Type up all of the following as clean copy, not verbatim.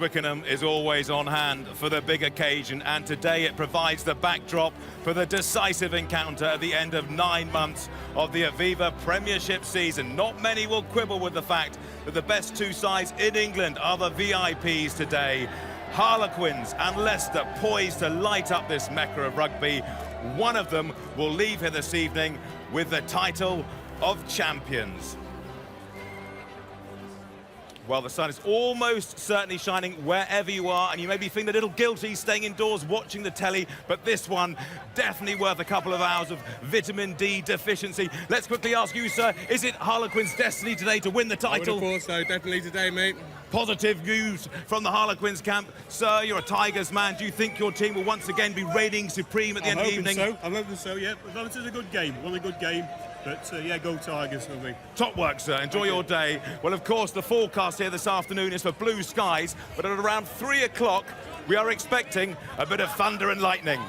Twickenham is always on hand for the big occasion, and today it provides the backdrop for the decisive encounter at the end of 9 months of the Aviva Premiership season. Not many will quibble with the fact that the best two sides in England are the VIPs today. Harlequins and Leicester poised to light up this mecca of rugby. One of them will leave here this evening with the title of champions. Well, the sun is almost certainly shining wherever you are, and you may be feeling a little guilty staying indoors watching the telly, but this one definitely worth a couple of hours of vitamin D deficiency. Let's quickly ask you, sir, is it Harlequins' destiny today to win the title? I would have thought so, definitely today, mate. Positive news from the Harlequins camp. Sir, you're a Tigers man. Do you think your team will once again be reigning supreme at the end of the evening? I'm hoping so, yeah. As long as it's a good game, a good game. But, yeah, go Tigers for me. Top work, sir. Enjoy your day. Well, of course, the forecast here this afternoon is for blue skies, but at around 3 o'clock, we are expecting a bit of thunder and lightning.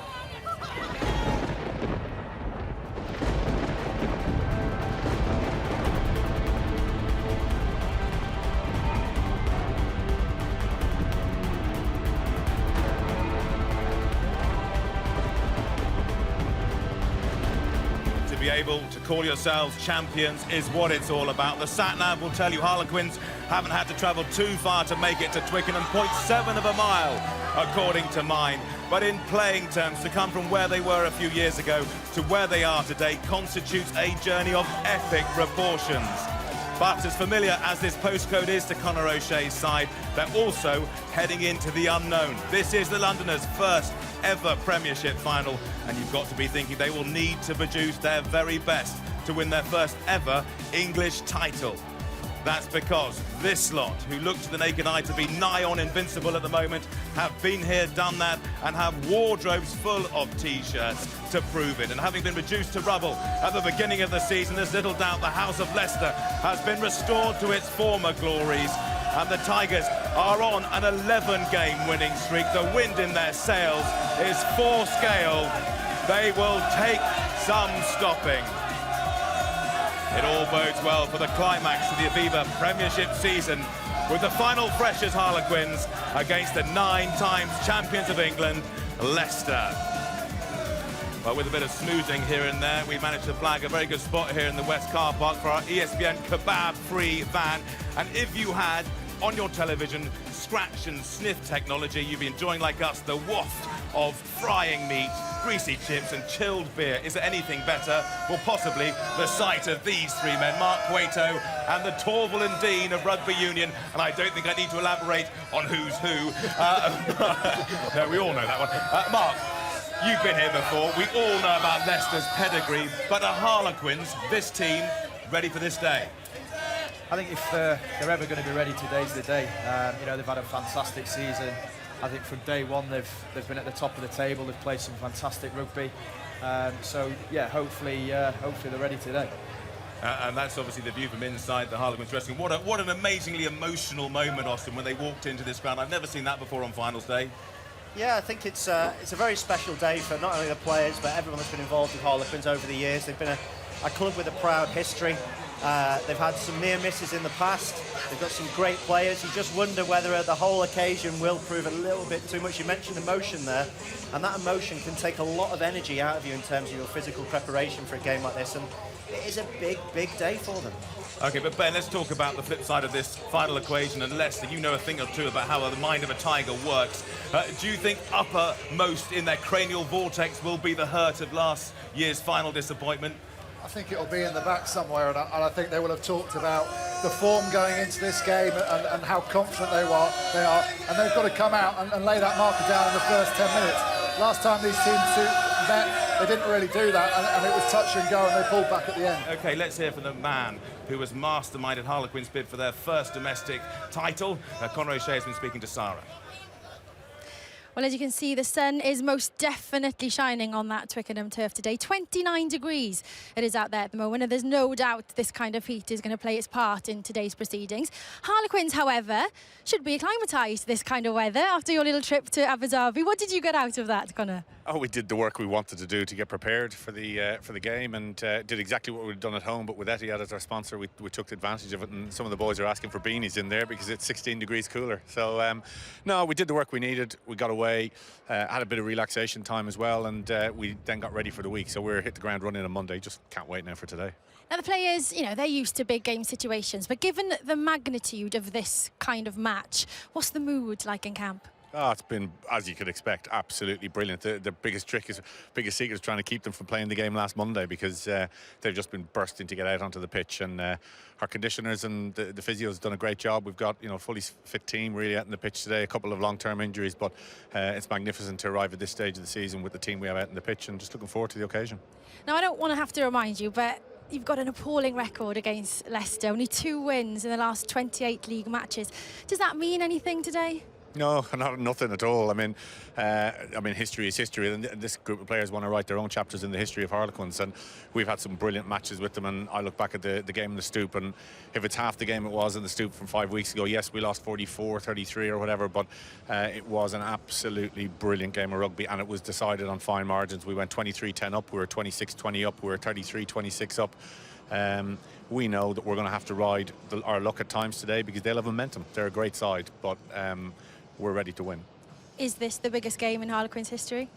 Be able to call yourselves champions is what it's all about. The sat-nav will tell you Harlequins haven't had to travel too far to make it to Twickenham, 0.7 of a mile, according to mine. But in playing terms, to come from where they were a few years ago to where they are today constitutes a journey of epic proportions. But as familiar as this postcode is to Conor O'Shea's side, they're also heading into the unknown. This is the Londoners' first ever Premiership final, and you've got to be thinking they will need to produce their very best to win their first ever English title. That's because this lot, who look to the naked eye to be nigh on invincible at the moment, have been here, done that, and have wardrobes full of T-shirts to prove it. And having been reduced to rubble at the beginning of the season, there's little doubt the House of Leicester has been restored to its former glories. And the Tigers are on an 11-game winning streak. The wind in their sails is 4 scale. They will take some stopping. It all bodes well for the climax of the Aviva Premiership season, with the final freshers Harlequins against the 9 times champions of England, Leicester. Well, with a bit of snoozing here and there, we managed to flag a very good spot here in the West car park for our ESPN kebab-free van. And if you had on your television scratch and sniff technology, you'd be enjoying, like us, the waft of frying meat, greasy chips and chilled beer. Is there anything better? Well, possibly the sight of these 3 men, Mark Cueto and the Torval and Dean of Rugby Union. And I don't think I need to elaborate on who's who. No, we all know that one. Mark, you've been here before. We all know about Leicester's pedigree, but are Harlequins, this team, ready for this day? I think if they're ever going to be ready, today's the day. You know, they've had a fantastic season. I think from day one they've been at the top of the table. They've played some fantastic rugby. So yeah, hopefully they're ready today. And that's obviously the view from inside the Harlequins dressing room. What an amazingly emotional moment, Austin, when they walked into this ground. I've never seen that before on finals day. Yeah, I think it's a very special day for not only the players but everyone that's been involved with Harlequins over the years. They've been a club with a proud history. They've had some near misses in the past. They've got some great players. You just wonder whether the whole occasion will prove a little bit too much. You mentioned emotion there, and that emotion can take a lot of energy out of you in terms of your physical preparation for a game like this, and it is a big, big day for them. OK, but Ben, let's talk about the flip side of this final equation. And Leicester, you know a thing or two about how the mind of a Tiger works. Do you think uppermost in their cranial vortex will be the hurt of last year's final disappointment? I think it'll be in the back somewhere, and I think they will have talked about the form going into this game and how confident they are, and they've got to come out and lay that marker down in the first 10 minutes. Last time these teams met, they didn't really do that, and it was touch and go, and they pulled back at the end. OK, let's hear from the man who has masterminded Harlequins' bid for their first domestic title. Conor O'Shea has been speaking to Sarah. Well, as you can see, the sun is most definitely shining on that Twickenham turf today. 29 degrees it is out there at the moment, and there's no doubt this kind of heat is going to play its part in today's proceedings. Harlequins, however, should be acclimatised to this kind of weather after your little trip to Abu Dhabi. What did you get out of that, Conor? Oh, we did the work we wanted to do to get prepared for the game, and did exactly what we'd done at home. But with Etihad as our sponsor, we took advantage of it, and some of the boys are asking for beanies in there because it's 16 degrees cooler. So no, we did the work we needed. We got away, had a bit of relaxation time as well, and we then got ready for the week. So we're hit the ground running on Monday. Just can't wait now for today. Now the players, you know, they're used to big game situations, but given the magnitude of this kind of match, what's the mood like in camp? Oh, it's been, as you could expect, absolutely brilliant. The biggest secret is trying to keep them from playing the game last Monday, because they've just been bursting to get out onto the pitch, and our conditioners and the physios done a great job. We've got, you know, a fully fit team really out on the pitch today. A couple of long-term injuries, but it's magnificent to arrive at this stage of the season with the team we have out on the pitch, and just looking forward to the occasion. Now I don't want to have to remind you, but you've got an appalling record against Leicester. Only 2 wins in the last 28 league matches. Does that mean anything today? No, nothing at all. I mean, history is history, and this group of players want to write their own chapters in the history of Harlequins, and we've had some brilliant matches with them. And I look back at the game in the Stoop, and if it's half the game it was in the Stoop from 5 weeks ago, yes, we lost 44-33 or whatever, but it was an absolutely brilliant game of rugby, and it was decided on fine margins. We went 23-10 up, we were 26-20 up, we were 33-26 up. We know that we're going to have to ride our luck at times today, because they'll have momentum. They're a great side, but we're ready to win. Is this the biggest game in Harlequins history?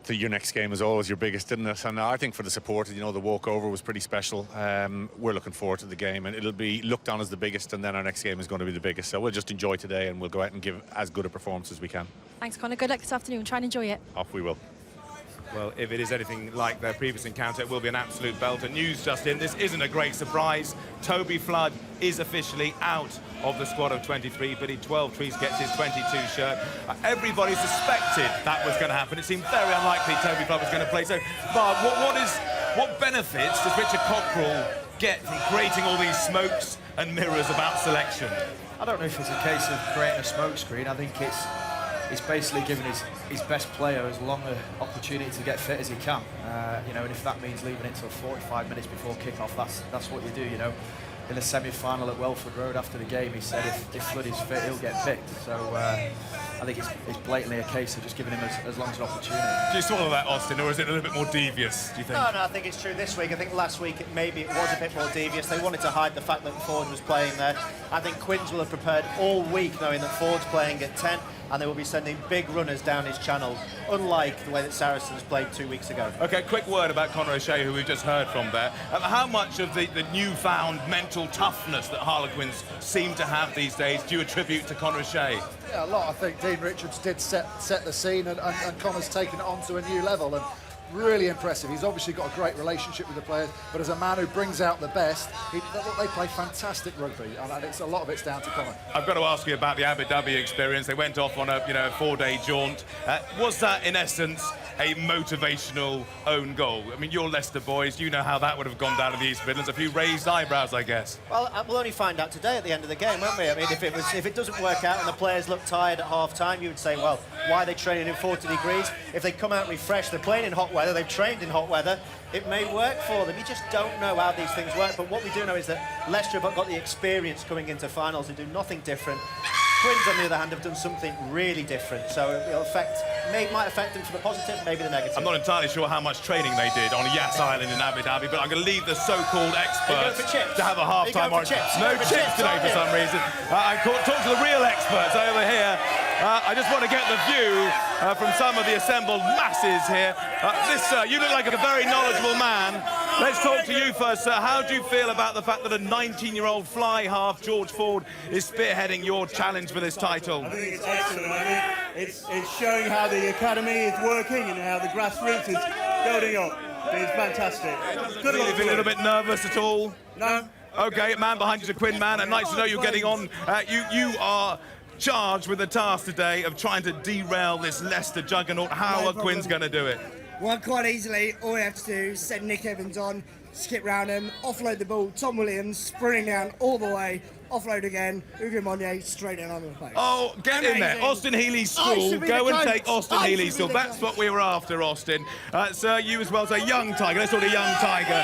Your next game is always your biggest, isn't it? And I think for the supporters, you know, the walkover was pretty special. We're looking forward to the game, and it'll be looked on as the biggest, and then our next game is going to be the biggest. So we'll just enjoy today, and we'll go out and give as good a performance as we can. Thanks, Conor. Good luck this afternoon. Try and enjoy it. Off we will. Well, if it is anything like their previous encounter, it will be an absolute belter. News just in, this isn't a great surprise. Toby Flood is officially out of the squad of 23, but 12 Trees gets his 22 shirt. Everybody suspected that was going to happen. It seemed very unlikely Toby Flood was going to play. So, Bob, what benefits does Richard Cockrell get from creating all these smokes and mirrors about selection? I don't know if it's a case of creating a smokescreen. I think it's basically giving his best player as long an opportunity to get fit as he can. You know, and if that means leaving it till 45 minutes before kick-off, that's what you do, you know. In the semi-final at Welford Road after the game, he said if Flood is fit, he'll get picked. So I think it's blatantly a case of just giving him as long as an opportunity. Do you swallow that, Austin, or is it a little bit more devious, do you think? No, I think it's true this week. I think last week maybe it was a bit more devious. They wanted to hide the fact that Ford was playing there. I think Quins will have prepared all week knowing that Ford's playing at 10, and they will be sending big runners down his channel, unlike the way that Saracens played 2 weeks ago. OK, quick word about Conor O'Shea, who we've just heard from there. How much of the newfound mental toughness that Harlequins seem to have these days do you attribute to Conor O'Shea? Yeah, a lot. I think Dean Richards did set the scene, and Connor's taken it on to a new level, and really impressive. He's obviously got a great relationship with the players, but as a man who brings out the best, they play fantastic rugby, and a lot of it's down to Connor. I've got to ask you about the Abu Dhabi experience. They went off on a 4-day jaunt. Was that, in essence, a motivational own goal? I mean, you're Leicester boys. You know how that would have gone down in the East Midlands. A few raised eyebrows, I guess. Well, we'll only find out today at the end of the game, won't we? I mean, if it doesn't work out and the players look tired at half-time, you would say, well, why are they training in 40 degrees? If they come out refreshed, they're playing in hot weather, they've trained in hot weather, it may work for them. You just don't know how these things work. But what we do know is that Leicester have got the experience coming into finals and do nothing different. Quins, on the other hand, have done something really different, so it'll might affect them for the positive, maybe the negative. I'm not entirely sure how much training they did on Yas Island in Abu Dhabi, but I'm going to leave the so-called experts to have a half-time origin. No chips today for some reason. I talk to the real experts over here. I just want to get the view from some of the assembled masses here. You look like a very knowledgeable man. Let's talk to you first, sir. How do you feel about the fact that a 19-year-old fly half, George Ford, is spearheading your challenge for this title? I think it's excellent. I mean, it's showing how the academy is working and how the grassroots is building up. It's fantastic. Good luck. Feel a little bit nervous at all? No. OK, man behind you is a Quinn man, and nice to know you're getting on. You are charged with the task today of trying to derail this Leicester juggernaut. How are Quins going to do it? Well, quite easily. All we have to do is send Nick Evans on, skip round him, offload the ball, Tom Williams sprinting down all the way, offload again, Hugo Monnier straight in on the post. Oh, get in there. Austin Healy's school. Go and take Austin Healy's school. That's what we were after, Austin. Sir, you as well, so young Tiger. Let's talk to young Tiger.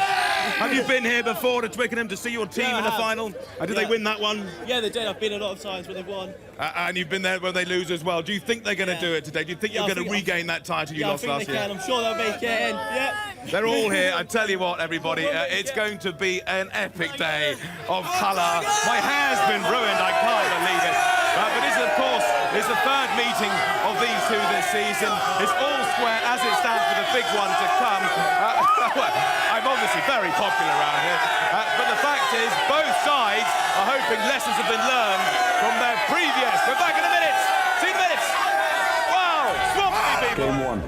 Have you been here before to Twickenham to see your team in the final? Did they win that one? Yeah, they did. I've been a lot of times when they've won. And you've been there when they lose as well. Do you think they're going to do it today? Do you think you're going to regain that title you lost last year? I think they can. I'm sure they'll make it in. Yeah. They're all here. I tell you what, everybody, it's going to be an epic day of colour. My hair's been ruined. I can't believe it. But this, of course, is the third meeting of these two this season. It's all square as it stands for the big one to come. Well, I'm obviously very popular around here. But the fact is, both sides are hoping lessons have been learned from their previous. We're back in a minute. 2 minutes. Wow. Swampy people. Game 1,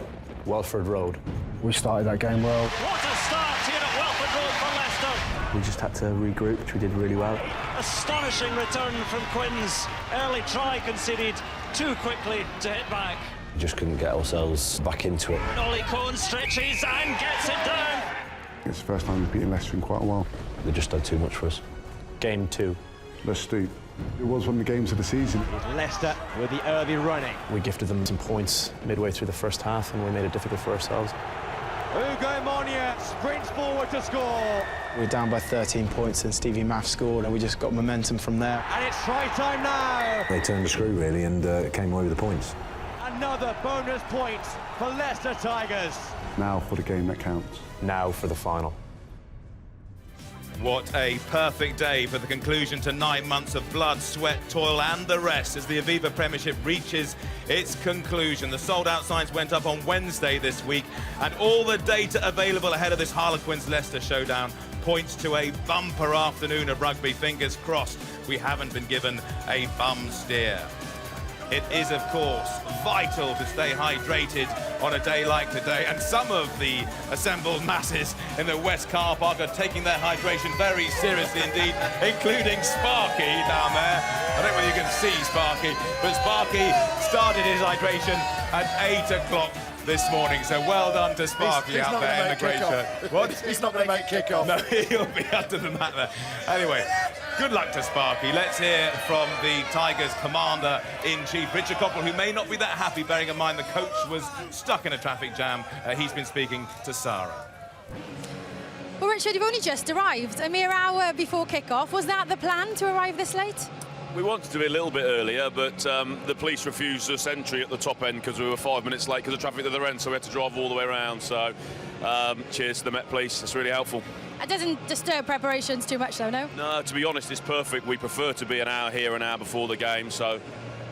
Welford Road. We started that game well. What a start here at Welford Road for Leicester. We just had to regroup, which we did really well. Astonishing return from Quins. Early try conceded too quickly to hit back. We just couldn't get ourselves back into it. Ollie Cohn stretches and gets it down. It's the first time we've beaten Leicester in quite a while. They just done too much for us. Game 2. Less steep. It was one of the games of the season. Leicester with the early running. We gifted them some points midway through the first half and we made it difficult for ourselves. Hugo Monnier sprints forward to score. We were down by 13 points and Stevie Maff scored and we just got momentum from there. And it's try time now. They turned the screw really and came away with the points. Another bonus point for Leicester Tigers. Now for the game that counts. Now for the final. What a perfect day for the conclusion to 9 months of blood, sweat, toil and the rest as the Aviva Premiership reaches its conclusion. The sold-out signs went up on Wednesday this week and all the data available ahead of this Harlequins Leicester showdown points to a bumper afternoon of rugby. Fingers crossed we haven't been given a bum steer. It is, of course, vital to stay hydrated on a day like today, and some of the assembled masses in the West car park are taking their hydration very seriously indeed, including Sparky down there. I don't know whether you can see Sparky, but Sparky started his hydration at 8 o'clock this morning, so well done to Sparky out there in the grey shirt. What? He's not going to make kick-off. No, he'll be under the mat there. Anyway, good luck to Sparky. Let's hear from the Tigers commander-in-chief, Richard Cockerill, who may not be that happy, bearing in mind the coach was stuck in a traffic jam. He's been speaking to Sarah. Well, Richard, you've only just arrived, a mere hour before kick-off. Was that the plan, to arrive this late? We wanted to be a little bit earlier, but the police refused us entry at the top end because we were 5 minutes late because of traffic at the end, so we had to drive all the way around. So, cheers to the Met Police. That's really helpful. It doesn't disturb preparations too much, though, no? No, to be honest, it's perfect. We prefer to be an hour here, an hour before the game, so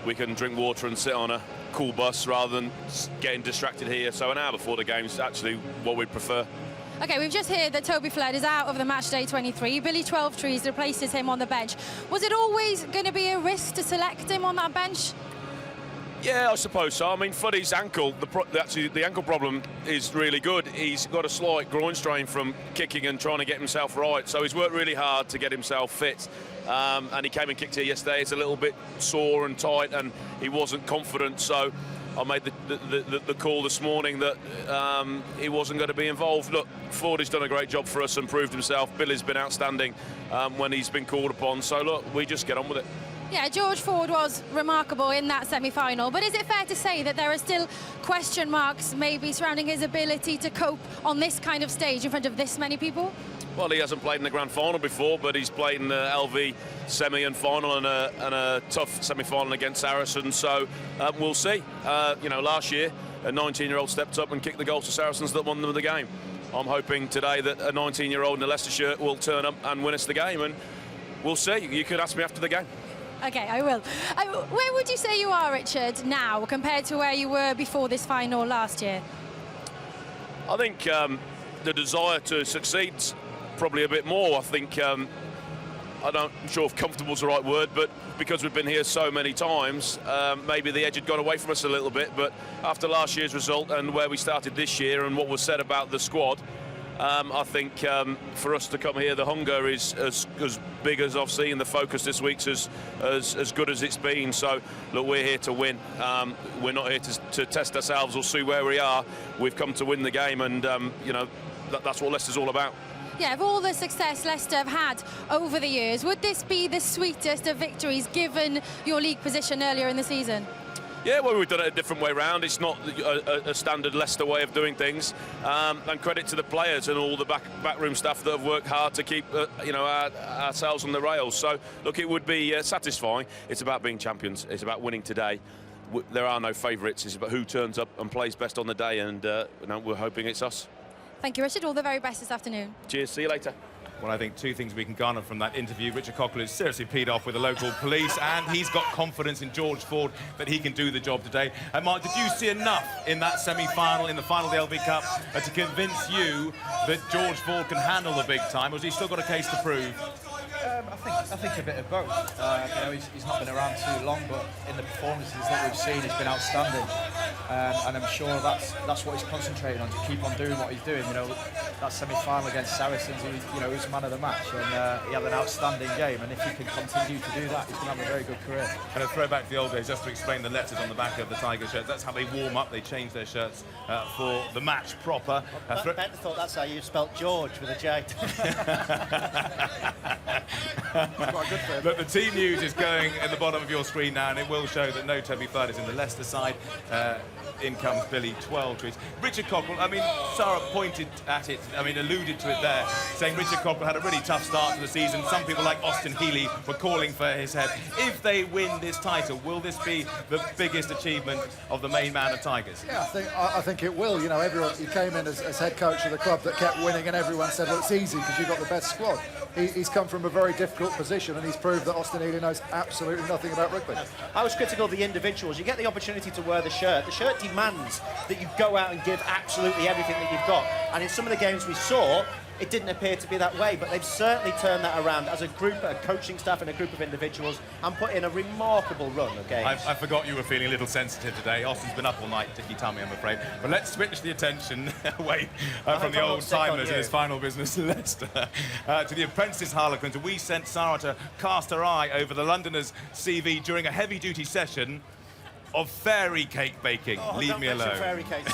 we can drink water and sit on a cool bus rather than getting distracted here. So an hour before the game is actually what we'd prefer. OK, we've just heard that Toby Flood is out of the matchday 23. Billy Twelvetrees replaces him on the bench. Was it always going to be a risk to select him on that bench? Yeah, I suppose so. I mean, Fuddy's ankle, the ankle problem is really good. He's got a slight groin strain from kicking and trying to get himself right, so he's worked really hard to get himself fit. And he came and kicked here yesterday. It's a little bit sore and tight, and he wasn't confident, so I made the call this morning that he wasn't going to be involved. Look, Ford has done a great job for us and proved himself. Billy's been outstanding when he's been called upon, so look, we just get on with it. Yeah, George Ford was remarkable in that semi-final, but is it fair to say that there are still question marks maybe surrounding his ability to cope on this kind of stage in front of this many people? Well, he hasn't played in the grand final before, but he's played in the LV semi and final and a tough semi-final against Saracens, so we'll see. You know, last year a 19-year-old stepped up and kicked the goal to Saracens that won them the game. I'm hoping today that a 19-year-old in a Leicester shirt will turn up and win us the game, and we'll see. You could ask me after the game. OK, I will. Where would you say you are, Richard, now compared to where you were before this final last year? I think the desire to succeed's probably a bit more. I think, I'm not sure if comfortable's the right word, but because we've been here so many times, maybe the edge had gone away from us a little bit. But after last year's result and where we started this year and what was said about the squad, I think for us to come here, the hunger is as big as I've seen. The focus this week's as good as it's been. So, look, we're here to win. We're not here to test ourselves or see where we are. We've come to win the game, and you know that's what Leicester's all about. Yeah, of all the success Leicester have had over the years, would this be the sweetest of victories given your league position earlier in the season? Yeah, well, we've done it a different way round. It's not a standard Leicester way of doing things. And credit to the players and all the backroom staff that have worked hard to keep ourselves on the rails. So, look, it would be satisfying. It's about being champions. It's about winning today. There are no favourites. It's about who turns up and plays best on the day, and we're hoping it's us. Thank you, Richard. All the very best this afternoon. Cheers. See you later. Well, I think two things we can garner from that interview. Richard Cockle is seriously peed off with the local police, and he's got confidence in George Ford that he can do the job today. And Mark, did you see enough in that semi-final, in the final of the LV Cup, to convince you that George Ford can handle the big time, or has he still got a case to prove? I think a bit of both. He's not been around too long, but in the performances that we've seen, he's been outstanding. And I'm sure that's what he's concentrating on, to keep on doing what he's doing. That semi-final against Saracens, he was man of the match, and he had an outstanding game. And if he can continue to do that, he's going to have a very good career. And a throwback to the old days, just to explain the letters on the back of the Tiger shirts. That's how they warm up. They change their shirts for the match proper. I thought that's how you spelt George with a J. Look, the team news is going at the bottom of your screen now, and it will show that no Toby Flood is in the Leicester side. In comes Billy, 12 tweets. Richard Cockle, Sarah pointed at it, alluded to it there, saying Richard Cockle had a really tough start to the season. Some people like Austin Healey were calling for his head. If they win this title, will this be the biggest achievement of the main man of Tigers? Yeah, I think it will. Everyone, he came in as head coach of the club that kept winning, and everyone said, well, it's easy because you've got the best squad. He's come from a very difficult position, and he's proved that Austin Healey knows absolutely nothing about rugby. I was critical of the individuals. You get the opportunity to wear the shirt. The shirt demands that you go out and give absolutely everything that you've got. And in some of the games we saw, it didn't appear to be that way, but they've certainly turned that around as a group, a coaching staff and a group of individuals, and put in a remarkable run of games. I forgot you were feeling a little sensitive today. Austin's been up all night, Dicky Tummy, I'm afraid. But let's switch the attention away from the old-timers in his final business in Leicester to the apprentices Harlequins. We sent Sarah to cast her eye over the Londoners' CV during a heavy-duty session of fairy cake baking. Leave me alone. Fairy cakes.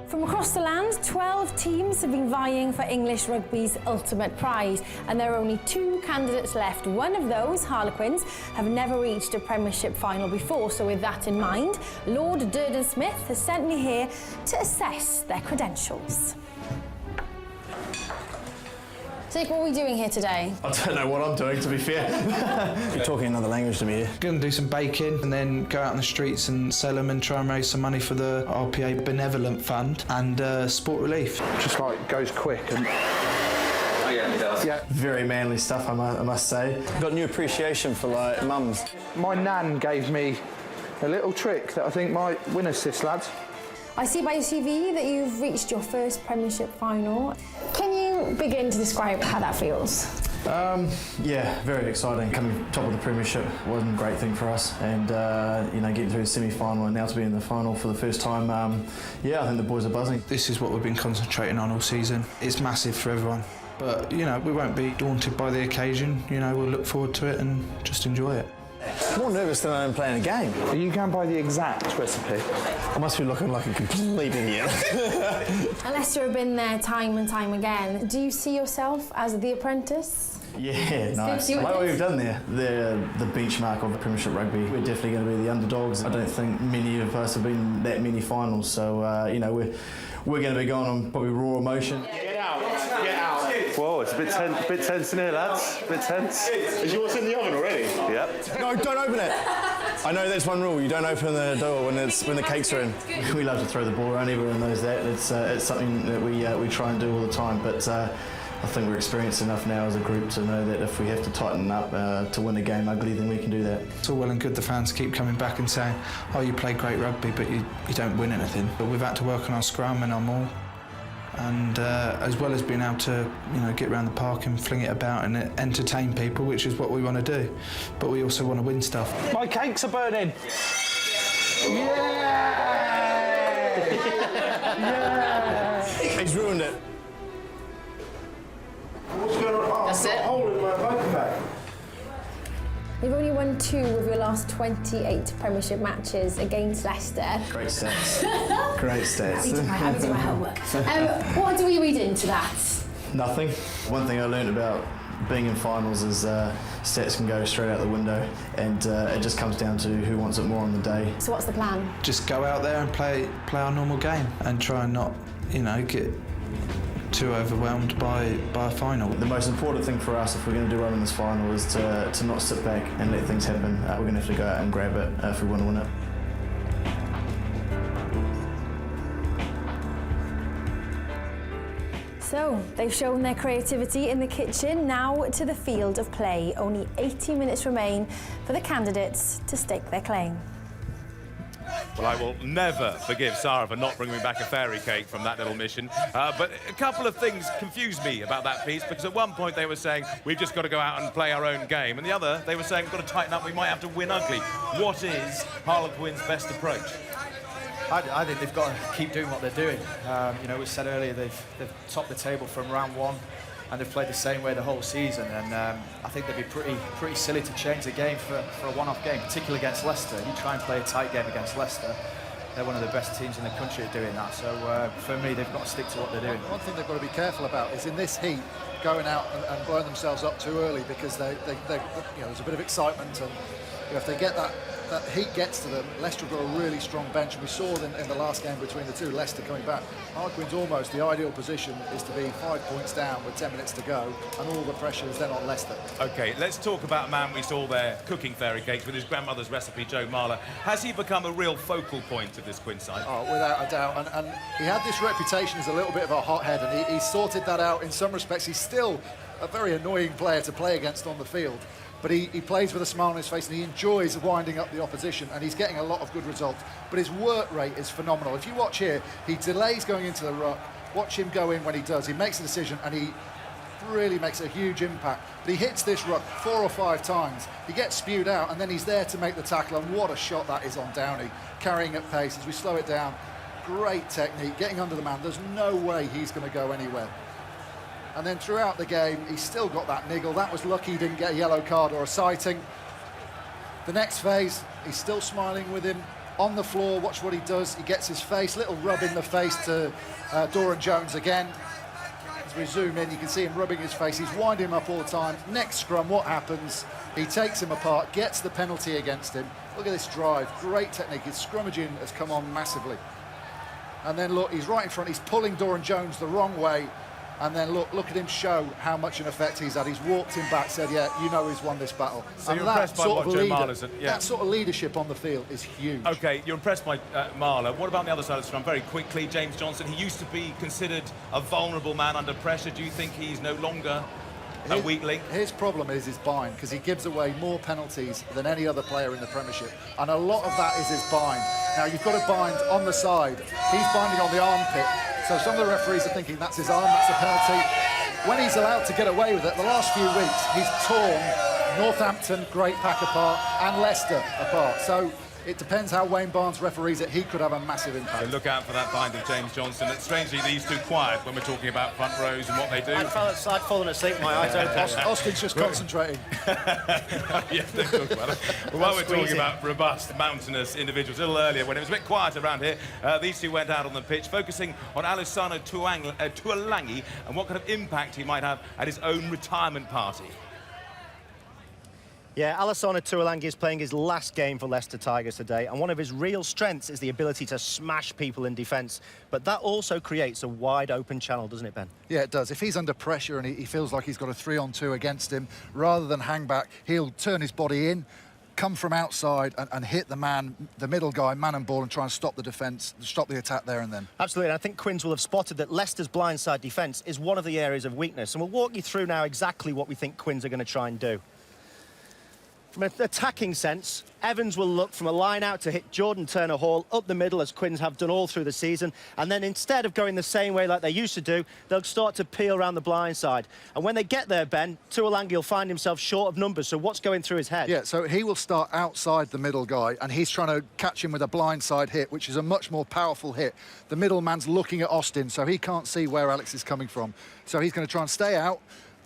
From across the land, 12 teams have been vying for English rugby's ultimate prize, and there are only 2 candidates left. One of those, Harlequins, have never reached a Premiership final before, so with that in mind, Lord Durden Smith has sent me here to assess their credentials. Dick, what are we doing here today? I don't know what I'm doing, to be fair. You're talking another language to me here. Going to do some baking and then go out on the streets and sell them and try and raise some money for the RPA Benevolent Fund and Sport Relief. Just like goes quick and... Oh yeah, he does. Yeah. Very manly stuff, I must say. Got new appreciation for like mums. My nan gave me a little trick that I think might win us this, lads. I see by your CV that you've reached your first Premiership final. Can you begin to describe how that feels? Yeah, very exciting. Coming top of the Premiership wasn't a great thing for us, and getting through the semi-final and now to be in the final for the first time, yeah, I think the boys are buzzing. This is what we've been concentrating on all season. It's massive for everyone, but we won't be daunted by the occasion. We'll look forward to it and just enjoy it. I'm more nervous than I am playing a game. Are you going by the exact recipe? I must be looking like a complete idiot. Leicester have been there time and time again. Do you see yourself as the apprentice? Yeah, nice. Like what we've done there, the benchmark of the Premiership rugby. We're definitely going to be the underdogs. I don't think many of us have been that many finals, so we're going to be going on probably raw emotion. Get out. Get out. Whoa, it's a bit tense in here, lads. A bit tense. Is yours in the oven already? Yep. No, don't open it. I know there's one rule. You don't open the door when the cakes are in. We love to throw the ball around. Everyone knows that. It's something that we try and do all the time. But I think we're experienced enough now as a group to know that if we have to tighten up to win a game ugly, then we can do that. It's all well and good the fans keep coming back and saying, oh, you play great rugby, but you don't win anything. But we've had to work on our scrum and our maul. And as well as being able to, get around the park and fling it about and entertain people, which is what we want to do. But we also want to win stuff. My cakes are burning. Yeah! Yeah! He's ruined it. What's going on? That's it. Hole in my bag. You've only won 2 of your last 28 Premiership matches against Leicester. Great stats. Great stats. I need to do my homework. What do we read into that? Nothing. One thing I learned about being in finals is stats can go straight out the window, and it just comes down to who wants it more on the day. So what's the plan? Just go out there and play our normal game and try and not, get too overwhelmed by a final. The most important thing for us, if we're going to do well in this final, is to not sit back and let things happen. We're going to have to go out and grab it if we want to win it. So, they've shown their creativity in the kitchen, now to the field of play. Only 80 minutes remain for the candidates to stake their claim. Well, I will never forgive Sarah for not bringing me back a fairy cake from that little mission. But a couple of things confused me about that piece, because at one point they were saying, we've just got to go out and play our own game. And the other, they were saying, we've got to tighten up, we might have to win ugly. What is Harlequins' best approach? I think they've got to keep doing what they're doing. We said earlier they've topped the table from round 1, and they've played the same way the whole season. And I think they'd be pretty silly to change the game for a one-off game, particularly against Leicester. You try and play a tight game against Leicester, they're one of the best teams in the country at doing that. So for me, they've got to stick to what they're doing. One thing they've got to be careful about is in this heat, going out and blowing themselves up too early, because there's a bit of excitement, and if they get that heat gets to them. Leicester have got a really strong bench, and we saw in the last game between the two, Leicester coming back. Harlequins almost the ideal position is to be 5 points down with 10 minutes to go, and all the pressure is then on Leicester. OK, let's talk about a man we saw there cooking fairy cakes with his grandmother's recipe, Joe Marler. Has he become a real focal point of this Quins side? Oh, without a doubt, and he had this reputation as a little bit of a hothead, and he sorted that out in some respects. He's still a very annoying player to play against on the field, but he plays with a smile on his face, and he enjoys winding up the opposition, and he's getting a lot of good results. But his work rate is phenomenal. If you watch here, he delays going into the ruck. Watch him go in when he does. He makes a decision, and he really makes a huge impact. But he hits this ruck 4 or 5 times. He gets spewed out, and then he's there to make the tackle, and what a shot that is on Downey, carrying at pace as we slow it down. Great technique, getting under the man. There's no way he's going to go anywhere. And then throughout the game, he's still got that niggle. That was lucky he didn't get a yellow card or a sighting. The next phase, he's still smiling with him on the floor. Watch what he does. He gets his face, little rub in the face to Doran Jones again. As we zoom in, you can see him rubbing his face. He's winding him up all the time. Next scrum, what happens? He takes him apart, gets the penalty against him. Look at this drive, great technique. His scrummaging has come on massively. And then look, he's right in front. He's pulling Doran Jones the wrong way. And then look at him show how much an effect he's had. He's walked him back, said, yeah, you know he's won this battle. So and you're impressed by what Joe Marler's... That sort of leadership on the field is huge. OK, you're impressed by Marler. What about on the other side of the scrum? Very quickly, James Johnson, he used to be considered a vulnerable man under pressure. Do you think he's no longer a weak link? His problem is his bind, because he gives away more penalties than any other player in the Premiership. And a lot of that is his bind. Now, you've got to bind on the side. He's binding on the armpit. So some of the referees are thinking that's his arm, that's a penalty. When he's allowed to get away with it, the last few weeks, he's torn Northampton, great pack apart, and Leicester apart. So it depends how Wayne Barnes referees it. He could have a massive impact. So look out for that bind of James Johnson. It's strangely these two quiet when we're talking about front rows and what they do. I'd fallen asleep, my eyes open. Austin's just concentrating. Yeah, they talk about it. Well, while we're talking about robust, mountainous individuals, a little earlier when it was a bit quiet around here, these two went out on the pitch, focusing on Alessandro Tuolangi and what kind of impact he might have at his own retirement party. Yeah, Alessandro Tuolangi is playing his last game for Leicester Tigers today, and one of his real strengths is the ability to smash people in defence. But that also creates a wide-open channel, doesn't it, Ben? Yeah, it does. If he's under pressure and he feels like he's got a 3-on-2 against him, rather than hang back, he'll turn his body in, come from outside and hit the man, the middle guy, man and ball, and try and stop the defence, stop the attack there and then. Absolutely, and I think Quins will have spotted that Leicester's blindside defence is one of the areas of weakness. And we'll walk you through now exactly what we think Quins are going to try and do. From an attacking sense, Evans will look from a line-out to hit Jordan Turner-Hall up the middle, as Quins have done all through the season. And then instead of going the same way like they used to do, they'll start to peel around the blind side. And when they get there, Ben, Tuolangi will find himself short of numbers. So what's going through his head? Yeah, so he will start outside the middle guy, and he's trying to catch him with a blindside hit, which is a much more powerful hit. The middle man's looking at Austin, so he can't see where Alex is coming from. So he's going to try and stay out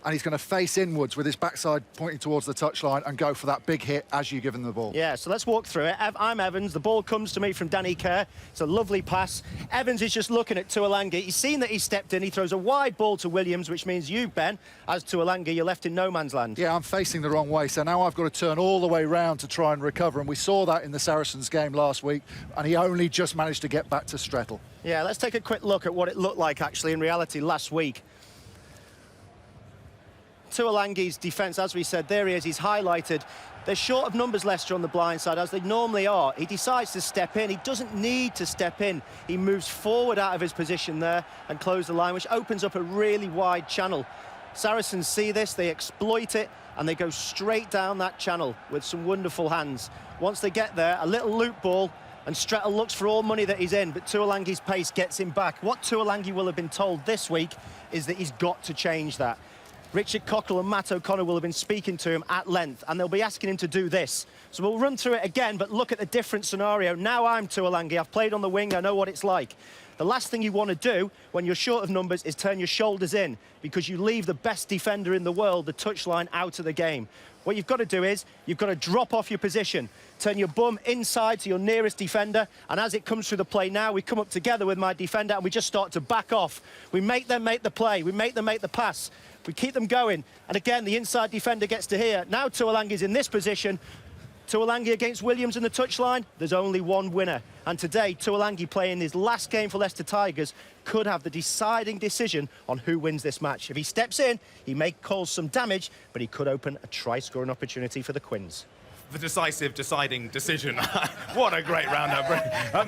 and he's going to face inwards with his backside pointing towards the touchline and go for that big hit as you give him the ball. Yeah, so let's walk through it. I'm Evans. The ball comes to me from Danny Kerr. It's a lovely pass. Evans is just looking at Tuolangi. He's seen that he stepped in. He throws a wide ball to Williams, which means you, Ben, as Tuolangi, you're left in no man's land. Yeah, I'm facing the wrong way, so now I've got to turn all the way round to try and recover, and we saw that in the Saracens game last week, and he only just managed to get back to Strettle. Yeah, let's take a quick look at what it looked like, actually, in reality last week. Tuolangi's defence, as we said, there he is, he's highlighted. They're short of numbers, Leicester, on the blind side, as they normally are. He decides to step in. He doesn't need to step in. He moves forward out of his position there and close the line, which opens up a really wide channel. Saracens see this, they exploit it, and they go straight down that channel with some wonderful hands. Once they get there, a little loop ball, and Strettle looks for all money that he's in, but Tuolangi's pace gets him back. What Tuolangi will have been told this week is that he's got to change that. Richard Cockle and Matt O'Connor will have been speaking to him at length, and they'll be asking him to do this. So we'll run through it again, but look at the different scenario. Now I'm Tuolangi. I've played on the wing. I know what it's like. The last thing you want to do when you're short of numbers is turn your shoulders in, because you leave the best defender in the world, the touchline, out of the game. What you've got to do is you've got to drop off your position, turn your bum inside to your nearest defender, and as it comes through the play now, we come up together with my defender and we just start to back off. We make them make the play. We make them make the pass. We keep them going. And again, the inside defender gets to here. Now Tuolangi's in this position. Tuolangi against Williams in the touchline, there's only one winner. And today, Tuolangi, playing his last game for Leicester Tigers, could have the deciding decision on who wins this match. If he steps in, he may cause some damage, but he could open a try-scoring opportunity for the Quins. The decisive, deciding decision. What a great roundup.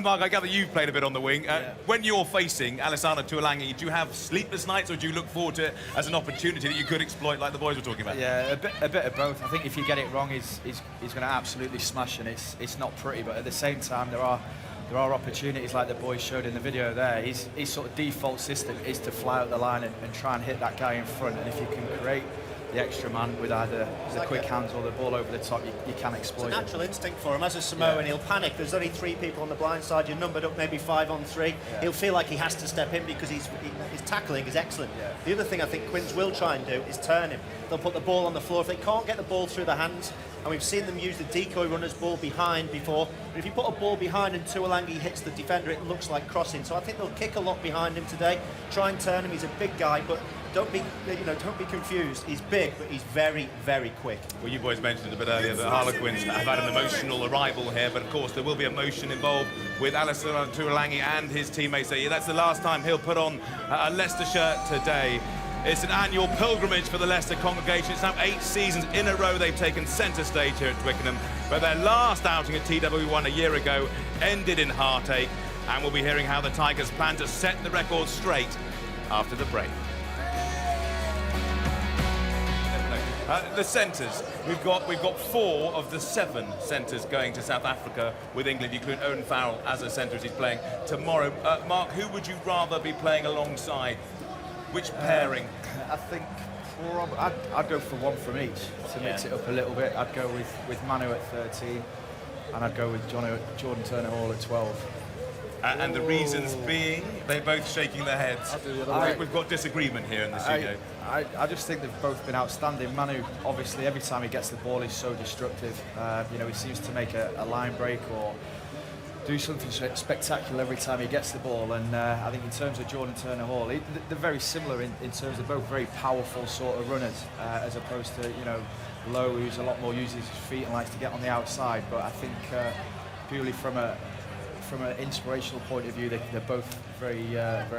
Mark, I gather you've played a bit on the wing. When you're facing Alessandro Tuolangi, do you have sleepless nights, or do you look forward to it as an opportunity that you could exploit like the boys were talking about? Yeah, a bit of both. I think if you get it wrong, he's going to absolutely smash, and it's not pretty, but at the same time, there are opportunities like the boys showed in the video there. His sort of default system is to fly out the line and try and hit that guy in front, and if you can create the extra man with either the quick hands or the ball over the top, you can exploit it. It's a natural instinct for him. As a Samoan, he'll panic. There's only 3 people on the blind side. You're numbered up maybe 5 on 3. Yeah. He'll feel like he has to step in because his tackling is excellent. Yeah. The other thing I think Quins will try and do is turn him. They'll put the ball on the floor. If they can't get the ball through the hands, and we've seen them use the decoy runner's ball behind before, but if you put a ball behind and Tuolangi hits the defender, it looks like crossing. So I think they'll kick a lot behind him today, try and turn him. He's a big guy, but don't be confused. He's big, but he's very, very quick. Well, you boys mentioned a bit earlier that Harlequins have had an emotional arrival here, but of course there will be emotion involved with Alessandro Tuolangi and his teammates. So that's the last time he'll put on a Leicester shirt today. It's an annual pilgrimage for the Leicester congregation. It's now 8 seasons in a row they've taken centre stage here at Twickenham, but their last outing at TW1 a year ago ended in heartache, and we'll be hearing how the Tigers plan to set the record straight after the break. The centres, we've got 4 of the 7 centres going to South Africa with England. You include Owen Farrell as a centre as he's playing tomorrow. Mark, who would you rather be playing alongside? Which pairing? I think I'd go for one from each to mix it up a little bit. I'd go with Manu at 13, and I'd go with Jordan Turner-Hall at 12. And the reasons being, they're both shaking their heads. We've got disagreement here in the studio. I just think they've both been outstanding. Manu, obviously, every time he gets the ball, he's so destructive. He seems to make a line break or do something spectacular every time he gets the ball. And I think in terms of Jordan Turner-Hall, they're very similar in terms of both very powerful sort of runners, as opposed to Lowe, who's a lot more uses his feet and likes to get on the outside. But I think purely from an inspirational point of view, they're both very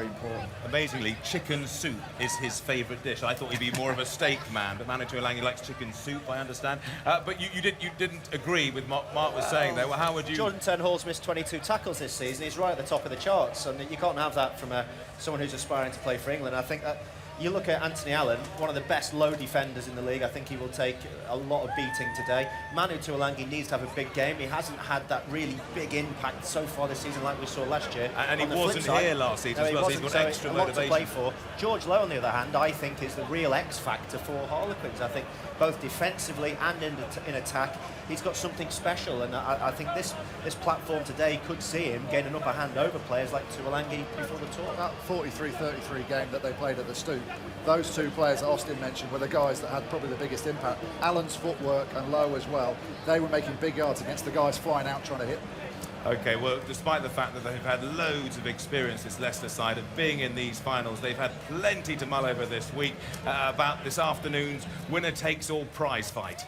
important. Amazingly, chicken soup is his favourite dish. I thought he'd be more of a steak man, but Manu Tuolangi likes chicken soup, I understand. But you didn't agree with what Mark was saying there. Well, how would you... Jordan Turner-Hall's missed 22 tackles this season. He's right at the top of the charts, and you can't have that from someone who's aspiring to play for England. I think that you look at Anthony Allen, one of the best low defenders in the league. I think he will take a lot of beating today. Manu Tuolangi needs to have a big game. He hasn't had that really big impact so far this season like we saw last year. And he wasn't here last season as well, so he's got extra motivation. A lot to play for. George Lowe, on the other hand, I think is the real X factor for Harlequins. I think both defensively and in attack, he's got something special, and I think this platform today could see him gain an upper hand over players like Tuolangi before the tour. That 43-33 game that they played at the Stoop, those two players that Austin mentioned were the guys that had probably the biggest impact. Allen's footwork and Lowe as well, they were making big yards against the guys flying out trying to hit them. Okay, well, despite the fact that they've had loads of experience, this Leicester side, of being in these finals, they've had plenty to mull over this week about this afternoon's winner-takes-all prize fight.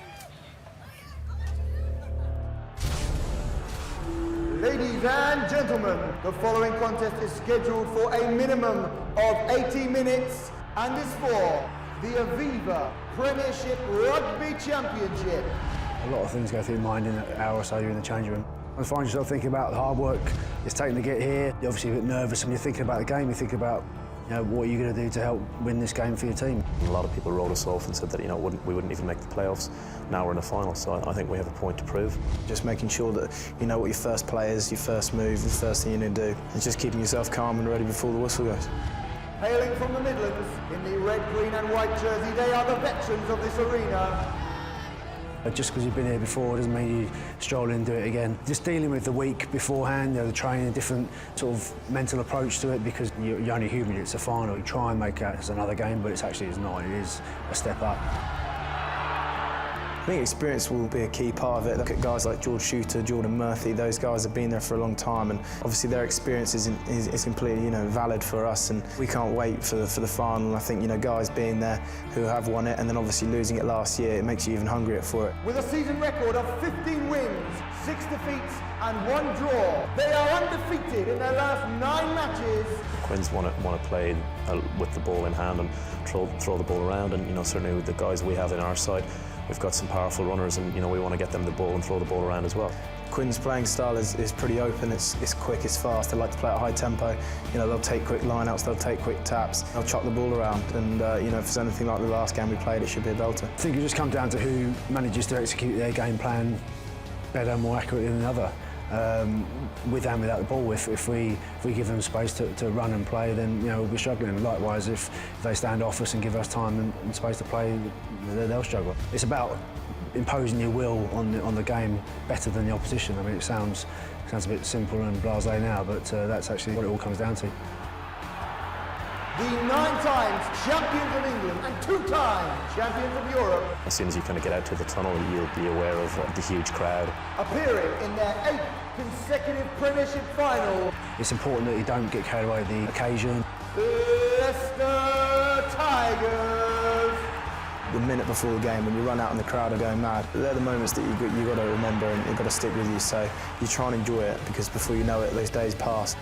Ladies and gentlemen, the following contest is scheduled for a minimum of 80 minutes and is for the Aviva Premiership Rugby Championship. A lot of things go through your mind in an hour or so you're in the change room. You find yourself thinking about the hard work it's taken to get here. You're obviously a bit nervous when you're thinking about the game. You think about, what are you going to do to help win this game for your team? A lot of people wrote us off and said that, we wouldn't even make the playoffs. Now we're in the final, so I think we have a point to prove. Just making sure that you know what your first play is, your first move, the first thing you need to do, and just keeping yourself calm and ready before the whistle goes. Hailing from the Midlands, in the red, green and white jersey, they are the veterans of this arena. Just because you've been here before doesn't mean you stroll in and do it again. Just dealing with the week beforehand, the training, a different sort of mental approach to it, because you're only human, it's a final. You try and make it as another game, but it's not. It is a step up. I think experience will be a key part of it. Look at guys like George Shooter, Jordan Murphy, those guys have been there for a long time, and obviously their experience is completely valid for us, and we can't wait for the final. I think guys being there who have won it and then obviously losing it last year, it makes you even hungrier for it. With a season record of 15 wins, 6 defeats and 1 draw, they are undefeated in their last 9 matches. Quins want to play with the ball in hand and throw the ball around, and certainly with the guys we have in our side, we've got some powerful runners, and we want to get them the ball and throw the ball around as well. Quins' playing style is pretty open, it's quick, it's fast, they like to play at a high tempo. They'll take quick line-outs, they'll take quick taps, they'll chop the ball around, and if it's anything like the last game we played, it should be a belter. I think it just comes down to who manages to execute their game plan better and more accurately than another. With and without the ball, if we give them space to run and play, then we'll be struggling. Likewise, if they stand off us and give us time and space to play, they'll struggle. It's about imposing your will on the game better than the opposition. I mean, it sounds a bit simple and blasé now, but that's actually what it all comes down to. The 9 times champions of England and 2 times champions of Europe. As soon as you kind of get out to the tunnel, you'll be aware of the huge crowd. Appearing in their 8th consecutive Premiership final. It's important that you don't get carried away with the occasion. Leicester Tigers. The minute before the game, when you run out and the crowd are going mad, they're the moments that you've got to remember and you've got to stick with you. So you try and enjoy it, because before you know it, those days pass.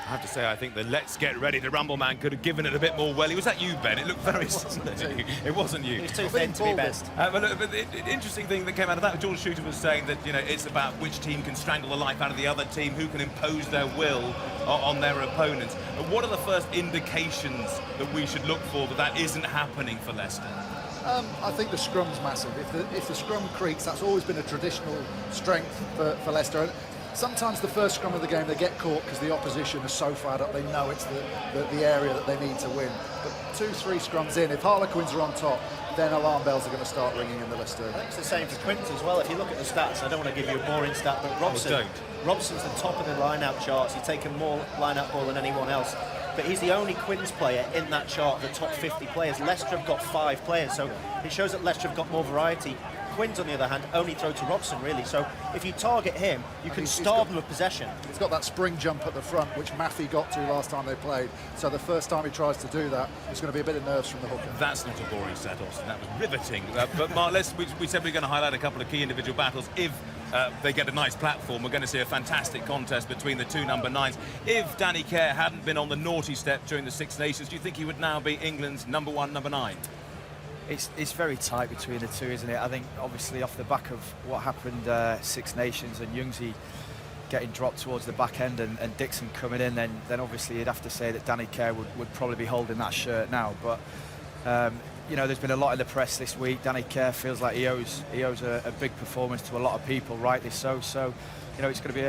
I have to say, I think the let's get ready to rumble man could have given it a bit more well. Was that you, Ben? It looked very similar to you. It wasn't you. He was too thin to be best. But the interesting thing that came out of that, George Shooter was saying that it's about which team can strangle the life out of the other team, who can impose their will on their opponents. But what are the first indications that we should look for that isn't happening for Leicester? I think the scrum's massive. If the scrum creaks, that's always been a traditional strength for Leicester. Sometimes the first scrum of the game they get caught because the opposition is so fired up, they know it's the area that they need to win. But 2-3 scrums in, if Harlequins are on top, then alarm bells are going to start ringing in the Leicester. I think it's the same for Quins as well. If you look at the stats, I don't want to give you a boring stat, but Robson's the top of the line-out charts. He's taken more line-out ball than anyone else. But he's the only Quins player in that chart, the top 50 players. Leicester have got 5 players, so it shows that Leicester have got more variety. Quins, on the other hand, only throw to Robson, really. So if you target him, you can starve them with possession. He's got that spring jump at the front, which Maffey got to last time they played. So the first time he tries to do that, there's going to be a bit of nerves from the hooker. That's not a boring stat, Austin. That was riveting. But Mark, we said we're going to highlight a couple of key individual battles. If they get a nice platform, we're going to see a fantastic contest between the 2 number 9s. If Danny Care hadn't been on the naughty step during the Six Nations, do you think he would now be England's number 1, number 9? It's very tight between the two, isn't it? I think obviously off the back of what happened Six Nations and Youngsy getting dropped towards the back end and Dixon coming in, then obviously you'd have to say that Danny Care would probably be holding that shirt now. But You know, there's been a lot in the press this week. Danny Kerr feels like he owes a big performance to a lot of people, rightly so. So, you know, it's going to be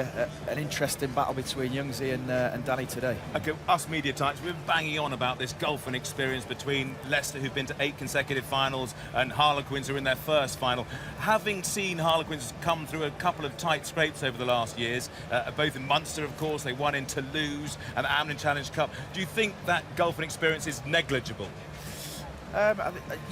an interesting battle between Youngsy and Danny today. Okay, us media types, we've been banging on about this golfing experience between Leicester, who've been to 8 consecutive finals, and Harlequins, who are in their first final. Having seen Harlequins come through a couple of tight scrapes over the last years, both in Munster, of course, they won in Toulouse and the Amlin Challenge Cup. Do you think that golfing experience is negligible?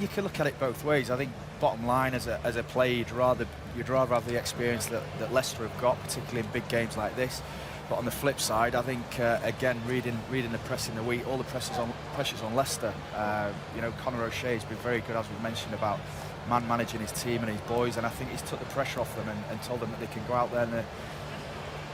You can look at it both ways. I think bottom line, as a player, you'd rather have the experience that Leicester have got, particularly in big games like this. But on the flip side, I think again, reading the press in the week, all the pressure's on Leicester. You know, Conor O'Shea has been very good, as we've mentioned, about managing his team and his boys, and I think he's took the pressure off them and told them that they can go out there and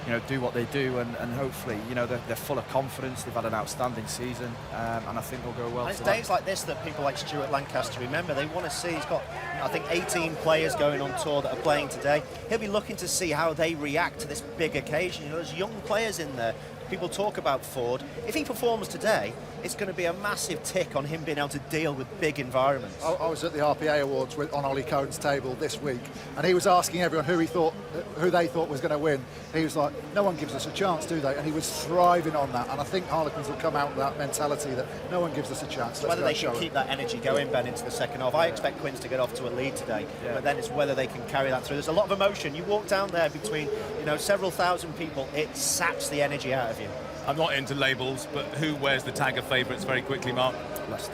you know, do what they do, and hopefully, you know, they're full of confidence. They've had an outstanding season, and I think they'll go well. And it's days like this that people like Stuart Lancaster remember. They want to see, he's got, I think, 18 players going on tour that are playing today. He'll be looking to see how they react to this big occasion. You know, there's young players in there. People talk about Ford. If he performs today, it's going to be a massive tick on him being able to deal with big environments. I was at the RPA Awards on Ollie Cohen's table this week, and he was asking everyone who they thought was going to win. He was like, no one gives us a chance, do they? And he was thriving on that, and I think Harlequins will come out with that mentality that no one gives us a chance. Whether they can keep that energy going, Ben, into the second half. I expect Quins to get off to a lead today, but then it's whether they can carry that through. There's a lot of emotion. You walk down there between, you know, several thousand people, it saps the energy out of you. I'm not into labels, but who wears the tag of favourites very quickly, Mark? Leicester.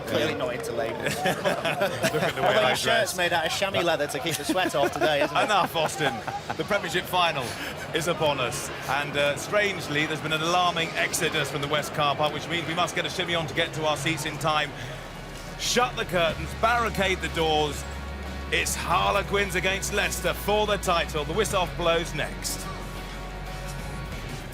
Clearly not into labels. Look at the way I dress. Shirt's made out of chamois leather to keep the sweat off today, isn't it? Enough, Austin. The Premiership final is upon us, and strangely, there's been an alarming exodus from the West car park, which means we must get a shimmy on to get to our seats in time. Shut the curtains, barricade the doors. It's Harlequins against Leicester for the title. The whistle blows next.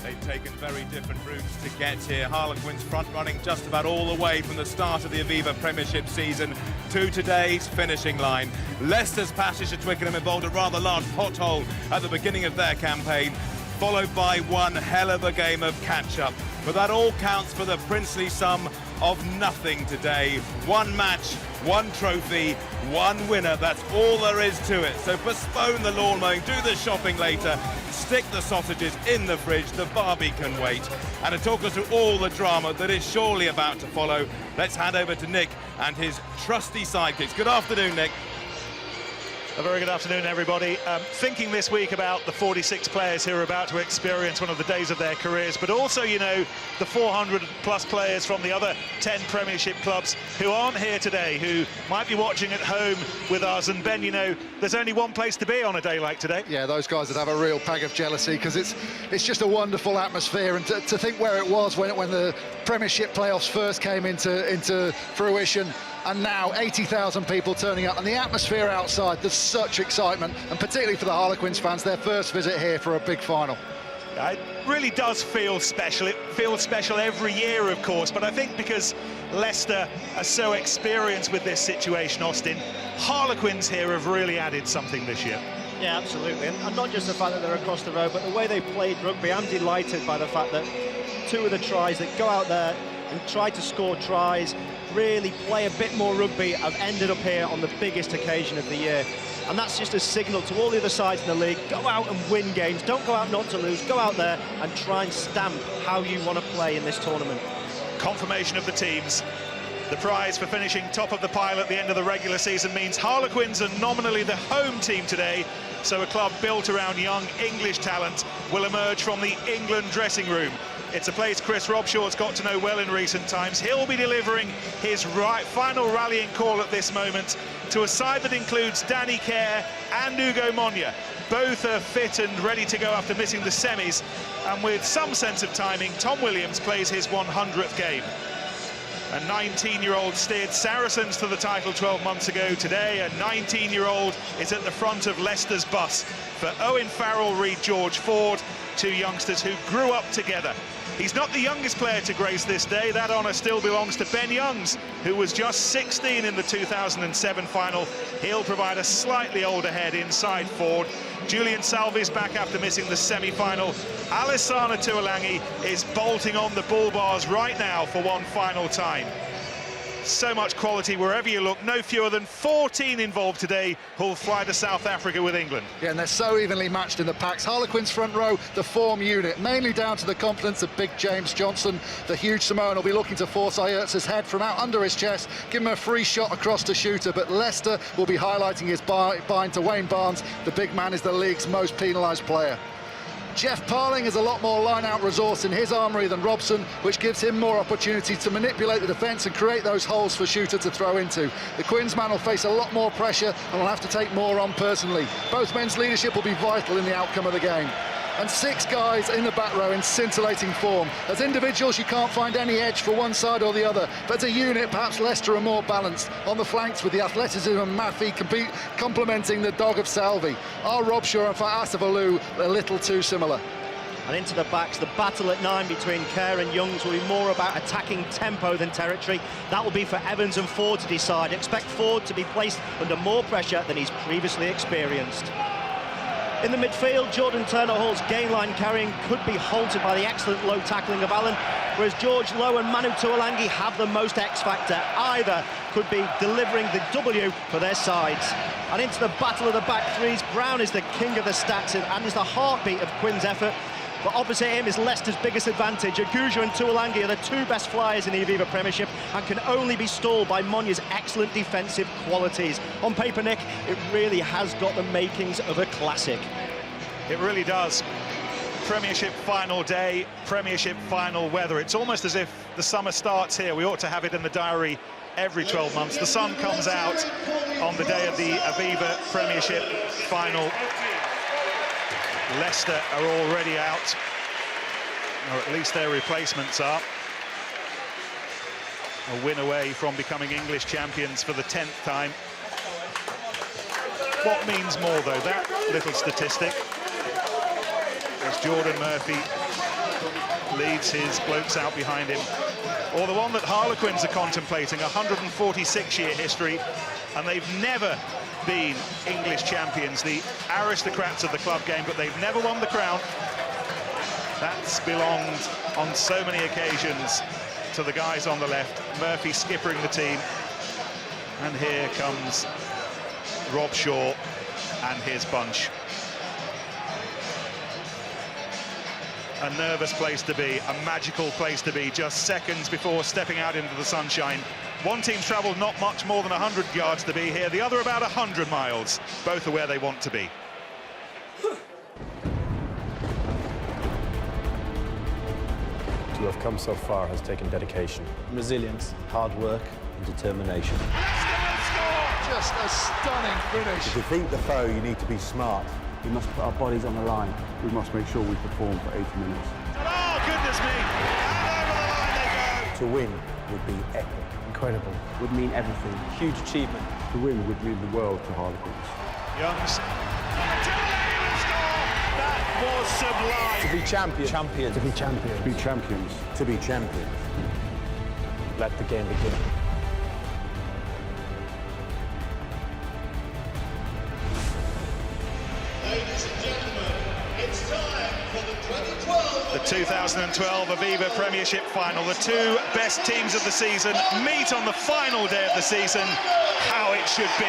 They've taken very different routes to get here. Harlequins front running just about all the way from the start of the Aviva Premiership season to today's finishing line. Leicester's passage to Twickenham involved a rather large pothole at the beginning of their campaign, followed by one hell of a game of catch-up. But that all counts for the princely sum of nothing today. One match, one trophy, one winner. That's all there is to it. So postpone the lawn mowing, do the shopping later, stick the sausages in the fridge, the barbie can wait. And to talk us through all the drama that is surely about to follow, let's hand over to Nick and his trusty sidekicks. Good afternoon, Nick. A very good afternoon, everybody. Thinking this week about the 46 players who are about to experience one of the days of their careers, but also, you know, the 400-plus players from the other 10 Premiership clubs who aren't here today, who might be watching at home with us. And Ben, you know, there's only one place to be on a day like today. Yeah, those guys would have a real pang of jealousy, because it's just a wonderful atmosphere, and to think where it was when the Premiership playoffs first came into fruition. And now 80,000 people turning up, and the atmosphere outside, there's such excitement, and particularly for the Harlequins fans, their first visit here for a big final. It really does feel special. It feels special every year, of course, but I think because Leicester are so experienced with this situation, Austin, Harlequins here have really added something this year. Yeah, absolutely, and not just the fact that they're across the road, but the way they played rugby. I'm delighted by the fact that two of the tries that go out there and try to score tries, really play a bit more rugby, have ended up here on the biggest occasion of the year. And that's just a signal to all the other sides in the league: go out and win games, don't go out not to lose, go out there and try and stamp how you want to play in this tournament. Confirmation of the teams. The prize for finishing top of the pile at the end of the regular season means Harlequins are nominally the home team today, so a club built around young English talent will emerge from the England dressing room. It's a place Chris Robshaw's got to know well in recent times. He'll be delivering his final rallying call at this moment to a side that includes Danny Kerr and Ugo Monye. Both are fit and ready to go after missing the semis, and with some sense of timing, Tom Williams plays his 100th game. A 19-year-old steered Saracens to the title 12 months ago. Today, a 19-year-old is at the front of Leicester's bus for Owen Farrell, Reid George Ford, two youngsters who grew up together. He's not the youngest player to grace this day. That honour still belongs to Ben Youngs, who was just 16 in the 2007 final. He'll provide a slightly older head inside Ford. Julian Salvi's back after missing the semi-final. Alessana Tuolangi is bolting on the bull bars right now for one final time. So much quality wherever you look. No fewer than 14 involved today who'll fly to South Africa with England. Yeah, and they're so evenly matched in the packs. Harlequins front row, the form unit, mainly down to the confidence of big James Johnson. The huge Samoan will be looking to force Aerts' head from out under his chest, give him a free shot across to Shooter, but Leicester will be highlighting his bind to Wayne Barnes. The big man is the league's most penalised player. Jeff Parling has a lot more line-out resource in his armoury than Robson, which gives him more opportunity to manipulate the defence and create those holes for Shooter to throw into. The Quins man will face a lot more pressure and will have to take more on personally. Both men's leadership will be vital in the outcome of the game. And 6 guys in the back row in scintillating form. As individuals, you can't find any edge for one side or the other, but as a unit, perhaps Leicester are more balanced. On the flanks with the athleticism of Maffey complementing the dog of Salvi. Are Robshaw and Fa'asavalu a little too similar? And into the backs, the battle at 9 between Kerr and Youngs will be more about attacking tempo than territory. That will be for Evans and Ford to decide. Expect Ford to be placed under more pressure than he's previously experienced. In the midfield, Jordan Turner-Hall's gain line carrying could be halted by the excellent low tackling of Allen, whereas George Lowe and Manu Tuolangi have the most X-factor. Either could be delivering the W for their sides. And into the battle of the back threes, Brown is the king of the stats and is the heartbeat of Quins' effort. But opposite him is Leicester's biggest advantage. Aguja and Tuolangi are the 2 best flyers in the Aviva Premiership and can only be stalled by Monya's excellent defensive qualities. On paper, Nick, it really has got the makings of a classic. It really does. Premiership final day, Premiership final weather. It's almost as if the summer starts here. We ought to have it in the diary every 12 months. The sun comes out on the day of the Aviva Premiership final. Leicester are already out, or at least their replacements are. A win away from becoming English champions for the 10th time. What means more, though, that little statistic, as Jordan Murphy leads his blokes out behind him, or the one that Harlequins are contemplating, 146-year history, and they've never been English champions, the aristocrats of the club game, but they've never won the crown. That's belonged on so many occasions to the guys on the left. Murphy skippering the team, and here comes Robshaw and his bunch. A nervous place to be, a magical place to be, just seconds before stepping out into the sunshine. One team's travelled not much more than 100 yards to be here, the other about 100 miles. Both are where they want to be. To have come so far has taken dedication, resilience, hard work and determination. Just a stunning finish. To defeat the foe, you need to be smart. We must put our bodies on the line. We must make sure we perform for 80 minutes. Oh, goodness me! And over the line they go! To win would be epic. Incredible. Would mean everything. Huge achievement. To win would mean the world to Harlequins. Youngs. That was sublime. To be champions. Champions. To be champions. To be champions. To be champions. let the game begin. The 2012 Aviva Premiership final. The two best teams of the season meet on the final day of the season. How it should be.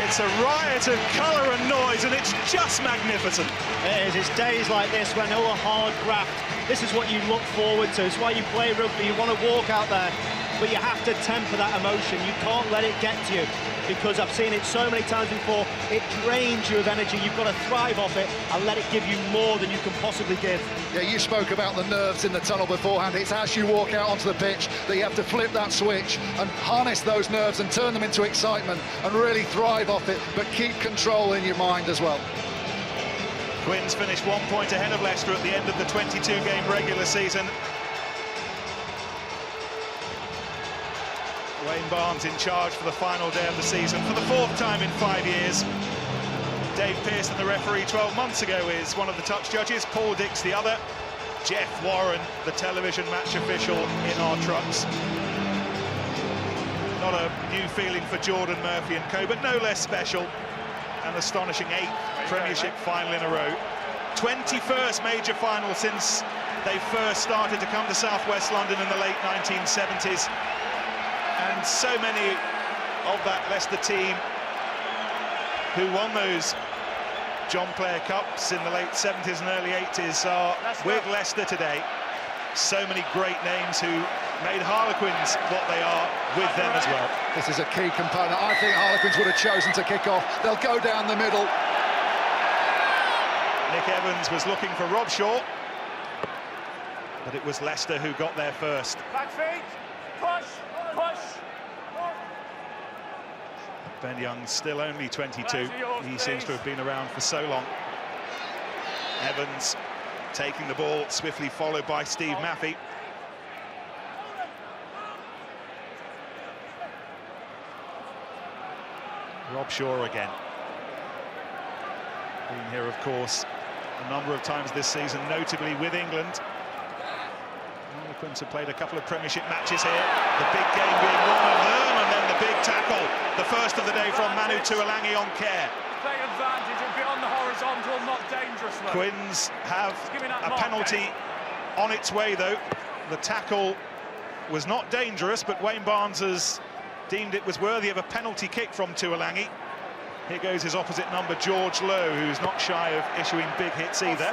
It's a riot of colour and noise, and it's just magnificent. It is. It's days like this when all the hard graft, this is what you look forward to. It's why you play rugby. You want to walk out there, but you have to temper that emotion. You can't let it get to you, because I've seen it so many times before. It drains you of energy. You've got to thrive off it and let it give you more than you can possibly give. Yeah, you spoke about the nerves in the tunnel beforehand. It's as you walk out onto the pitch that you have to flip that switch and harness those nerves and turn them into excitement and really thrive off it, but keep control in your mind as well. Quins finished 1 point ahead of Leicester at the end of the 22-game regular season. Wayne Barnes in charge for the final day of the season for the 4th time in 5 years. Dave Pearson, the referee 12 months ago, is one of the touch judges. Paul Dix the other. Jeff Warren, the television match official in our trucks. Not a new feeling for Jordan Murphy and co, but no less special. An astonishing 8th Premiership final in a row. 21st major final since they first started to come to southwest London in the late 1970s. And so many of that Leicester team who won those John Player Cups in the late 70s and early 80s are with Leicester today. So many great names who made Harlequins what they are with them as well. This is a key component. I think Harlequins would have chosen to kick off. They'll go down the middle. Nick Evans was looking for Rob Shaw, but it was Leicester who got there first. Back feet, push, push. Ben Young's still only 22. He seems to have been around for so long. Evans taking the ball, swiftly followed by Steve Maffey. Rob Shaw again. Been here, of course, a number of times this season, notably with England. Quins have played a couple of Premiership matches here. The big game being one of them, and then the big tackle, the first of the day from Manu Tuolangi on Kerr. Play advantage, a bit on the horizontal, not dangerous. Quins have a penalty on its way, though. The tackle was not dangerous, but Wayne Barnes has deemed it was worthy of a penalty kick from Tuolangi. Here goes his opposite number, George Lowe, who's not shy of issuing big hits either.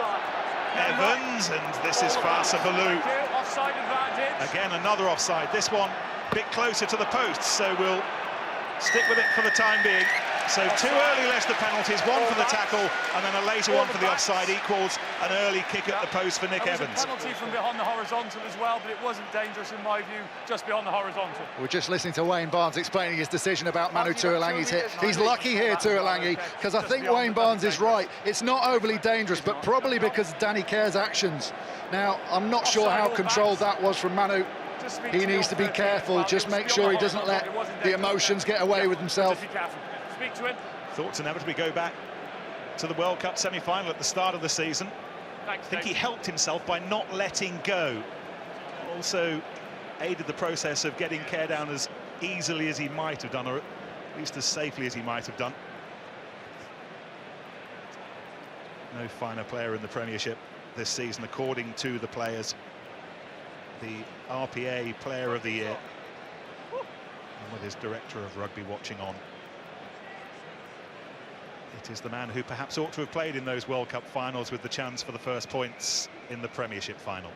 Evans, and this is Fasa Balou. Offside advantage. Again, another offside. This one a bit closer to the post, so we'll stick with it for the time being. So 2 early Leicester penalties, 1 for the tackle, and then a later one for the offside equals an early kick at the post for Nick Evans. A penalty from behind the horizontal as well, but it wasn't dangerous in my view, just beyond the horizontal. We're just listening to Wayne Barnes explaining his decision about Manu Tuolangi's hit. He's lucky here, Tuolangi, because I think Wayne Barnes is right. It's not overly dangerous, but probably because of Danny Kerr's actions. Now, I'm not sure how controlled that was from Manu. He needs to be careful, just make sure he doesn't let the emotions get away with himself. Speak to him. Thoughts inevitably go back to the World Cup semi-final at the start of the season. I think he helped himself by not letting go. Also aided the process of getting Kerr down as easily as he might have done, or at least as safely as he might have done. No finer player in the Premiership this season, according to the players. The RPA Player of the Year, and with his Director of Rugby watching on. It is the man who perhaps ought to have played in those World Cup finals with the chance for the first points in the Premiership final.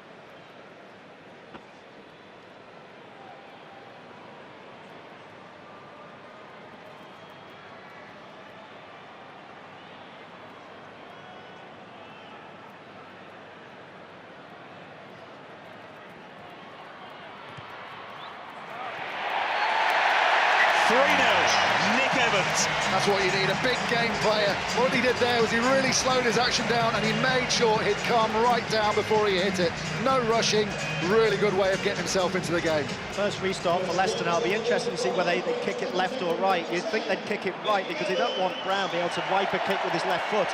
Nick Evans. That's what you need, a big game player. What he did there was he really slowed his action down and he made sure he'd come right down before he hit it. No rushing, really good way of getting himself into the game. First restart for Leicester now. It'll be interesting to see whether they kick it left or right. You'd think they'd kick it right because they don't want Brown being able to wipe a kick with his left foot.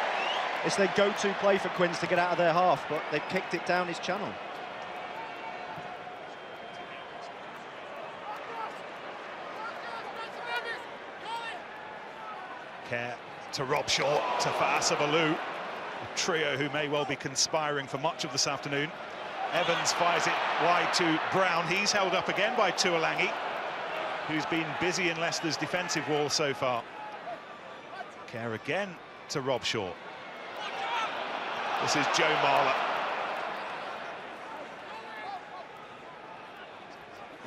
It's their go-to play for Quins to get out of their half, but they've kicked it down his channel. Kerr to Rob Shaw, to Fasa Balou, a trio who may well be conspiring for much of this afternoon. Evans fires it wide to Brown. He's held up again by Tuolangi, who's been busy in Leicester's defensive wall so far. Kerr again to Rob Shaw. This is Joe Marler.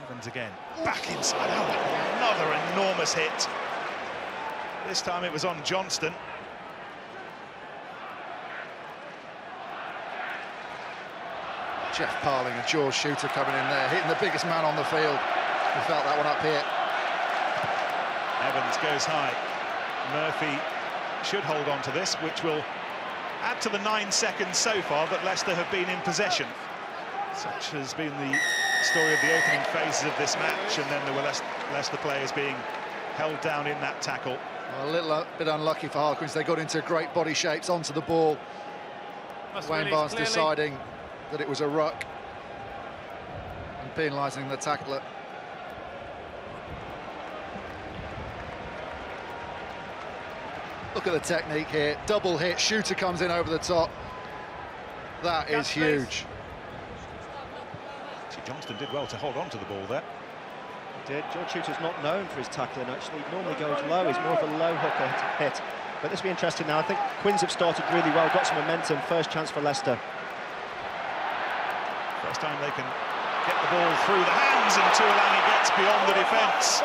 Evans again, back inside. Oh, another enormous hit. This time it was on Johnston. Jeff Parling and George Shooter coming in there, hitting the biggest man on the field. We felt that one up here. Evans goes high. Murphy should hold on to this, which will add to the 9 seconds so far that Leicester have been in possession. Such has been the story of the opening phases of this match, and then there were Leicester players being held down in that tackle. Well, a little bit unlucky for Harlequins. They got into great body shapes onto the ball. Wayne Barnes deciding that it was a ruck and penalising the tackler. Look at the technique here. Double hit. Shooter comes in over the top. That is huge. Johnston did well to hold on to the ball there. He did. George Shooter's not known for his tackling, actually. He normally goes low. He's more of a low hooker hit. But this will be interesting now. I think Quins have started really well, got some momentum. First chance for Leicester. First time they can get the ball through the hands, and Tuilagi gets beyond the defence.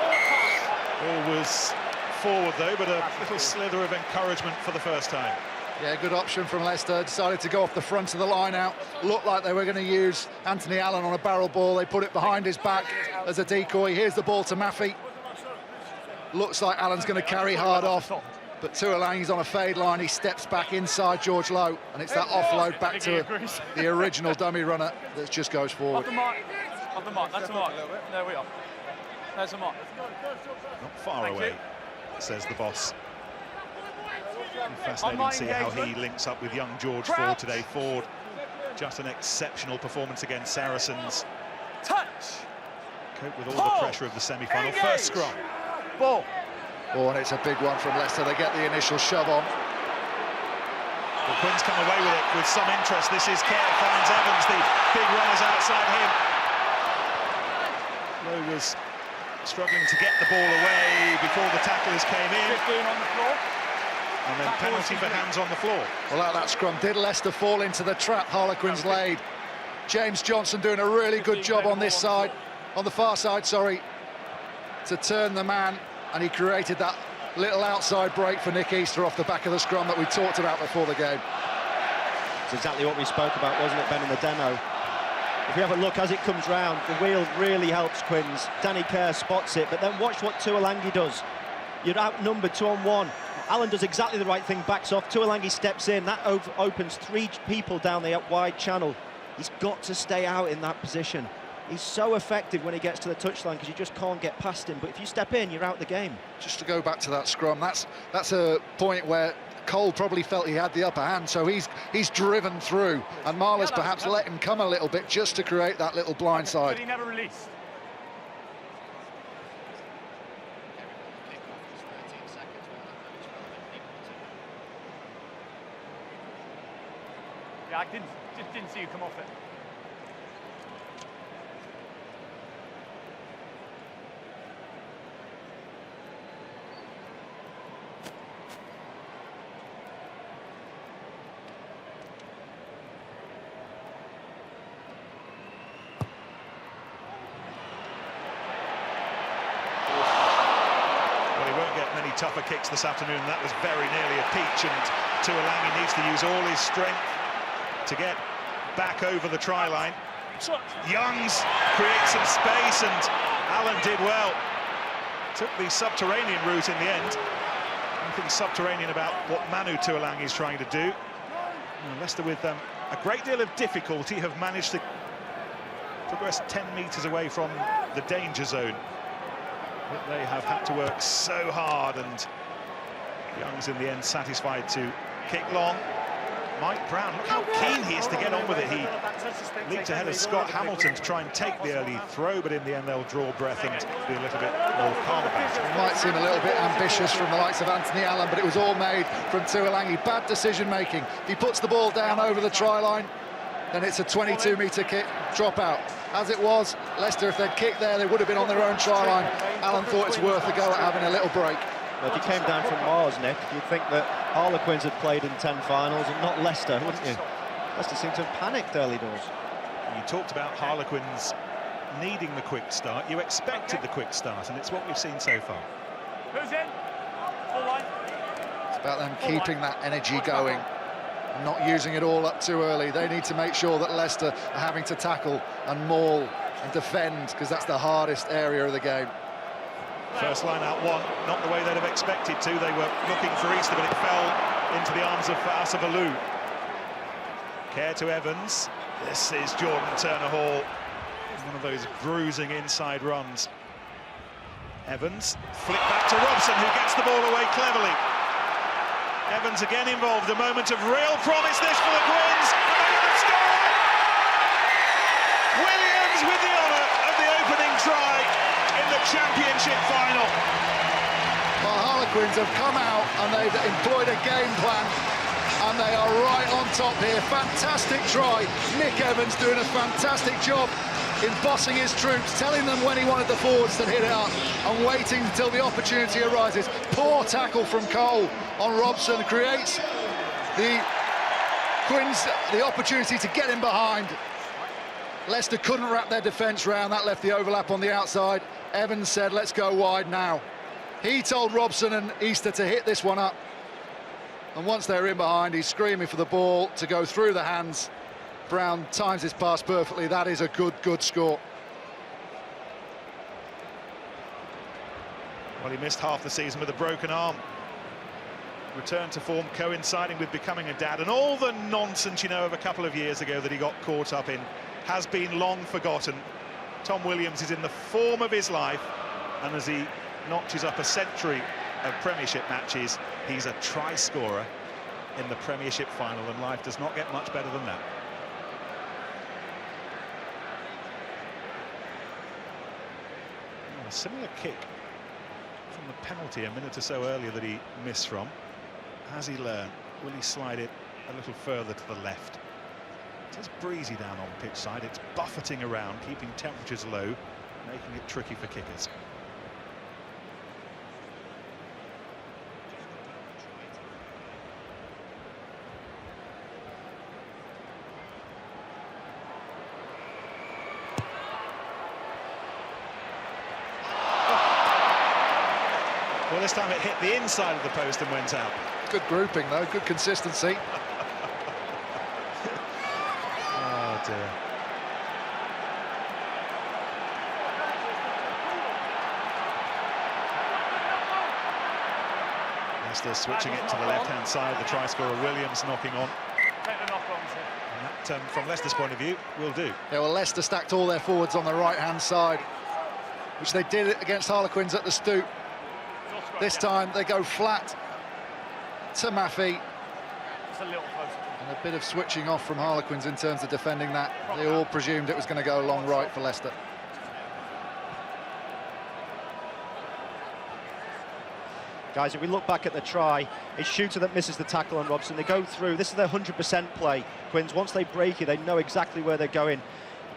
Ball was forward though, but a little slither of encouragement for the first time. Yeah, good option from Leicester. Decided to go off the front of the line out. Looked like they were going to use Anthony Allen on a barrel ball. They put it behind his back as a decoy. Here's the ball to Maffey. Looks like Allen's going to carry hard off, but Tuilagi's on a fade line. He steps back inside George Lowe, and it's that offload back to the original dummy runner that just goes forward. Off the mark. Off the mark. That's a mark. There we are. There's a mark. Not far away, says the boss. Fascinating to see how he links up with young George Ford today. Ford, just an exceptional performance against Saracens. Touch. Cope with all the pressure of the semi-final. First scrum. Ball. Oh, and it's a big one from Leicester. They get the initial shove on. The Quins come away with it with some interest. This is Kerr, finds Evans. The big runners outside him. Lowe was struggling to get the ball away before the tacklers came in. 15 on the floor. And then penalty for hands on the floor. Well, out that scrum, did Leicester fall into the trap Harlequins laid? James Johnson doing a really good job on this side, on the far side, sorry, to turn the man, and he created that little outside break for Nick Easter off the back of the scrum that we talked about before the game. It's exactly what we spoke about, wasn't it, Ben, in the demo? If you have a look as it comes round, the wheel really helps Quins. Danny Kerr spots it, but then watch what Tuilagi does. You're outnumbered 2-on-1. Allen does exactly the right thing, backs off. Tuilagi steps in. That opens 3 people down the wide channel. He's got to stay out in that position. He's so effective when he gets to the touchline because you just can't get past him. But if you step in, you're out the game. Just to go back to that scrum, that's a point where Cole probably felt he had the upper hand, so he's driven through, and Marler's perhaps let him come a little bit just to create that little blind side. But he never released. Yeah, I just didn't see you come off it. Tougher kicks this afternoon, and that was very nearly a peach, and Tuilagi needs to use all his strength to get back over the try line. Youngs creates some space, and Allen did well. Took the subterranean route in the end. Nothing subterranean about what Manu Tuilagi is trying to do. And Leicester, with a great deal of difficulty, have managed to progress 10 metres away from the danger zone. But they have had to work so hard, and Young's in the end satisfied to kick long. Mike Brown, look how keen he is to get on with it. He leaped ahead of Scott Hamilton to try and take the early throw, but in the end they'll draw breath and be a little bit more calm about it. It might seem a little bit ambitious from the likes of Anthony Allen, but it was all made from Tuilagi. Bad decision making. If he puts the ball down over the try line, then it's a 22-metre kick drop out. As it was, Leicester, if they'd kicked there, they would have been on their own try line. Allen thought it's worth a go at having a little break. Well, if you came down from Mars, Nick, you'd think that Harlequins had played in 10 finals and not Leicester, wouldn't you? Leicester seemed to have panicked early doors. You talked about Harlequins needing the quick start. You expected the quick start, and it's what we've seen so far. Who's in? Full line. It's about them keeping that energy going, not using it all up too early. They need to make sure that Leicester are having to tackle and maul and defend, because that's the hardest area of the game. First line out one, not the way they'd have expected to. They were looking for Easter, but it fell into the arms of Asabalu. Kerr to Evans. This is Jordan Turner-Hall. One of those bruising inside runs. Evans, flick back to Robson, who gets the ball away cleverly. Evans again involved, a moment of real promise this for the Quins, and they're going to score! Williams with the honour of the opening try in the Championship final. Well, Harlequins have come out and they've employed a game plan, and they are right on top here. Fantastic try. Nick Evans doing a fantastic job in bossing his troops, telling them when he wanted the forwards to hit it up and waiting until the opportunity arises. Poor tackle from Cole on Robson creates the Quins the opportunity to get him behind. Leicester couldn't wrap their defence round, that left the overlap on the outside. Evans said, let's go wide now. He told Robson and Easter to hit this one up. And once they're in behind, he's screaming for the ball to go through the hands. Brown times his pass perfectly. That is a good score. Well, he missed half the season with a broken arm. Return to form coinciding with becoming a dad, and all the nonsense, you know, of a couple of years ago that he got caught up in has been long forgotten. Tom Williams is in the form of his life, and as he notches up a century of Premiership matches, he's a try scorer in the Premiership final, and life does not get much better than that. A similar kick from the penalty a minute or so earlier that he missed from. Has he learned? Will he slide it a little further to the left? It is breezy down on pitch side. It's buffeting around, keeping temperatures low, making it tricky for kickers. Well, this time it hit the inside of the post and went out. Good grouping, though. Good consistency. Oh, dear. Leicester switching it to the left-hand side. The try scorer Williams knocking on. Take the knock-ons here. And that, from Leicester's point of view, will do. Yeah, well, Leicester stacked all their forwards on the right-hand side, which they did against Harlequins at the Stoop. This time they go flat to Maffey. Just a little closer. And a bit of switching off from Harlequins in terms of defending that. They all presumed it was going to go long right for Leicester. Guys, if we look back at the try, it's Shooter that misses the tackle on Robson. They go through. This is their 100% play. Quins, once they break it, they know exactly where they're going.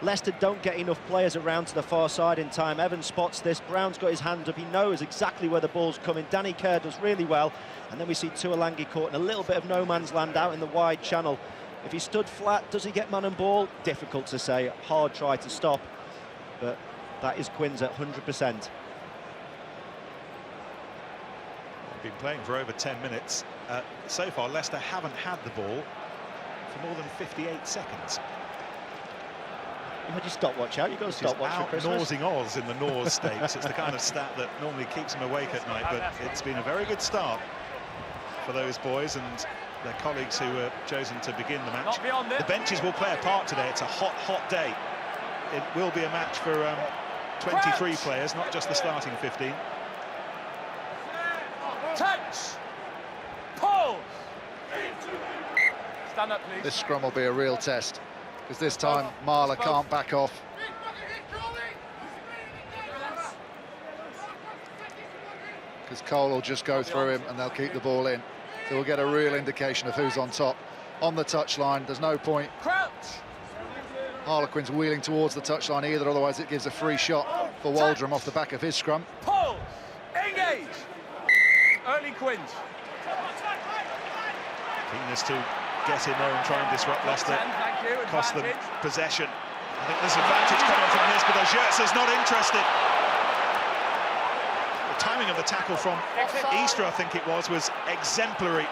Leicester don't get enough players around to the far side in time. Evans spots this. Brown's got his hand up. He knows exactly where the ball's coming. Danny Kerr does really well. And then we see Tuolangi caught in a little bit of no man's land out in the wide channel. If he stood flat, does he get man and ball? Difficult to say. Hard try to stop. But that is Quins at 100%. They've been playing for over 10 minutes. So far, Leicester haven't had the ball for more than 58 seconds. You had your stopwatch out. You've got a stopwatch for Christmas. Out-nosing Oz in the North States. It's the kind of stat that normally keeps them awake at night, but it's been a very good start for those boys and their colleagues who were chosen to begin the match. The benches will play a part today. It's a hot day. It will be a match for 23 players, not just the starting 15. Touch! Pause! Stand up, please. This scrum will be a real test, because this time Marler can't back off. Because Cole will just go through him and they'll keep the ball in. So we'll get a real indication of who's on top. On the touchline, there's no point Harlequins wheeling towards the touchline either, otherwise it gives a free shot for Waldrum off the back of his scrum. Pause! Engage! Early Quins. Keenness to get in there and try and disrupt Leicester. Cost them possession. I think there's advantage coming from this, but Ojert's not interested. The timing of the tackle from Easter, I think it was exemplary.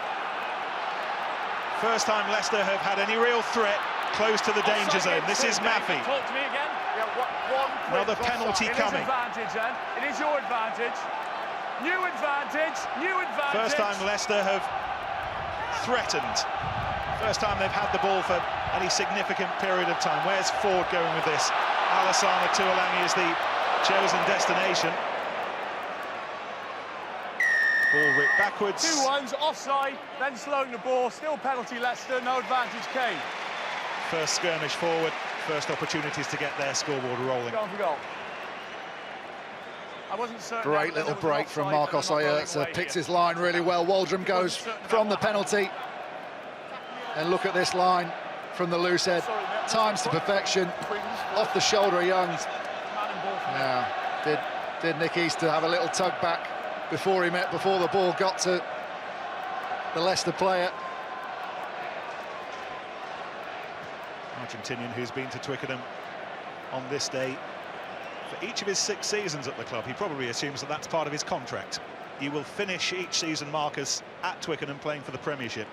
First time Leicester have had any real threat close to the danger zone. This is Maffey. Talk to me again. Another penalty coming. Advantage, then. It is your advantage. New advantage. New advantage. First time Leicester have threatened. First time they've had the ball for any significant period of time. Where's Ford going with this? Alassane Tuolangi is the chosen destination. Ball ripped backwards. 2-1's offside, then slowing the ball. Still penalty Leicester, no advantage Kane. First skirmish forward, first opportunities to get their scoreboard rolling. Goal for goal. I wasn't certain. Great little break from Marcos Ayerza, picks his line really well. Waldrum goes from the penalty. And look at this line from the loose head. Times to perfection, off the shoulder of Youngs. Now, did Nick Easter have a little tug back before the ball got to the Leicester player? Argentinian who's been to Twickenham on this day for each of his 6 seasons at the club. He probably assumes that that's part of his contract. He will finish each season, Marcus, at Twickenham playing for the Premiership.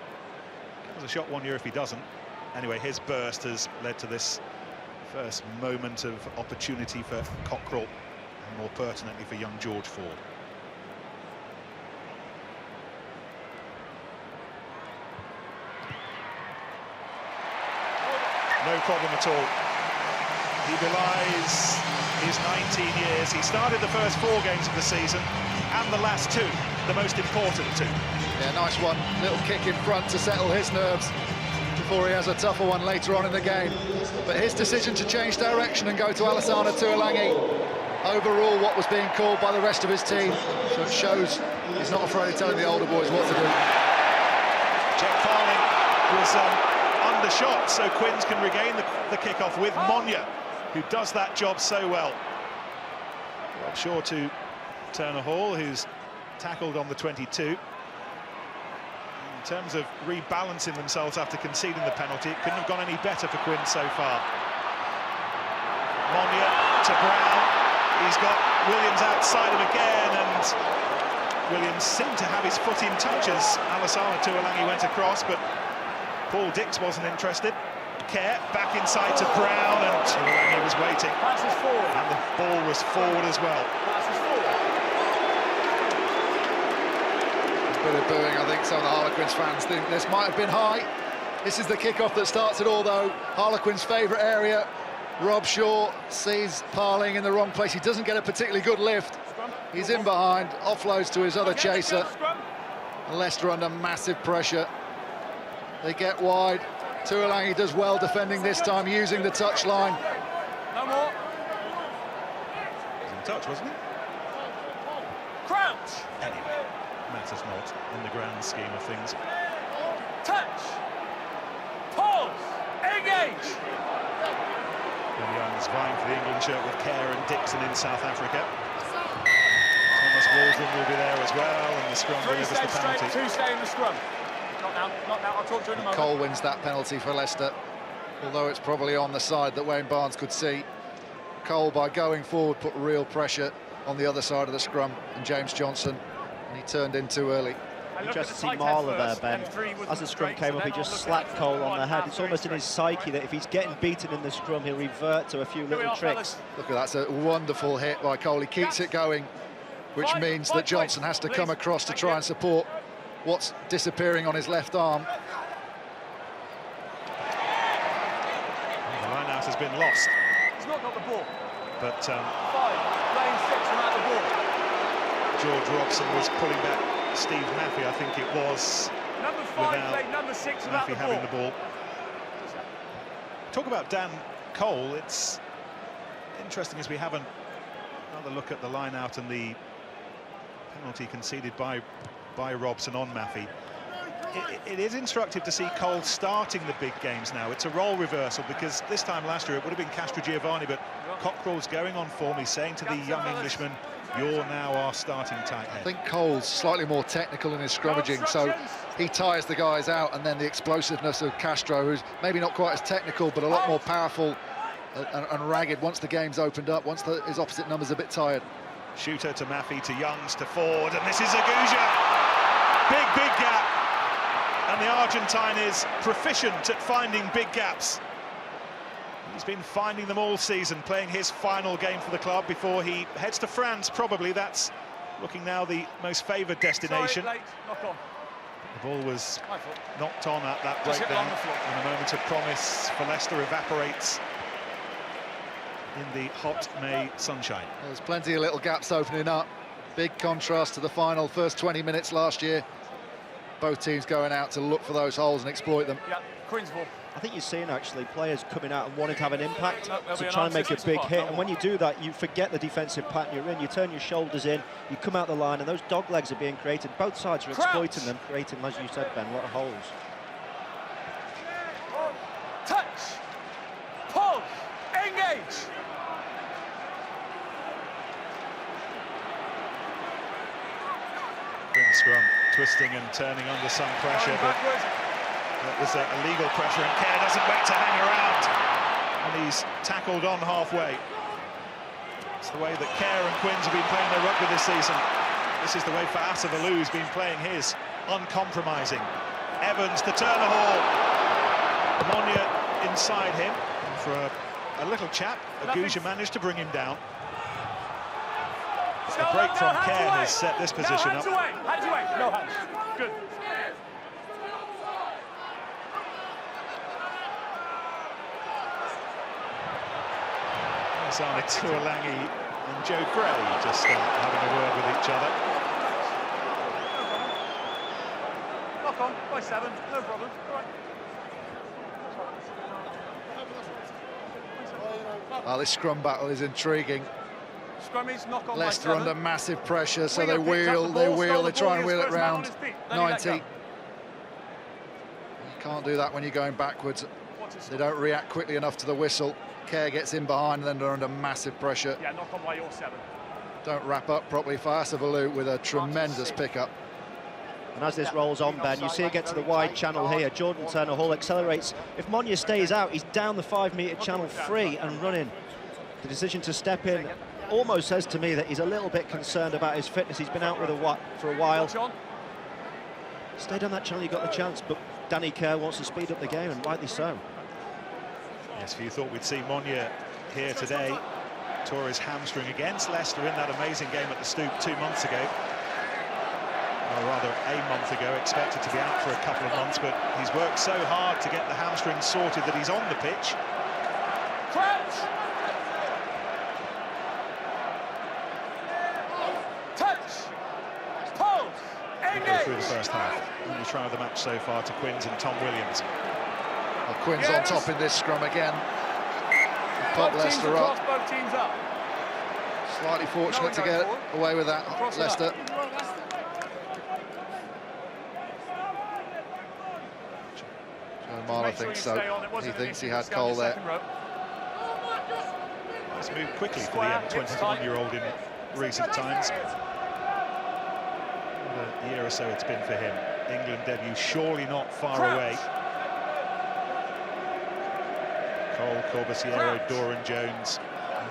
There's a shot one year if he doesn't. Anyway, his burst has led to this first moment of opportunity for Cockrell, and more pertinently for young George Ford. No problem at all. He belies his 19 years. He started the first 4 games of the season and the last 2, the most important 2. Yeah, nice one. Little kick in front to settle his nerves before he has a tougher one later on in the game. But his decision to change direction and go to Alassane Tuolangi overrule what was being called by the rest of his team. So it shows he's not afraid of telling the older boys what to do. Jack Farling was undershot, so Quins can regain the kick-off with Monya, who does that job so well. Rob Shaw to Turner Hall, who's tackled on the 22. In terms of rebalancing themselves after conceding the penalty, it couldn't have gone any better for Quins so far. Monya to Brown. He's got Williams outside him again, and Williams seemed to have his foot in touch as Alassane Tuolangi went across, but Paul Dix wasn't interested. Kerr back inside to Brown, and Tuolangi was waiting. Passes forward. And the ball was forward as well. Passes forward. A bit of booing, I think some of the Harlequins fans think this might have been high. This is the kickoff that starts it all, though. Harlequins' favourite area. Rob Shaw sees Parling in the wrong place. He doesn't get a particularly good lift. He's in behind, offloads to his other chaser. Leicester under massive pressure. They get wide. Tuolangi does well defending this time, using the touchline. No more. He was in touch, wasn't he? Crouch. Anyway, matters not in the grand scheme of things. Touch. Pause. Engage. Ben Young's vying for the England shirt with Kerr and Dixon in South Africa. Thomas Waldron will be there as well, and the scrum delivers the penalty. 2 stay in the scrum. Not now, not now. I'll talk to you in a moment. Cole wins that penalty for Leicester, although it's probably on the side that Wayne Barnes could see. Cole, by going forward, put real pressure on the other side of the scrum, and James Johnson, and he turned in too early. Just to see Marler there, Ben. As the scrum came up, he just slapped Cole on the head. It's almost in his psyche that if he's getting beaten in the scrum, he'll revert to a few little tricks. Look at that, that's a wonderful hit by Cole. He keeps it going, which means that Johnson has to come across to try and support what's disappearing on his left arm. The line-out has been lost. He's not got the ball. But 5, playing 6 without the ball. George Robson was pulling back Steve Maffey, I think it was. Number 5 played number 6 without Maffey having the ball. Talk about Dan Cole. It's interesting as we have another look at the line-out and the penalty conceded by Robson on Maffey. It is instructive to see Cole starting the big games now. It's a role reversal, because this time last year it would have been Castro Giovanni, but Cockrell's going on form. He's saying to the young Englishman, you're now our starting tight head. I think Cole's slightly more technical in his scrummaging, so he tires the guys out, and then the explosiveness of Castro, who's maybe not quite as technical, but a lot more powerful and ragged once the game's opened up, once his opposite number's a bit tired. Shooter to Maffey, to Youngs, to Ford, and this is Aguja. Big gap. And the Argentine is proficient at finding big gaps. He's been finding them all season, playing his final game for the club before he heads to France, probably. That's looking now the most favoured destination. Sorry, late. Knock on. The ball was knocked on at that breakdown, and the moment of promise for Leicester evaporates. in the hot May sunshine. Well, there's plenty of little gaps opening up. Big contrast to the final first 20 minutes last year. Both teams going out to look for those holes and exploit them. Yeah, Quins ball. I think you're seeing actually players coming out and wanting to have an impact, to try and make a big hit. And when you do that, you forget the defensive pattern you're in. You turn your shoulders in, you come out the line, and those dog legs are being created. Both sides are exploiting them, creating, as you said, Ben, a lot of holes. Touch. Pull. Engage. Scrum twisting and turning under some pressure, but that was illegal pressure, and Kerr doesn't wait to hang around, and he's tackled on halfway. It's the way that Kerr and Quins have been playing their rugby this season. This is the way Fa'asa Valu's been playing his, uncompromising. Evans to turn the haul. Monya inside him, and for a little chap, Aguja managed to bring him down. The break from Kerr has set this position up. Hands away, no hands. Good. There's Arne Tuolangi and Joe Gray just having a word with each other. Lock on, by 7, no problem. All right. Well, this scrum battle is intriguing. Scrummies, knock on Leicester by 7. under massive pressure, so they Winger picked up the wheel, ball, they try and wheel it round. Then he let 90. go. You can't do that when you're going backwards. They don't react quickly enough to the whistle. Kerr gets in behind, and then they're under massive pressure. Yeah, knock on by your 7. Don't wrap up properly. Fa'asa Valu with a tremendous pickup. And as this rolls on, Ben, you see it get to the wide channel here. Jordan Turner-Hall accelerates. If Monya stays out, he's down the 5-metre channel free and running. The decision to step in almost says to me that he's a little bit concerned about his fitness. He's been out with for a while. Stayed on that channel, you got the chance, but Danny Kerr wants to speed up the game, and rightly so. Yes, if you thought we'd see Monya here today, tore his hamstring against Leicester in that amazing game at the Stoop 2 months ago. Or rather, a month ago, expected to be out for a couple of months, but he's worked so hard to get the hamstring sorted that he's on the pitch. Crouch! Touch! Pulse! Go through the first half. Only try of the match so far to Quins and Tom Williams. Well, Quins on top in this scrum again. Pop Leicester up. Both teams up. Slightly fortunate to get away with that, Leicester. Joe Marler thinks so. He thinks he had Cole there. He's moved quickly for the 21-year-old in recent times. What a year or so it's been for him. England debut surely not far away. Cole, Corbisiero, Doran Jones,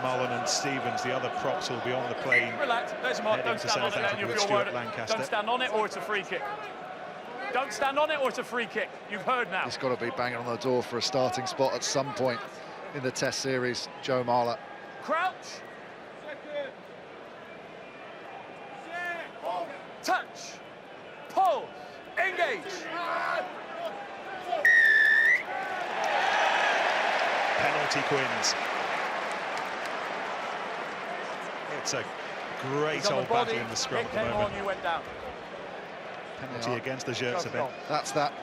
Mullen and Stevens, the other props, will be on the plane. Relax, there's a mark. Heading Don't to stand on South it and Africa you with feel Stuart worried. Lancaster. Don't stand on it or it's a free kick. Don't stand on it or it's a free kick. You've heard now. He's got to be banging on the door for a starting spot at some point in the Test series, Joe Marler. Crouch. Touch. Pull. Engage. Penalty Quins. It's a great old battle in the scrum at the moment. You went down. Penalty against the Zhirtse. That's that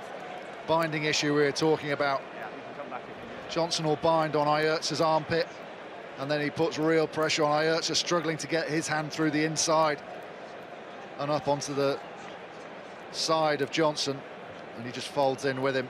binding issue we were talking about. Johnson will bind on Ayert's armpit, and then he puts real pressure on Ayert's, struggling to get his hand through the inside and up onto the side of Johnson, and he just folds in with him.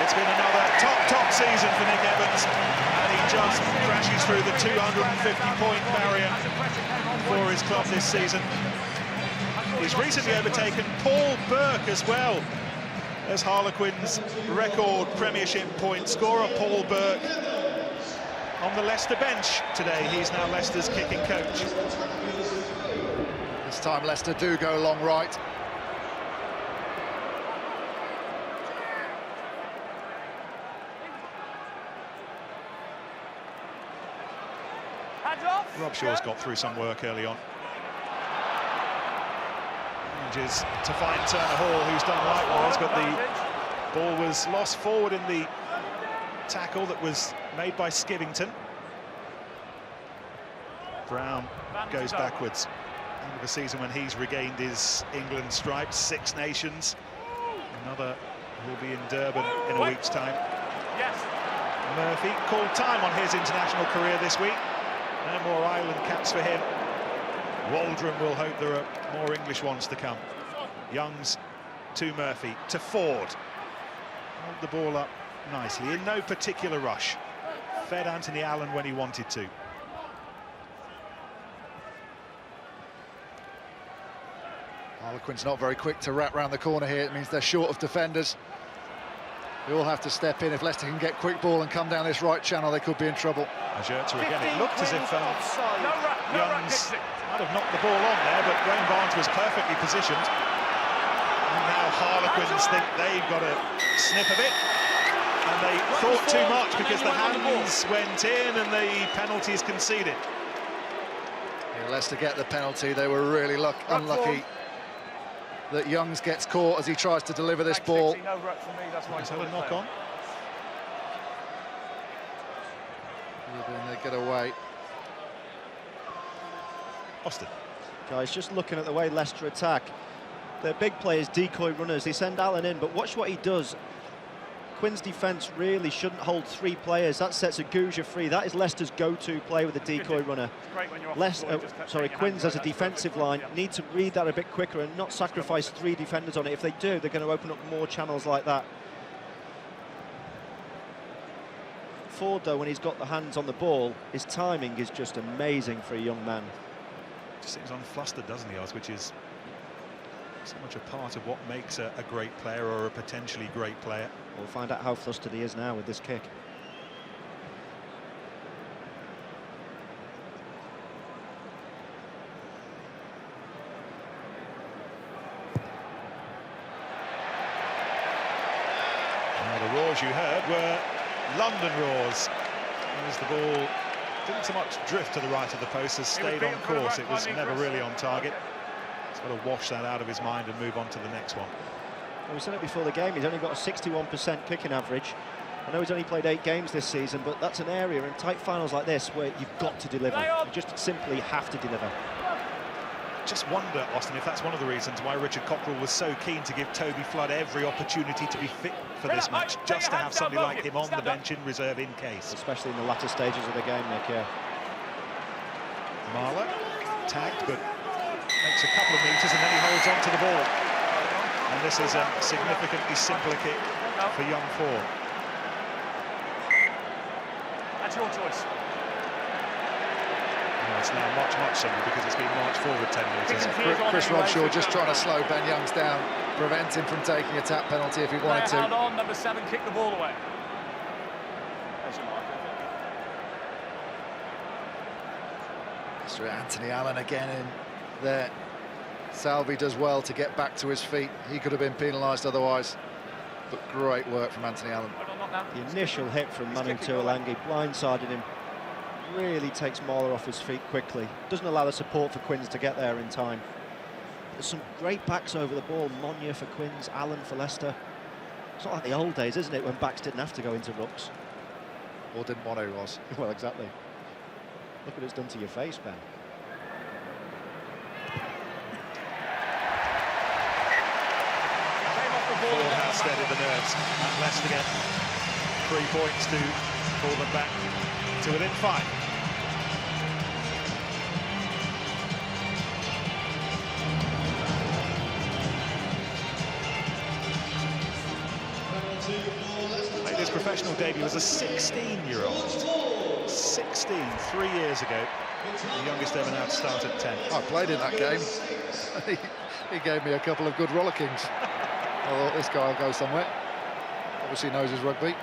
It's been another top season for Nick Evans, and he just crashes through the 250-point barrier for his club this season. He's recently overtaken Paul Burke as well as Harlequins' record Premiership point scorer. Paul Burke on the Leicester bench today. He's now Leicester's kicking coach. This time Leicester do go long right. Rob Shaw's got through some work early on. Manages to find Turner Hall, who's done likewise, but the ball was lost forward in the tackle that was made by Skivington. Brown goes backwards. End of a season when he's regained his England stripes, Six Nations. Another will be in Durban in a week's time. Yes. Murphy called time on his international career this week. No more Ireland caps for him. Waldron will hope there are more English ones to come. Youngs to Murphy, to Ford. Hold the ball up nicely, in no particular rush. Fed Anthony Allen when he wanted to. Harlequins not very quick to wrap round the corner here. It means they're short of defenders. They all have to step in. If Leicester can get quick ball and come down this right channel, they could be in trouble. Ajerta again. It looked as if Youngs might have knocked the ball on there, but Graham Barnes was perfectly positioned. And now Harlequins think they've got a snip of it. And they thought too much because the hands went in and the penalty is conceded. Yeah, Leicester get the penalty. They were really unlucky that Youngs gets caught as he tries to deliver this ball. Is that a knock on? They get away. Austin. Guys, just looking at the way Leicester attack, their big players, decoy runners, they send Allen in, but watch what he does. Quins' defence really shouldn't hold three players. That sets a Gouja free. That is Leicester's go-to play with a decoy runner. Quins as a defensive line need to read that a bit quicker and not sacrifice three defenders on it. If they do, they're going to open up more channels like that. Ford, though, when he's got the hands on the ball, his timing is just amazing for a young man. Just seems unflustered, doesn't he, Oz, which is so much a part of what makes a great player or a potentially great player. We'll find out how flustered he is now with this kick. Now, the roars you heard were London roars, as the ball didn't so much drift to the right of the post as stayed on course. It was never really on target. He's got to wash that out of his mind and move on to the next one. Well, we said it before the game, he's only got a 61% kicking average. I know he's only played 8 games this season, but that's an area in tight finals like this where you've got to deliver. You just simply have to deliver. Just wonder, Austin, if that's one of the reasons why Richard Cockrell was so keen to give Toby Flood every opportunity to be fit for this match, just to have somebody like him on the bench in reserve in case. Especially in the latter stages of the game, Nick, yeah. Marlow, tagged, but makes a couple of metres and then he holds on to the ball. And this is a significantly simpler kick for young Ford. That's your choice. Well, it's now much simpler because it's been marched forward 10 metres. Chris Robshaw just trying to slow Ben Youngs down, prevent him from taking a tap penalty if he wanted to. Held on, number 7, kick the ball away. Anthony Allen again in there. Salvi does well to get back to his feet. He could have been penalised otherwise, but great work from Anthony Allen. The initial hit from Manu Tuolangi blindsided him. Really takes Marler off his feet quickly. Doesn't allow the support for Quins to get there in time. There's some great backs over the ball. Monye for Quins, Allen for Leicester. It's not like the old days, isn't it, when backs didn't have to go into rucks. Or didn't want to, was. Well, exactly. Look what it's done to your face, Ben. Ford has steadied the nerves at Leicester again. 3 points to pull them back to within 5. Penalty for Leicester. his professional debut as a 16-year-old. 16, 3 years ago. The youngest ever now to start at 10. I played in that game. He gave me a couple of good rollickings. I thought this guy will go somewhere. Obviously knows his rugby.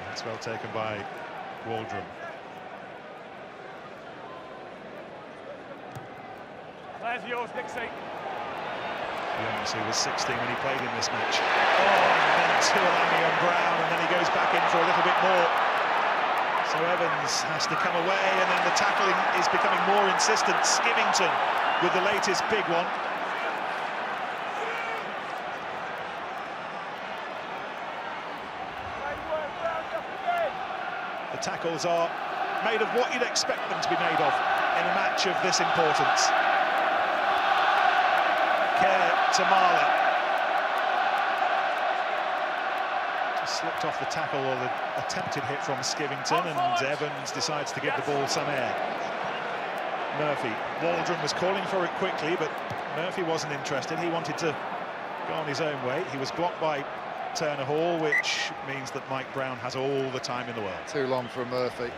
That's well taken by Waldron. There's yours, Dixie. Youngs, who was 16 when he played in this match. Oh, and then Tuolami on Brown, and then he goes back in for a little bit more. So Evans has to come away, and then the tackling is becoming more insistent. Skivington with the latest big one. The tackles are made of what you'd expect them to be made of in a match of this importance. Care Tamala. Just slipped off the tackle or the attempted hit from Skivington, and Evans decides to give the ball some air. Murphy. Waldron was calling for it quickly, but Murphy wasn't interested. He wanted to go on his own way. He was blocked by Turner Hall, which means that Mike Brown has all the time in the world. Too long for Murphy.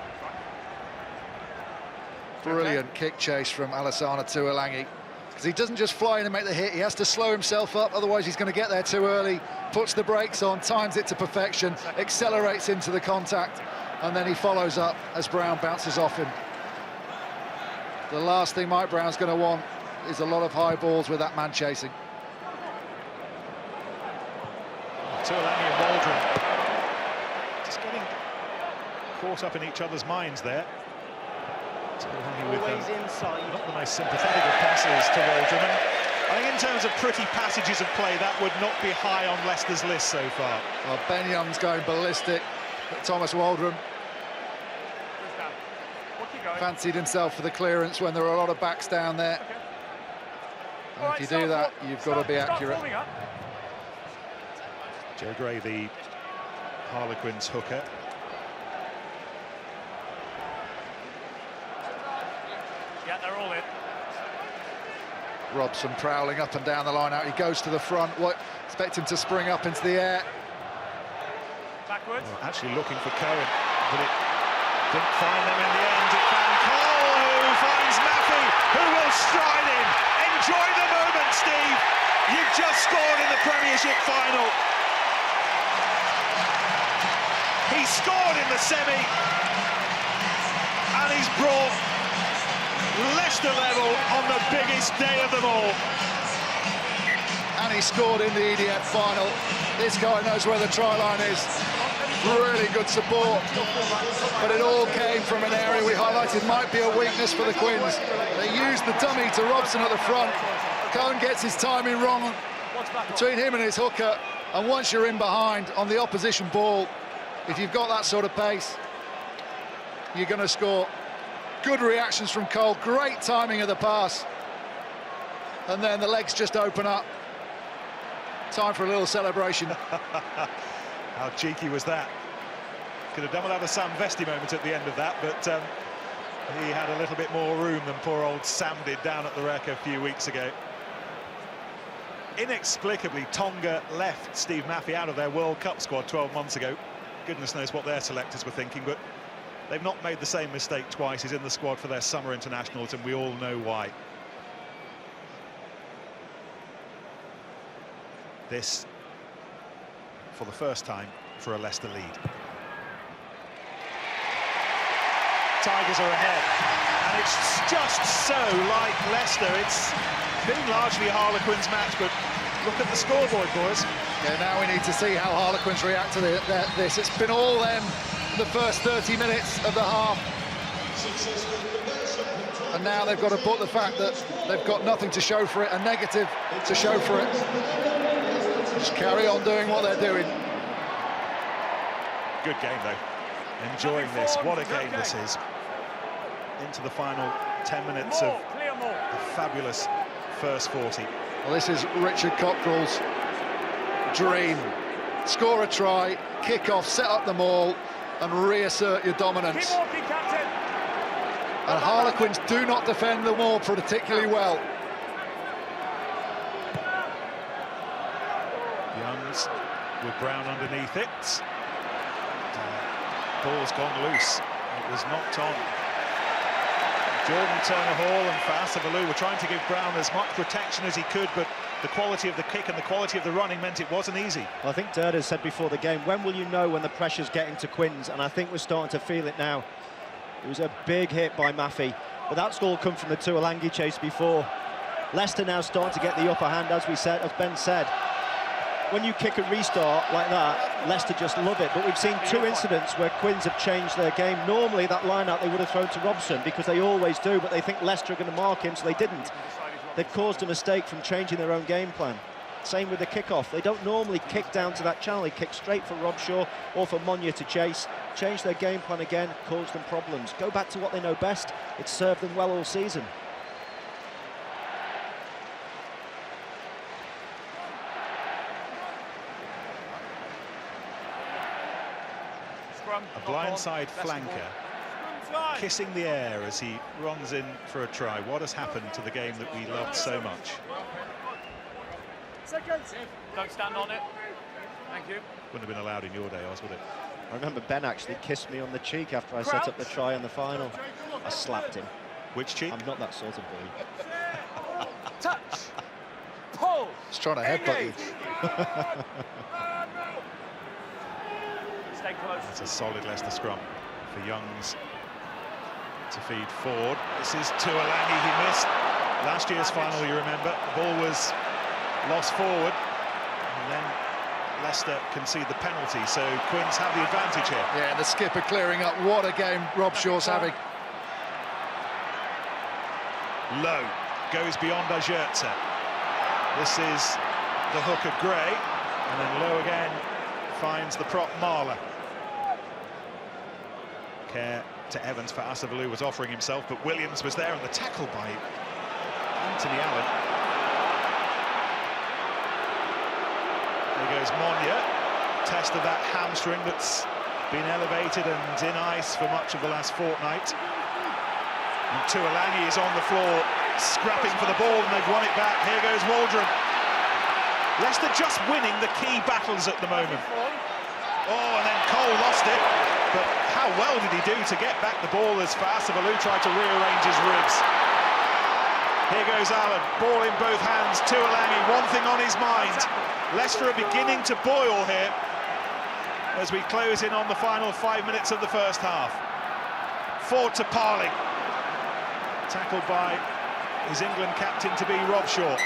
Brilliant kick chase from Alassana Tuolangi, because he doesn't just fly in and make the hit, he has to slow himself up, otherwise he's going to get there too early. Puts the brakes on, times it to perfection, accelerates into the contact, and then he follows up as Brown bounces off him. The last thing Mike Brown's going to want is a lot of high balls with that man chasing. Tuolami and Waldron just getting caught up in each other's minds there. Tuolami with not the most sympathetic of passes to Waldron. And I think in terms of pretty passages of play, that would not be high on Leicester's list so far. Well, Ben Young's going ballistic, but Thomas Waldron fancied himself for the clearance when there were a lot of backs down there. And if you do that, you've got to be accurate. Joe Gray, the Harlequins hooker. Yeah, they're all in. Robson prowling up and down the line out. He goes to the front. Expect him to spring up into the air. Backwards. Well, actually looking for Cohen, but it didn't find them in the end. It found Cole, who finds Maffey, who will stride in. Enjoy the moment, Steve. You've just scored in the Premiership final. He scored in the semi, and he's brought Leicester level on the biggest day of them all. And he scored in the EDF final. This guy knows where the try line is. Really good support, but it all came from an area we highlighted might be a weakness for the Quins. They used the dummy to Robson at the front. Cohen gets his timing wrong between him and his hooker, and once you're in behind on the opposition ball, if you've got that sort of pace, you're going to score. Good reactions from Cole, great timing of the pass, and then the legs just open up. Time for a little celebration. How cheeky was that? Could have done without a Sam Vesti moment at the end of that, but he had a little bit more room than poor old Sam did down at the Wreck a few weeks ago. Inexplicably, Tonga left Steve Maffey out of their World Cup squad 12 months ago. Goodness knows what their selectors were thinking, but they've not made the same mistake twice. He's in the squad for their summer internationals, and we all know why. This, for the first time, for a Leicester lead. Tigers are ahead, and it's just so like Leicester. It's been largely a Harlequins match, but look at the scoreboard, boys. Yeah, now we need to see how Harlequins react to this. It's been all them the first 30 minutes of the half. And now they've got to put the fact that they've got nothing to show for it, a negative to show for it. Just carry on doing what they're doing. Good game, though. Enjoying this. What a game this is. Into the final 10 minutes of a fabulous first 40. Well, this is Richard Cockrell's dream. Score a try, kick off, set up the maul, and reassert your dominance. Keep walking, Captain. And Harlequins do not defend the maul particularly well. Youngs with Brown underneath it. Ball's gone loose. It was knocked on. Jordan Turner-Hall and Fassa Valou were trying to give Brown as much protection as he could, but the quality of the kick and the quality of the running meant it wasn't easy. Well, I think Durden said before the game, when will you know when the pressure's getting to Quins? And I think we're starting to feel it now. It was a big hit by Maffey, but that's all come from the Tuolangi chase before. Leicester now starting to get the upper hand, as Ben said. When you kick a restart like that, Leicester just love it. But we've seen two incidents where Quins have changed their game. Normally, that line-out they would have thrown to Robson, because they always do, but they think Leicester are going to mark him, so they didn't. They've caused a mistake from changing their own game plan. Same with the kick-off. They don't normally kick down to that channel. They kick straight for Robshaw or for Monya to chase. Change their game plan again, caused them problems. Go back to what they know best. It's served them well all season. A blindside flanker kissing the air as he runs in for a try. What has happened to the game that we loved so much? Don't stand on it. Thank you. Wouldn't have been allowed in your day, Oz, would it? I remember Ben actually kissed me on the cheek after I set up the try in the final. I slapped him. Which cheek? I'm not that sort of boy. Touch. Pull. He's trying to headbutt you. Stay close. It's a solid Leicester scrum for Youngs to feed forward. This is Tuolangi. He missed last year's final, you remember. The ball was lost forward, and then Leicester concede the penalty, so Quins have the advantage here. Yeah, and the skipper clearing up. What a game Robshaw's having. Low goes beyond Ajertse. This is the hooker Gray, and then Low again finds the prop Marler. Care to Evans for Asavalu was offering himself, but Williams was there, and the tackle by Anthony Allen. There goes Monya, test of that hamstring that's been elevated and in ice for much of the last fortnight. And Tuolangi is on the floor, scrapping for the ball, and they've won it back. Here goes Waldron. Leicester just winning the key battles at the moment. Oh, and then Cole lost it, but how well did he do to get back the ball as Asavalu tried to rearrange his ribs. Here goes Allen, ball in both hands. Tuolangi, one thing on his mind. Leicester are beginning to boil here as we close in on the final 5 minutes of the first half. Forward to Parling. Tackled by his England captain-to-be Robshaw.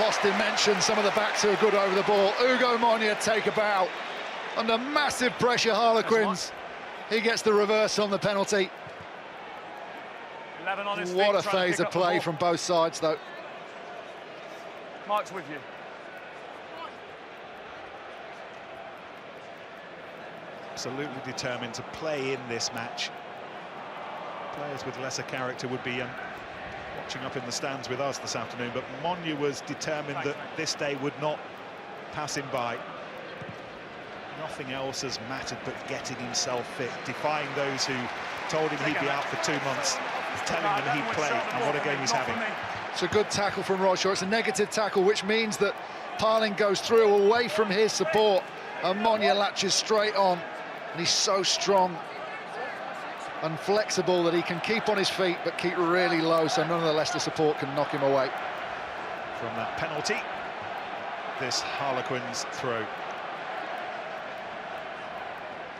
Lost in mention, some of the backs who are good over the ball. Ugo Monya take a bow. Under massive pressure, Harlequins. He gets the reverse on the penalty. 11 on his feet, What a trying to phase pick of up the play ball. from both sides, though. Mark's with you. Absolutely determined to play in this match. Players with lesser character would be watching up in the stands with us this afternoon, but Monya was determined that this day would not pass him by. Nothing else has mattered but getting himself fit, defying those who told him he'd be out for 2 months, telling him he'd play, and what a game he's having. It's a good tackle from Robshaw. It's a negative tackle, which means that Parling goes through away from his support, and Monya latches straight on, and he's so strong and flexible that he can keep on his feet but keep really low, so none of the Leicester support can knock him away. From that penalty, this Harlequins throw.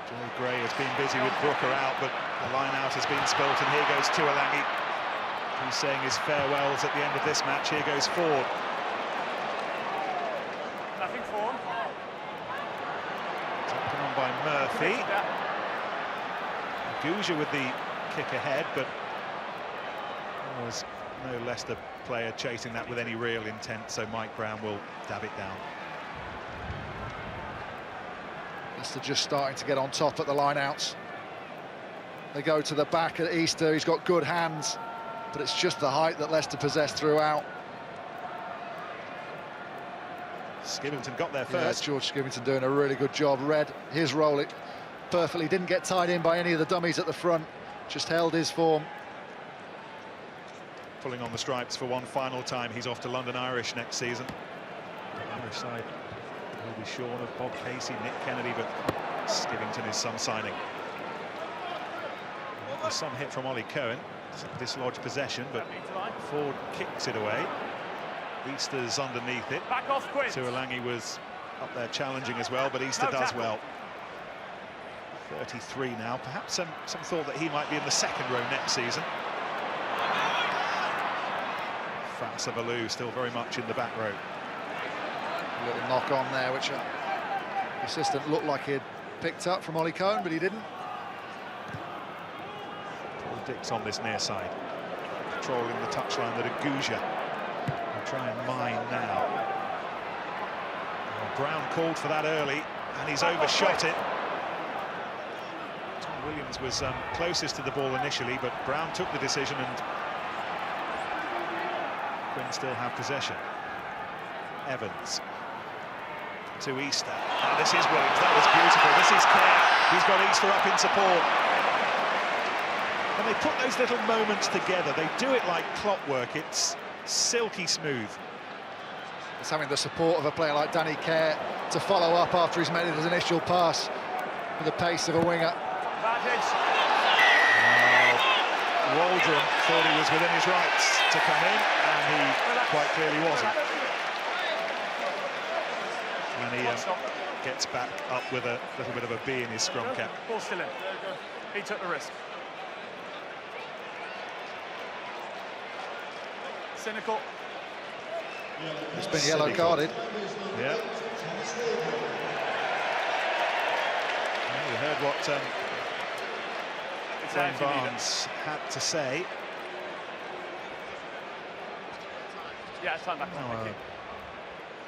Joe Gray has been busy with Brooker out, but the line out has been spilt, and here goes Tuolangi. He's saying his farewells at the end of this match. Here goes Ford. Nothing for him. Taken on by Murphy. Gouja with the kick ahead, but there was no Leicester player chasing that with any real intent, so Mike Brown will dab it down. Leicester just starting to get on top at the line-outs. They go to the back at Easter. He's got good hands, but it's just the height that Leicester possessed throughout. Skivington got there first. Yeah, George Skivington doing a really good job. Read his role perfectly, didn't get tied in by any of the dummies at the front, just held his form. Pulling on the stripes for one final time. He's off to London Irish next season. The Irish side Will be shorn of Bob Casey, Nick Kennedy, but Skivington is some signing. There's some hit from Ollie Cohen, dislodged possession, but Ford kicks it away. Easter's underneath it. Back off, Quins. Tuolangi was up there challenging as well, but Easter does well. 33 now. Perhaps some thought that he might be in the second row next season. Fasabaloo still very much in the back row. A little knock on there, which the assistant looked like he had picked up from Ollie Cohen, but he didn't. Paul Dix on this near side, controlling the touchline that Aguja will try and mine now. Well, Brown called for that early, and he's overshot it. Tom Williams was closest to the ball initially, but Brown took the decision, and Quins still have possession. Evans to Easter. Now this is Williams, that was beautiful. This is Kerr, he's got Easter up in support. And they put those little moments together. They do it like clockwork. It's silky smooth. It's having the support of a player like Danny Kerr to follow up after he's made his initial pass with the pace of a winger. Waldron thought he was within his rights to come in, and he quite clearly wasn't. And he gets back up with a little bit of a B in his scrum cap. Ball still in. He took the risk. Cynical. It's been yellow carded. Yeah. Well, we heard what Wayne Barnes had to say. Yeah, it's time back on.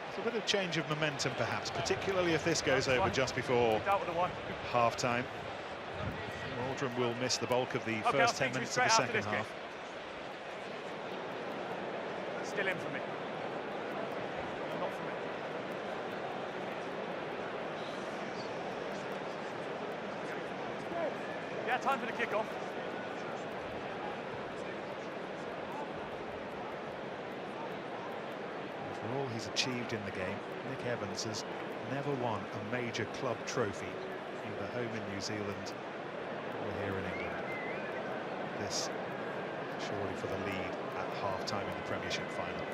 It's a bit of change of momentum, perhaps, particularly if this goes over just before half-time. Waldron will miss the bulk of the first 10 minutes of the second half. Still in for me. Not for me. Yeah, time for the kick-off. For all he's achieved in the game, Nick Evans has never won a major club trophy, either home in New Zealand or here in England. This surely for the lead at half-time in the Premiership final.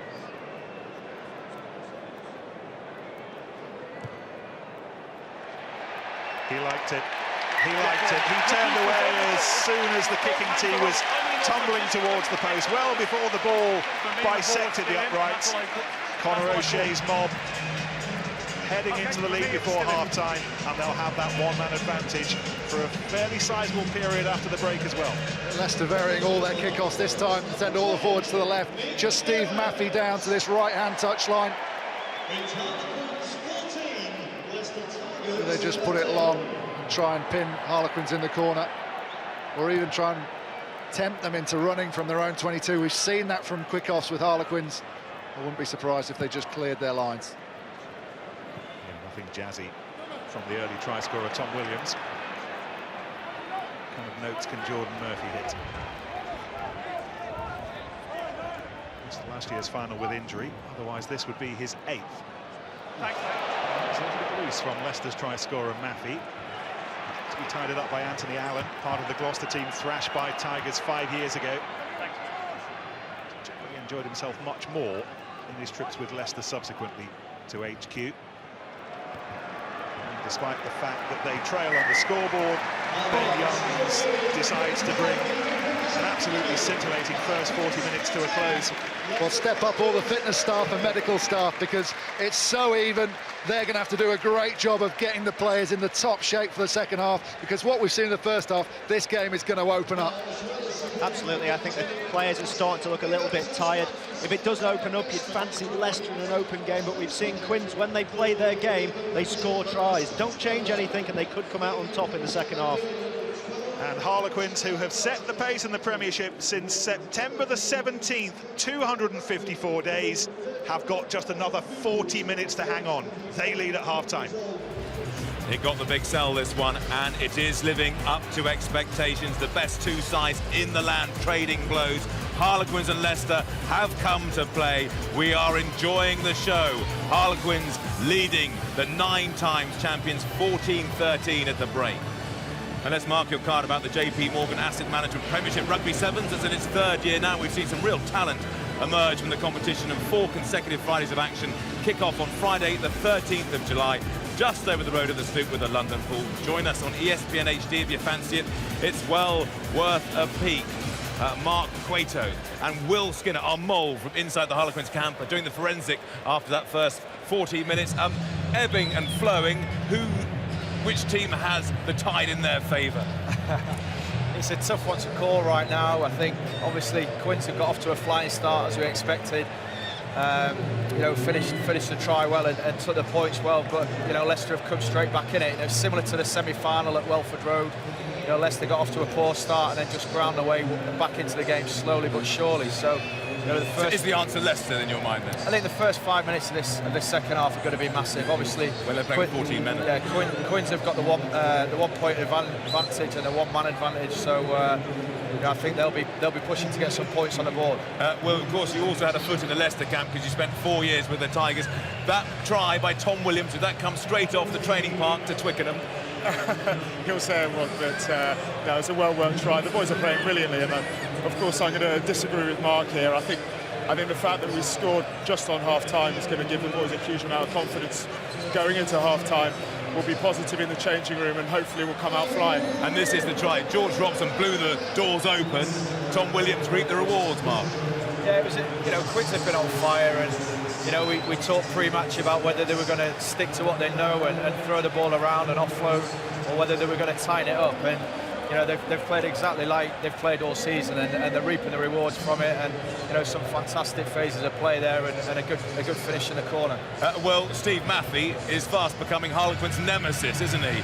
He liked it. He liked it. He turned away as soon as the kicking tee was tumbling towards the post, well before the ball bisected the uprights. Conor O'Shea's mob heading into the lead before half-time, and they'll have that one-man advantage for a fairly sizable period after the break as well. Leicester varying all their kickoffs this time, send all the forwards to the left. Just Steve Maffey down to this right-hand touchline. They just put it long, try and pin Harlequins in the corner, or even try and tempt them into running from their own 22. We've seen that from quick-offs with Harlequins. I wouldn't be surprised if they just cleared their lines. Yeah, nothing jazzy from the early try scorer Tom Williams. What kind of notes can Jordan Murphy hit? Missed last year's final with injury, otherwise this would be his 8th. It's a little bit loose from Leicester's try scorer Maffey. To be tied up by Anthony Allen, part of the Gloucester team thrashed by Tigers 5 years ago. Generally enjoyed himself much more in his trips with Leicester subsequently to HQ. And despite the fact that they trail on the scoreboard, Ben Youngs decides to bring an absolutely scintillating first 40 minutes to a close. Well, step up all the fitness staff and medical staff, because it's so even. They're going to have to do a great job of getting the players in the top shape for the second half, because what we've seen in the first half, this game is going to open up. Absolutely, I think the players are starting to look a little bit tired. If it does open up, you'd fancy Leicester in an open game, but we've seen Quins, when they play their game, they score tries. Don't change anything, and they could come out on top in the second half. And Harlequins, who have set the pace in the Premiership since September the 17th, 254 days, have got just another 40 minutes to hang on. They lead at half-time. It got the big sell, this one, and it is living up to expectations. The best two sides in the land trading blows. Harlequins and Leicester have come to play. We are enjoying the show. Harlequins leading the 9 times champions, 14-13 at the break. And let's mark your card about the JP Morgan Asset Management Premiership Rugby Sevens. It's in its 3rd year now. We've seen some real talent emerge from the competition, and 4 consecutive Fridays of action kick off on Friday the 13th of July, just over the road at the Stoop with the London Pool. Join us on ESPN HD if you fancy it. It's well worth a peek. Mark Cueto and Will Skinner, our mole from inside the Harlequins camp, are doing the forensic after that first 40 minutes. Ebbing and flowing. Which team has the tide in their favour? It's a tough one to call right now. I think obviously Quins have got off to a flying start as we expected. You know, finished the try well and took the points well, but you know, Leicester have come straight back in it. You know, similar to the semi-final at Welford Road. You know, Leicester got off to a poor start and then just ground away back into the game slowly but surely. So, you know, So is the answer Leicester in your mind then? I think the first 5 minutes of this second half are going to be massive. Obviously, well, they're playing 14 men. Yeah, Quins have got the 1 point advantage and the 1-man advantage. So you know, I think they'll be pushing to get some points on the board. Well, of course, you also had a foot in the Leicester camp because you spent 4 years with the Tigers. That try by Tom Williams, did that come straight off the training park to Twickenham? He'll say it was, but no, it's a well-worked try. The boys are playing brilliantly, and of course I'm going to disagree with Mark here. I think the fact that we scored just on half-time is going to give the boys a huge amount of confidence going into half-time. We'll be positive in the changing room, and hopefully we'll come out flying. And this is the try. George Robson blew the doors open. Tom Williams reaped the rewards, Mark. Yeah, it was. You know, Quins have been on fire, and you know, we talked pre-match about whether they were going to stick to what they know and throw the ball around and offload, or whether they were going to tighten it up. And you know, they've played exactly like they've played all season, and they're reaping the rewards from it. And you know, some fantastic phases of play there, and a good finish in the corner. Well, Steve Maffey is fast becoming Harlequin's nemesis, isn't he?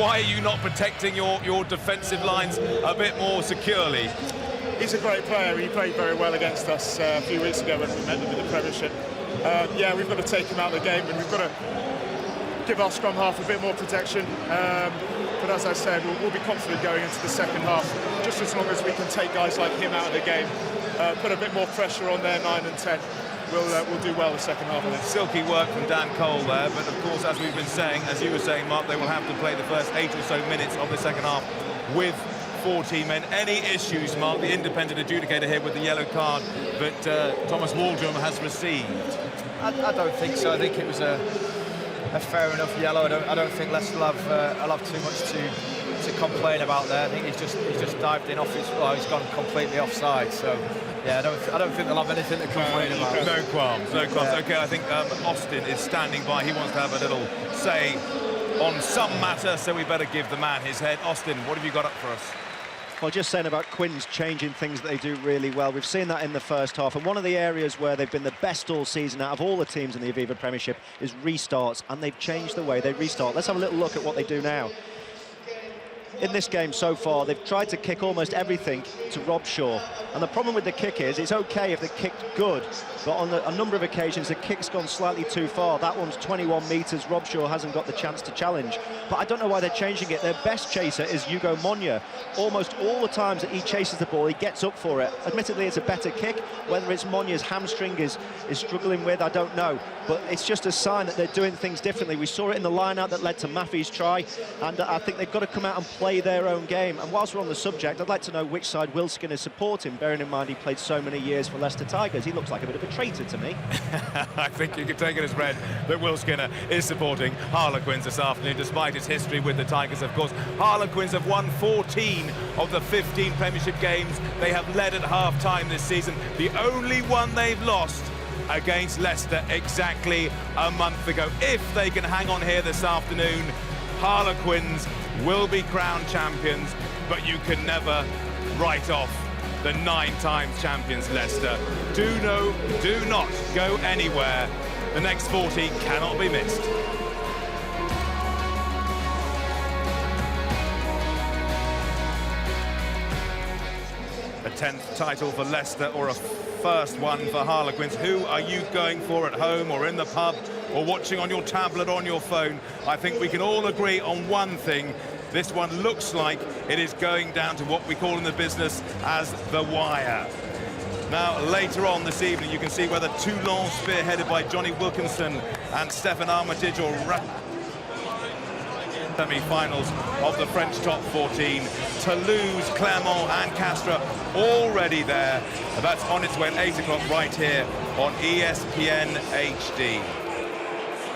Why are you not protecting your defensive lines a bit more securely? He's a great player. He played very well against us a few weeks ago when we met them in the Premiership. Yeah, we've got to take him out of the game, and we've got to give our scrum half a bit more protection. But as I said, we'll be confident going into the second half, just as long as we can take guys like him out of the game, put a bit more pressure on their 9 and 10. We'll do well the second half of it. Silky work from Dan Cole there, but of course, as we've been saying, as you were saying, Mark, they will have to play the first 8 or so minutes of the second half with 14 men. Any issues, Mark, the independent adjudicator here with the yellow card that Thomas Waldrum has received? I don't think so. I think it was a fair enough yellow. I don't think Leicester will have too much to complain about there. I think he's just dived in off his. Well, he's gone completely offside. So yeah, I don't think they'll have anything to complain about. No qualms. Yeah. Okay, I think Austin is standing by. He wants to have a little say on some matter, so we better give the man his head. Austin, what have you got up for us? Well, just saying about Quins changing things that they do really well. We've seen that in the first half, and one of the areas where they've been the best all season out of all the teams in the Aviva Premiership is restarts, and they've changed the way they restart. Let's have a little look at what they do now. In this game so far, they've tried to kick almost everything to Rob Shaw. And the problem with the kick is, it's okay if they're kicked good, but on a number of occasions, the kick's gone slightly too far. That one's 21 metres. Rob Shaw hasn't got the chance to challenge. But I don't know why they're changing it. Their best chaser is Hugo Monye. Almost all the times that he chases the ball, he gets up for it. Admittedly, it's a better kick. Whether it's Monye's hamstring is struggling with, I don't know. But it's just a sign that they're doing things differently. We saw it in the line-out that led to Maffey's try, and I think they've got to come out and play their own game. And whilst we're on the subject, I'd like to know which side Will Skinner is supporting, bearing in mind he played so many years for Leicester Tigers. He looks like a bit of a traitor to me. I think you can take it as read that Will Skinner is supporting Harlequins this afternoon, despite his history with the Tigers, of course. Harlequins have won 14 of the 15 Premiership games they have led at half-time this season. The only one they've lost against Leicester exactly a month ago. If they can hang on here this afternoon, Harlequins will be crowned champions, but you can never write off the 9 times champions Leicester. Do not go anywhere. The next 40 cannot be missed. A 10th title for Leicester, or a first one for Harlequins. Who are you going for at home or in the pub or watching on your tablet or on your phone? I think we can all agree on one thing. This one looks like it is going down to what we call in the business as the wire. Now, later on this evening, you can see whether Toulon, spearheaded by Johnny Wilkinson and Stephen Armitage, or semi-finals of the French top 14. Toulouse, Clermont and Castres already there. That's on its way at 8 o'clock right here on ESPN HD.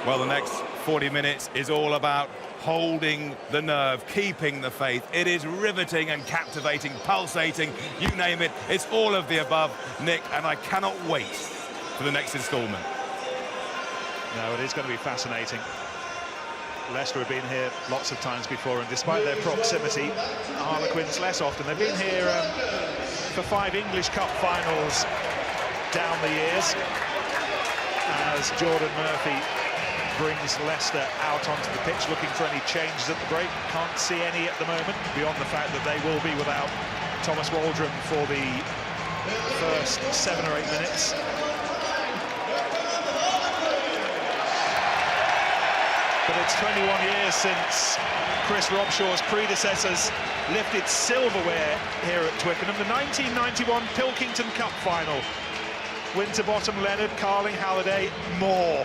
Well, the next 40 minutes is all about holding the nerve, keeping the faith. It is riveting and captivating, pulsating, you name it. It's all of the above, Nick, and I cannot wait for the next instalment. No, it is going to be fascinating. Leicester have been here lots of times before, and despite their proximity, Harlequins less often. They've been here for 5 English Cup finals down the years, as Jordan Murphy brings Leicester out onto the pitch looking for any changes at the break. Can't see any at the moment, beyond the fact that they will be without Thomas Waldron for the first 7 or 8 minutes. But it's 21 years since Chris Robshaw's predecessors lifted silverware here at Twickenham. The 1991 Pilkington Cup final. Winterbottom, Leonard, Carling, Halliday, Moore.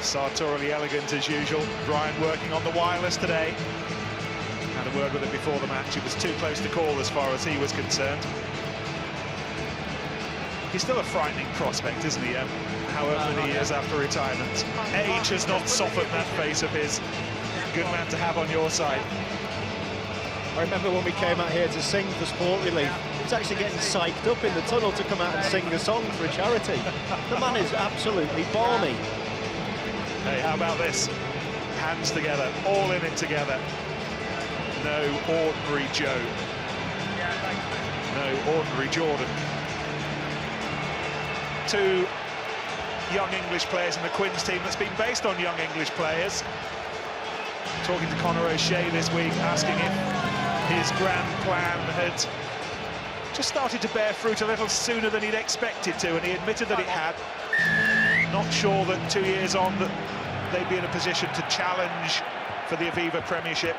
Sartorially elegant as usual. Brian working on the wireless today. Had a word with him before the match. It was too close to call as far as he was concerned. He's still a frightening prospect, isn't he? However many years after retirement. Age has not softened that face of his. Good man to have on your side. I remember when we came out here to sing for Sport Relief, he was actually getting psyched up in the tunnel to come out and sing a song for a charity. The man is absolutely balmy. Hey, how about this? Hands together, all in it together. No ordinary Joe. No ordinary Jordan. 2 young English players in the Quins team that's been based on young English players. Talking to Conor O'Shea this week, asking if his grand plan had just started to bear fruit a little sooner than he'd expected to, and he admitted that it had. Not sure that 2 years on that they'd be in a position to challenge for the Aviva Premiership,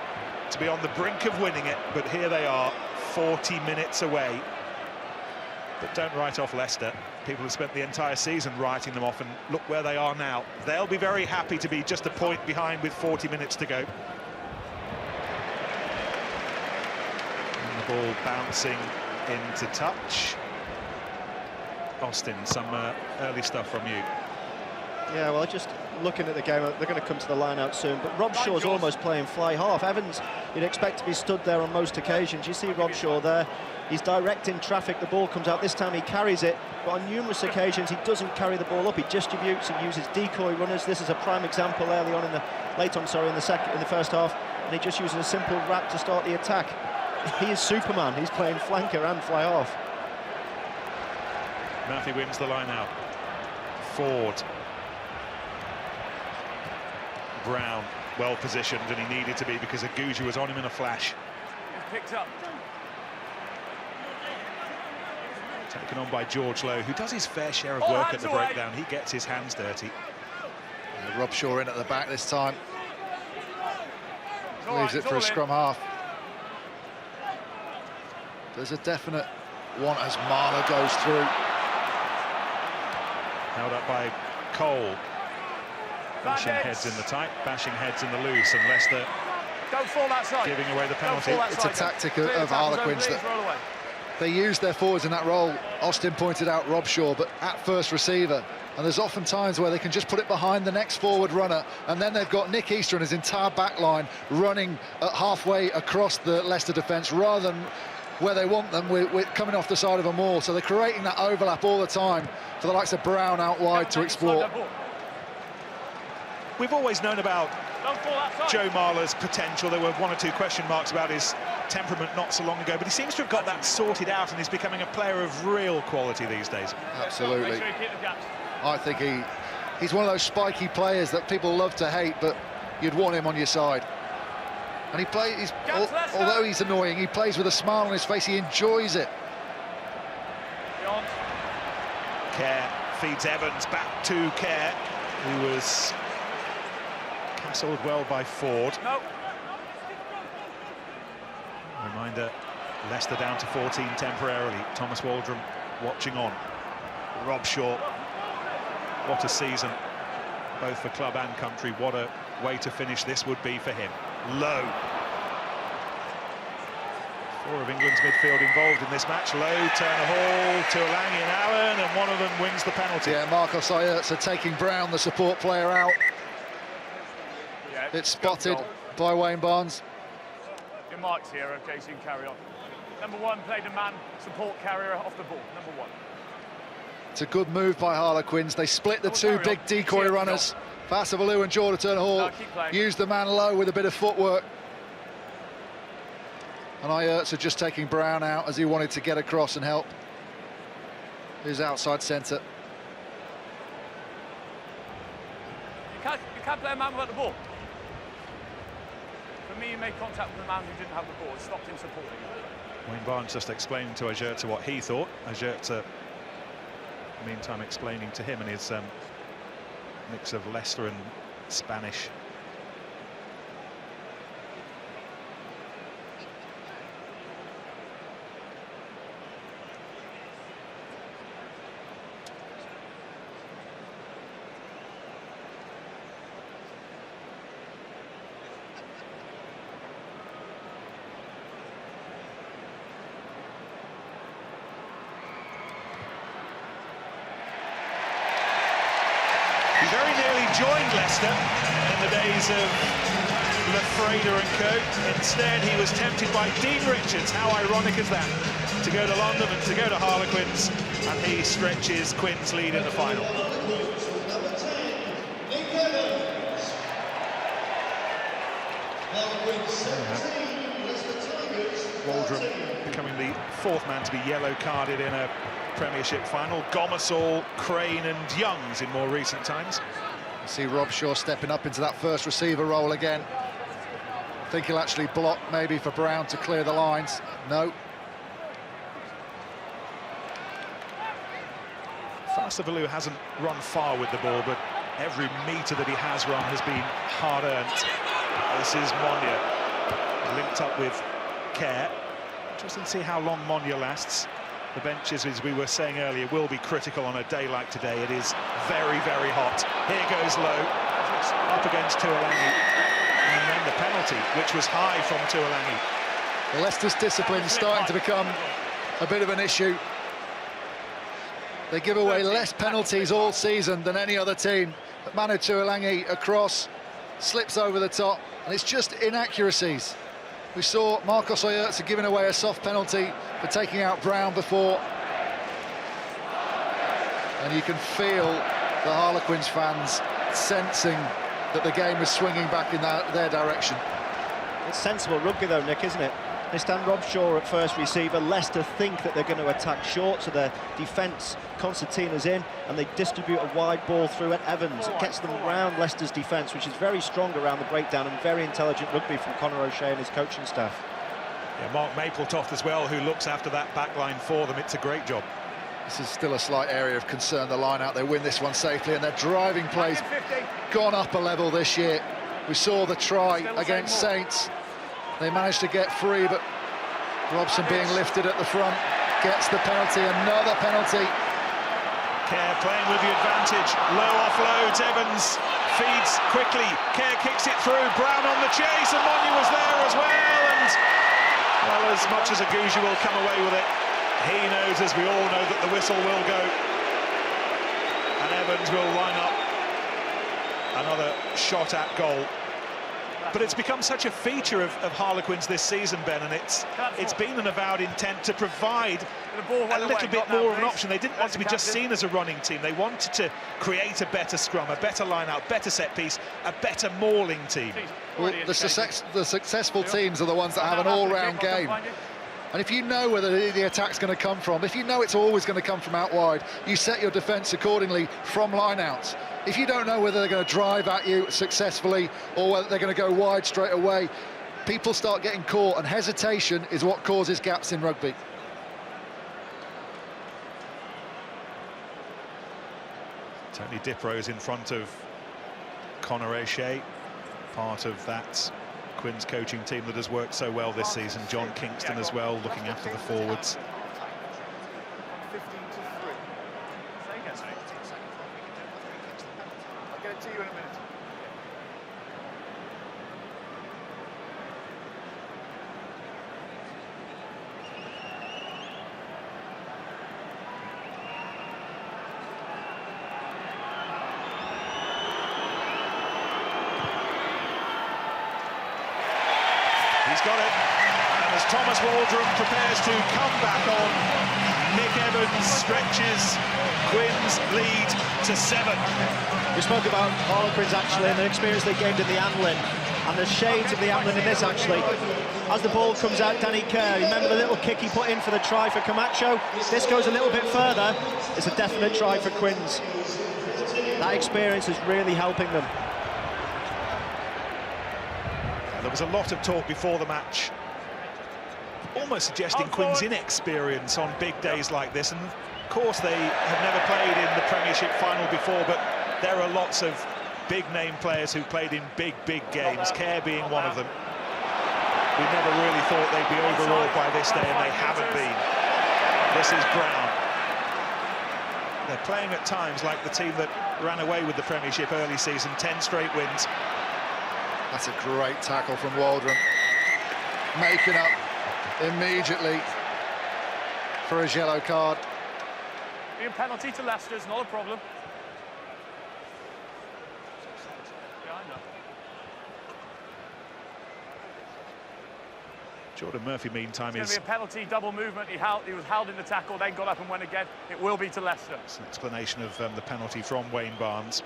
to be on the brink of winning it, but here they are, 40 minutes away. But don't write off Leicester. People have spent the entire season writing them off, and look where they are now. They'll be very happy to be just a point behind with 40 minutes to go. And the ball bouncing into touch. Austin, some early stuff from you. Yeah, well, just looking at the game, they're going to come to the line out soon, but Robshaw's almost playing fly half. Evans, you'd expect to be stood there on most occasions. You see Robshaw there, he's directing traffic, the ball comes out. This time he carries it, but on numerous occasions he doesn't carry the ball up, he distributes, he uses decoy runners. This is a prime example early on in the in the first half, and he just uses a simple wrap to start the attack. He is Superman, he's playing flanker and fly half. Murphy wins the line out. Ford. Brown, well positioned, and he needed to be because Aguja was on him in a flash. He's picked up. Taken on by George Lowe, who does his fair share of work at the breakdown. He gets his hands dirty. Robshaw in at the back this time. Leaves it for a scrum half. There's a definite one as Marler goes through. Held up by Cole. Bashing heads in the tight, bashing heads in the loose, and Leicester Don't fall that side. Giving away the penalty. It's a tactic of Harlequins that they use their forwards in that role. Austin pointed out Robshaw, but at first receiver. And there's often times where they can just put it behind the next forward runner, and then they've got Nick Easter and his entire back line running halfway across the Leicester defence, rather than where they want them, with coming off the side of a maul. So they're creating that overlap all the time for the likes of Brown out wide to exploit. We've always known about Joe Marler's potential. There were one or two question marks about his temperament not so long ago, but he seems to have got that sorted out and is becoming a player of real quality these days. Absolutely. I think he's one of those spiky players that people love to hate, but you'd want him on your side. And he plays, although he's annoying, he plays with a smile on his face. He enjoys it. Kerr feeds Evans back to Kerr, who was castled well by Ford. No. Reminder, Leicester down to 14 temporarily. Thomas Waldron watching on. Rob Shaw, what a season, both for club and country. What a way to finish this would be for him. Low. 4 of England's midfield involved in this match. Low, Turner Hall, Tuolangi and Allen, and one of them wins the penalty. Yeah, Marcos Ayerza taking Brown, the support player, out. Yeah, it's spotted by Wayne Barnes. Your mark's here, okay, so you can carry on. Number 1, play the man, support carrier off the ball, number 1. It's a good move by Harlequins. They split the two big decoy runners. Fasavalu and Jordan Turner Hall used the man low with a bit of footwork. And Ayerza just taking Brown out as he wanted to get across and help his outside centre. You can't play a man without the ball. For me, you made contact with the man who didn't have the ball. It stopped him supporting you. Wayne Barnes just explaining to Ayerza what he thought. Ayerza, meantime, explaining to him and his mix of Leicester and Spanish. He very nearly joined Leicester in the days of Lefreda and co. Instead, he was tempted by Dean Richards. How ironic is that? To go to London and to go to Harlequins, and he stretches Quins' lead in the final. Waldron becoming the 4th man to be yellow carded in a Premiership final. Gomersall, Crane and Youngs in more recent times. You see Rob Shaw stepping up into that first receiver role again. I think he'll actually block maybe for Brown to clear the lines. No. Fasavalu hasn't run far with the ball, but every metre that he has run has been hard-earned. This is Monya, linked up with Kerr. Interesting to see how long Monya lasts. The benches, as we were saying earlier, will be critical on a day like today. It is very, very hot. Here goes Low, up against Tuolangi. And then the penalty, which was high from Tuolangi. Leicester's discipline is starting to become a bit of an issue. They give away less penalties all season than any other team. But Manu Tuolangi across, slips over the top, and it's just inaccuracies. We saw Marcos Ayerza giving away a soft penalty for taking out Brown before. And you can feel the Harlequins fans sensing that the game is swinging back in their direction. It's sensible rugby though, Nick, isn't it? They stand Rob Shaw at first receiver. Leicester think that they're going to attack short, so their defence, Constantina's in, and they distribute a wide ball through at Evans. It gets them around Leicester's defence, which is very strong around the breakdown, and very intelligent rugby from Conor O'Shea and his coaching staff. Yeah, Mark Mapletoft as well, who looks after that back line for them. It's a great job. This is still a slight area of concern, the line out. They win this one safely, and their driving plays gone up a level this year. We saw the try against Saints. They managed to get free, but Robson being lifted at the front gets the penalty, another penalty. Kerr playing with the advantage, Low offloads, Evans feeds quickly, Kerr kicks it through, Brown on the chase, and Monya was there as well, and well, as much as Aguja will come away with it, he knows, as we all know, that the whistle will go, and Evans will line up another shot at goal. But it's become such a feature of Harlequins this season, Ben, and it's been an avowed intent to provide a little bit more of an option. They didn't want to be just seen as a running team. They wanted to create a better scrum, a better line-out, better set-piece, a better mauling team. Well, the successful teams are the ones that have an all-round game. And if you know where the attack's going to come from, if you know it's always going to come from out wide, you set your defence accordingly from line-outs. If you don't know whether they're going to drive at you successfully or whether they're going to go wide straight away, people start getting caught, and hesitation is what causes gaps in rugby. Tony Diprose in front of Conor O'Shea, part of that Quins coaching team that has worked so well this season. John Kingston as well, looking after the forwards. I'll get it to you in a minute. He's got it, and as Thomas Waldron prepares to come back on, Nick Evans stretches Quins' lead to 7. We spoke about Harlequins actually and the experience they gained in the Anlin, and the shades of the Anlin in this actually. As the ball comes out, Danny Kerr, remember the little kick he put in for the try for Camacho? This goes a little bit further, it's a definite try for Quins. That experience is really helping them. There was a lot of talk before the match, almost suggesting Quins' inexperience on big days like this, and of course they have never played in the Premiership final before, but there are lots of big-name players who played in big games, Kerr being one of them. We never really thought they'd be overawed by this day, and they haven't been. This is Brown. They're playing at times like the team that ran away with the Premiership early season, 10 straight wins. That's a great tackle from Waldron. Making up immediately for his yellow card. Being penalty to Leicester is not a problem. Yeah, I know. Jordan Murphy, meantime, It's is... going to be a penalty, double movement. He was held in the tackle, then got up and went again. It will be to Leicester. It's an explanation of the penalty from Wayne Barnes.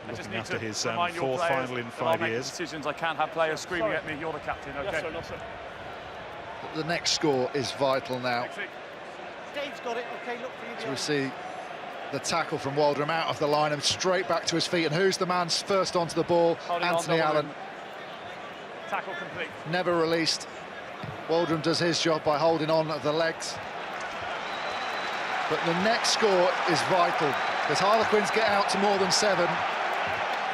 Looking after his fourth final in 5 years. Decisions. I can't have players screaming at me, you're the captain, okay? Yes, sir, no, sir. The next score is vital now. Dave's got it, okay, look for you. So we see the tackle from Waldron out of the line and straight back to his feet. And who's the man first onto the ball? Holding Anthony Allen. Tackle complete. Never released. Waldron does his job by holding on at the legs. But the next score is vital, because Harlequins get out to more than 7.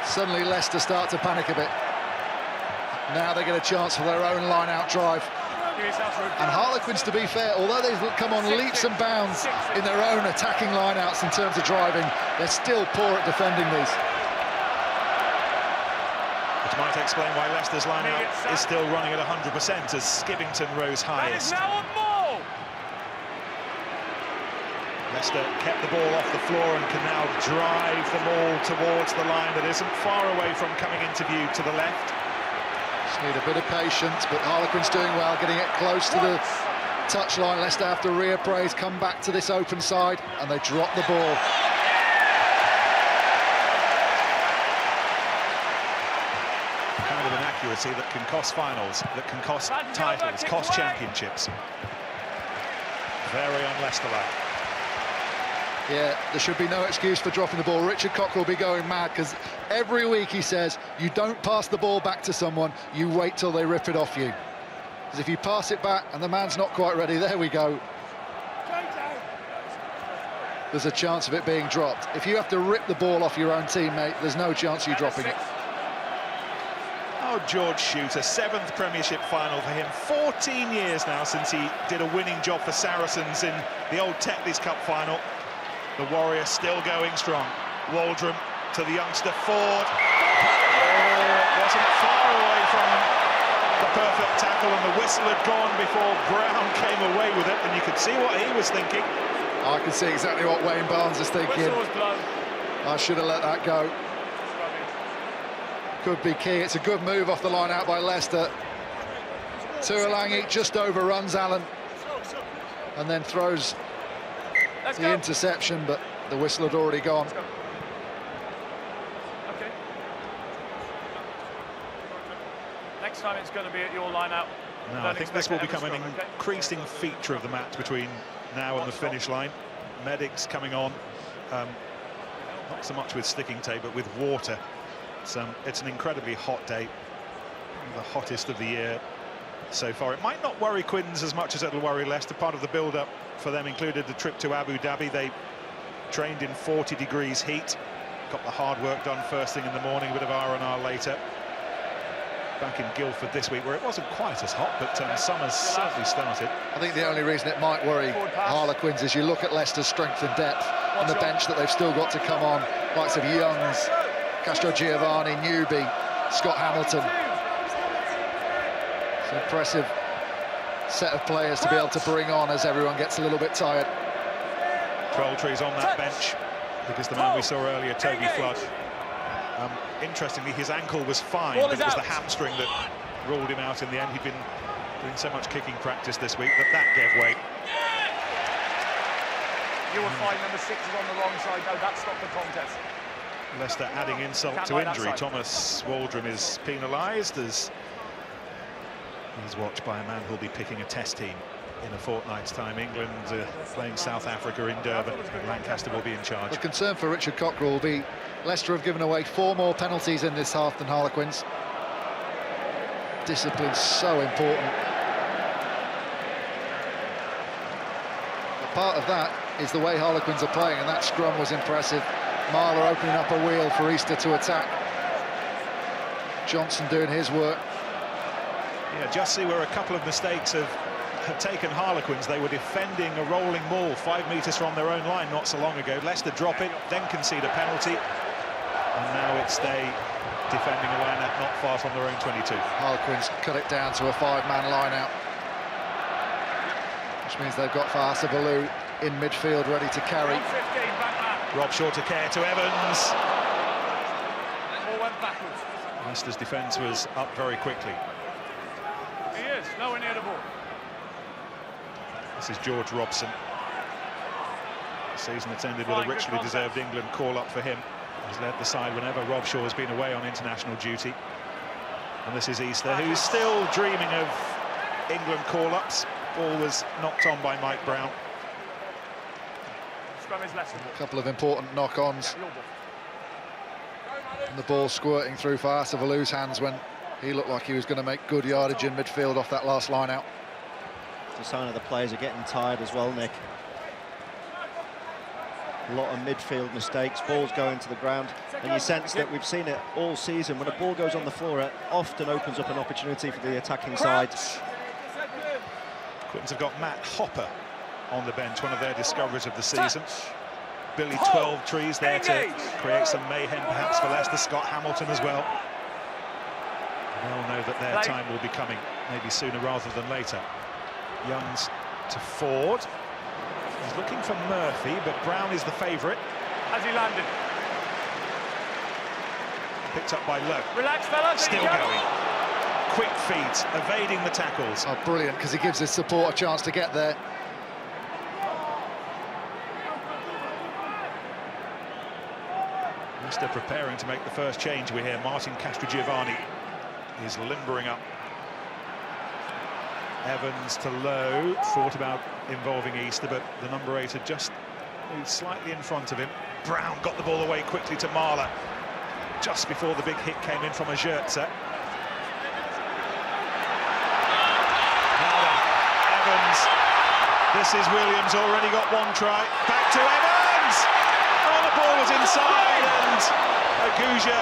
Suddenly Leicester start to panic a bit. Now they get a chance for their own line-out drive. And Harlequins, to be fair, although they've come on leaps and bounds in their own attacking line-outs in terms of driving, they're still poor at defending these. Which might explain why Leicester's line-out is still running at 100% as Skivington rose highest. Leicester kept the ball off the floor and can now drive the ball towards the line that isn't far away from coming into view to the left. Just need a bit of patience, but Harlequins doing well, getting it close to the touchline. Leicester have to reappraise, come back to this open side, and they drop the ball. Kind of inaccuracy that can cost finals, that can cost titles, cost championships. Very un-Leicester-like. Yeah, there should be no excuse for dropping the ball. Richard Cock will be going mad, because every week he says, you don't pass the ball back to someone, you wait till they rip it off you. Because if you pass it back and the man's not quite ready, there we go. There's a chance of it being dropped. If you have to rip the ball off your own teammate, there's no chance of you dropping it. Oh, George Shooter, 7th Premiership final for him. 14 years now since he did a winning job for Saracens in the old Tetley's Cup final. The Warrior still going strong. Waldron to the youngster Ford. Oh, wasn't far away from the perfect tackle, and the whistle had gone before Brown came away with it, and you could see what he was thinking. I can see exactly what Wayne Barnes is thinking. I should have let that go. Could be key. It's a good move off the line out by Leicester. Tuolangi just overruns Allen and then throws the interception, but the whistle had already gone. Okay. Next time it's going to be at your line out. No, I think this will become an increasing feature of the match between now and the finish line. Medics coming on, not so much with sticking tape, but with water. It's an incredibly hot day, the hottest of the year so far. It might not worry Quins as much as it'll worry Leicester. Part of the build-up for them included the trip to Abu Dhabi. They trained in 40 degrees heat. Got the hard work done first thing in the morning, a bit of R&R later. Back in Guildford this week, where it wasn't quite as hot, but summer's certainly started. I think the only reason it might worry Harlequins is you look at Leicester's strength and depth on the bench that they've still got to come on. Likes of Youngs, Castrogiovanni, Newby, Scott Hamilton. It's an impressive set of players to be able to bring on as everyone gets a little bit tired. Trolltree's on that bench because the man we saw earlier, Toby Flood, interestingly, his ankle was fine, but it was the hamstring that ruled him out in the end. He'd been doing so much kicking practice this week that gave way. You will find number 6 is on the wrong side. No, that stopped the contest. Leicester adding insult to injury. Thomas Waldron is penalised as he's watched by a man who'll be picking a test team in a fortnight's time. England playing South Africa in Durban, and Lancaster will be in charge. The concern for Richard Cockrell will be Leicester have given away 4 more penalties in this half than Harlequins. Discipline's so important. But part of that is the way Harlequins are playing, and that scrum was impressive. Marler opening up a wheel for Easter to attack. Johnson doing his work. Yeah, just see where a couple of mistakes have taken Harlequins. They were defending a rolling ball 5 metres from their own line not so long ago. Leicester drop it, then concede a penalty, and now it's they defending a line-out not far from their own 22. Harlequins cut it down to a 5-man line-out, which means they've got Fahasa Balou in midfield ready to carry. Rob Shaw to Care to Evans. All went backwards. Leicester's defence was up very quickly. He is nowhere near the ball. This is George Robson. The season that's ended with a richly deserved England call-up for him. He's led the side whenever Rob Shaw has been away on international duty. And this is Easter, who's still dreaming of England call-ups. Ball was knocked on by Mike Brown. A couple of important knock-ons. And the ball squirting through Fahasa Balou's hands when he looked like he was going to make good yardage in midfield off that last line-out. It's a sign of the players are getting tired as well, Nick. A lot of midfield mistakes, balls going to the ground, and you sense that we've seen it all season. When a ball goes on the floor, it often opens up an opportunity for the attacking side. Quins have got Matt Hopper on the bench, one of their discoveries of the season. Billy 12 trees there to create some mayhem perhaps for Leicester. Scott Hamilton as well. They'll know that their time will be coming, maybe sooner rather than later. Youngs to Ford. He's looking for Murphy, but Brown is the favourite. Has he landed? Picked up by Lowe. Relax, fellas. Still going. Quick feet, evading the tackles. Oh, brilliant, because he gives his support a chance to get there. Leicester preparing to make the first change. We hear Martin Castrogiovanni is limbering up. Evans to Lowe, thought about involving Easter, but the number 8 had just moved slightly in front of him. Brown got the ball away quickly to Marler, just before the big hit came in from a Scherzer. Now then, Evans. This is Williams, already got 1 try. Back to Evans! Oh, the ball was inside, and Aguja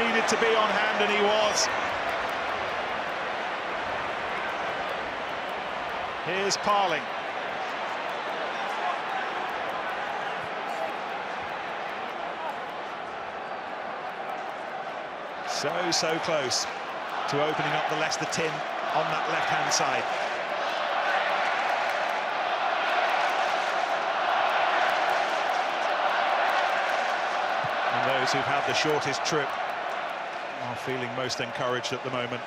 needed to be on hand, and he was. Here's Parling. So close to opening up the Leicester tin on that left-hand side. And those who've had the shortest trip are feeling most encouraged at the moment.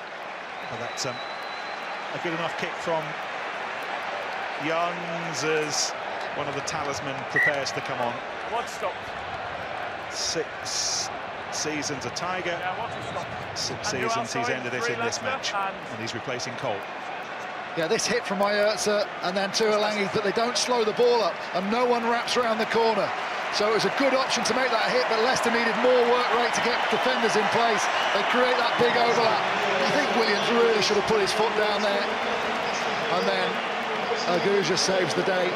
But that's a good enough kick from Youngs as one of the talismen prepares to come on. What stopped? 6 seasons a Tiger. 6 seasons he's ended it in this match, and he's replacing Cole. Yeah, this hit from Mayerza and then Tuolangi, but they don't slow the ball up, and no one wraps around the corner. So it was a good option to make that hit, but Leicester needed more work rate to get defenders in place. They create that big overlap. I think Williams really should have put his foot down there, and then Aguja saves the day.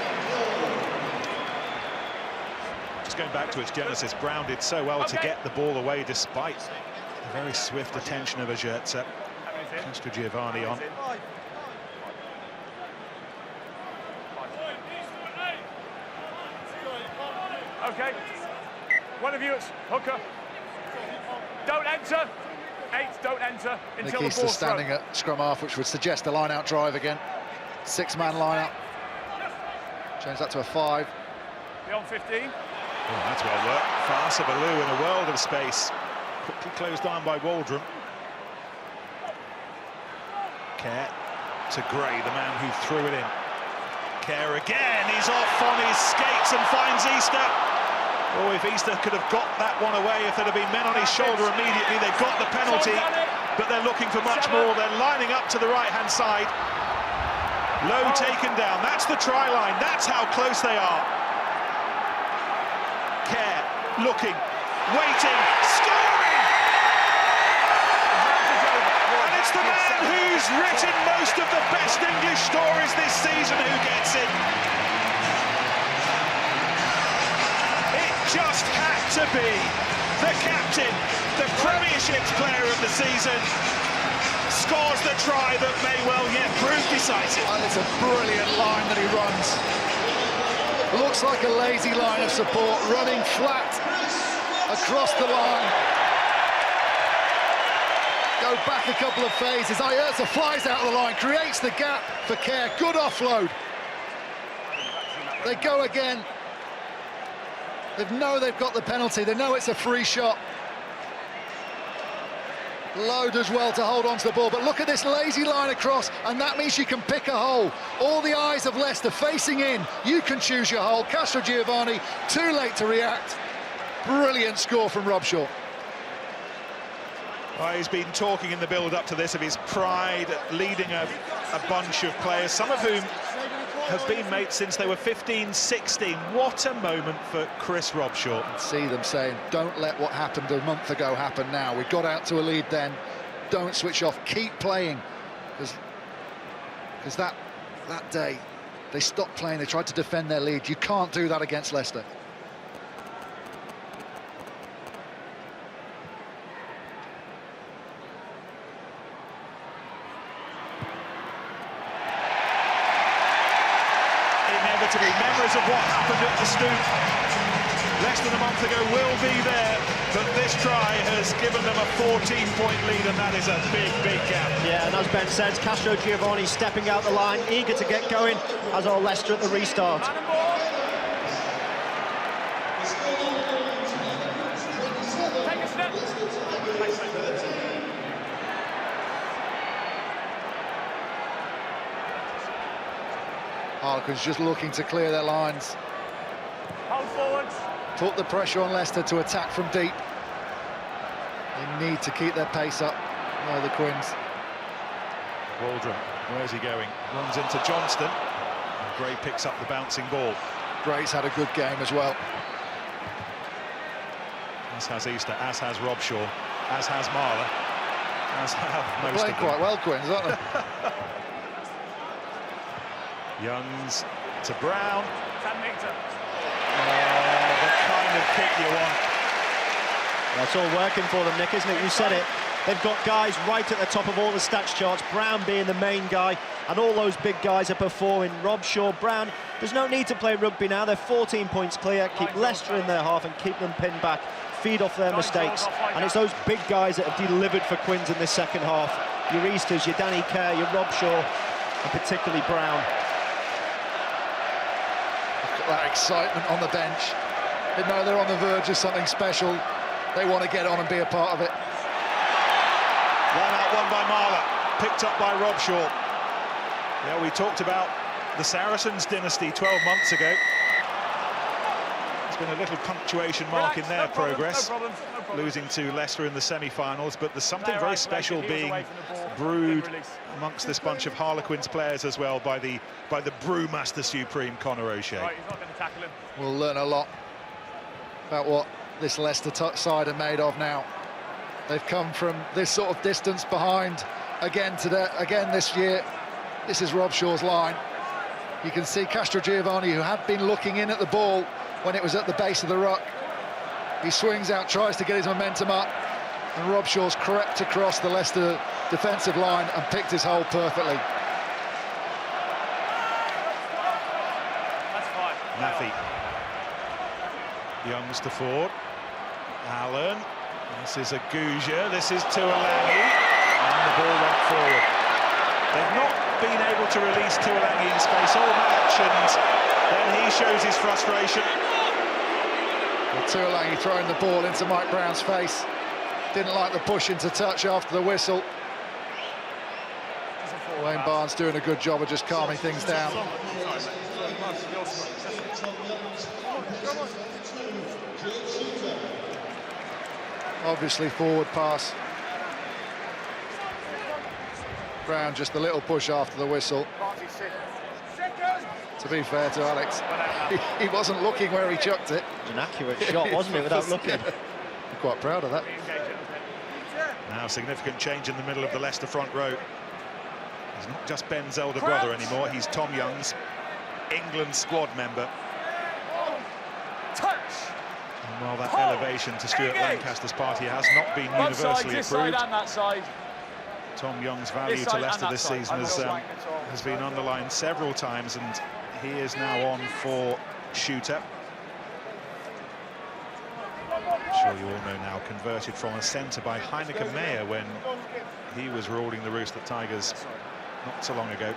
Just going back to its genesis, Brown did so well to get the ball away despite the very swift attention of Ajurza. Castrogiovanni on. Okay. One of you, it's hooker. Don't enter. 8, don't enter until the ball's standing at scrum half, which would suggest a line-out drive again. 6-man line-out. Change that to a 5. Beyond 15. Oh, that's well worked. Farsa Baloo in a world of space. Quickly closed down by Waldron. Kerr to Gray, the man who threw it in. Kerr again, he's off on his skates and finds Easter. Oh, if Easter could have got that one away, if there'd have been men on his shoulder immediately, they got the penalty, but they're looking for much more. They're lining up to the right-hand side. Low taken down, that's the try line, that's how close they are. Kerr looking, waiting, scoring! And it's the man who's written most of the best English stories this season who gets it. It just had to be the captain, the Premiership's player of the season, scores the try that may well yet prove decisive. And it's a brilliant line that he runs. Looks like a lazy line of support, running flat across the line. Go back a couple of phases. Ajurza flies out of the line, creates the gap for Kerr. Good offload. They go again. They know they've got the penalty. They know it's a free shot. Lowe does well to hold on to the ball, but look at this lazy line across, and that means you can pick a hole. All the eyes of Leicester facing in. You can choose your hole. Castrogiovanni, too late to react. Brilliant score from Robshaw. Well, he's been talking in the build-up to this of his pride, leading a bunch of players, some of whom have been mates since they were 15, 16. What a moment for Chris Robshaw. See them saying, don't let what happened a month ago happen now. We got out to a lead then. Don't switch off. Keep playing. Because that day, they stopped playing. They tried to defend their lead. You can't do that against Leicester. Memories of what happened at the Stoop less than a month ago will be there, but this try has given them a 14-point lead, and that is a big, big gap. Yeah, and as Ben says, Castrogiovanni stepping out the line, eager to get going, as are Leicester at the restart. Take a step. Harlequins just looking to clear their lines. Hold forwards. Put the pressure on Leicester to attack from deep. They need to keep their pace up. No, the Quins. Waldron, where's he going? Runs into Johnston. And Gray picks up the bouncing ball. Gray's had a good game as well. As has Easter, as has Robshaw, as has Marler, as have most of them. Quite well, Quins, aren't they? Youngs to Brown. 10 metre. The kind of kick you want. That's all working for them, Nick, isn't it? You said it. They've got guys right at the top of all the stats charts, Brown being the main guy, and all those big guys are performing. Robshaw, Brown, there's no need to play rugby now. They're 14 points clear. Keep Leicester in their half and keep them pinned back. Feed off their mistakes. And it's those big guys that have delivered for Quins in this second half. Your Easters, your Danny Kerr, your Robshaw, and particularly Brown. That excitement on the bench. They know they're on the verge of something special. They want to get on and be a part of it. Line out one by Marler, picked up by Robshaw. Yeah, we talked about the Saracens dynasty 12 months ago. There's been a little punctuation mark in their progress, losing to Leicester in the semi-finals, but there's something very special being brewed amongst this bunch of Harlequins players as well by the brewmaster supreme, Conor O'Shea. Right, he's not going to tackle him. We'll learn a lot about what this Leicester side are made of now. They've come from this sort of distance behind again this year. This is Robshaw's line. You can see Castrogiovanni, who had been looking in at the ball when it was at the base of the ruck. He swings out, tries to get his momentum up, and Rob Shaw's crept across the Leicester defensive line and picked his hole perfectly. That's fine. Nafi. Youngs to Ford. Allen. This is a Gouja. This is Tuolangi. And the ball went forward. They've not been able to release Tuolangi in space all match, and then he shows his frustration. Well, Tuolangi throwing the ball into Mike Brown's face. Didn't like the push into touch after the whistle. Wayne Barnes doing a good job of just calming things down. Obviously forward pass. Brown just a little push after the whistle. To be fair to Alex, he wasn't looking where he chucked it. It was an accurate shot, wasn't it, without looking? I'm quite proud of that. Now significant change in the middle of the Leicester front row. He's not just Ben's elder brother anymore, he's Tom Young's England squad member. Touch! And while that elevation to Stuart Lancaster's party has not been universally approved, Tom Young's value to Leicester this season has been underlined several times, and he is now on for shooter. I'm sure you all know now, converted from a centre by Heineke Meyer when he was ruling the roost at Tigers not so long ago.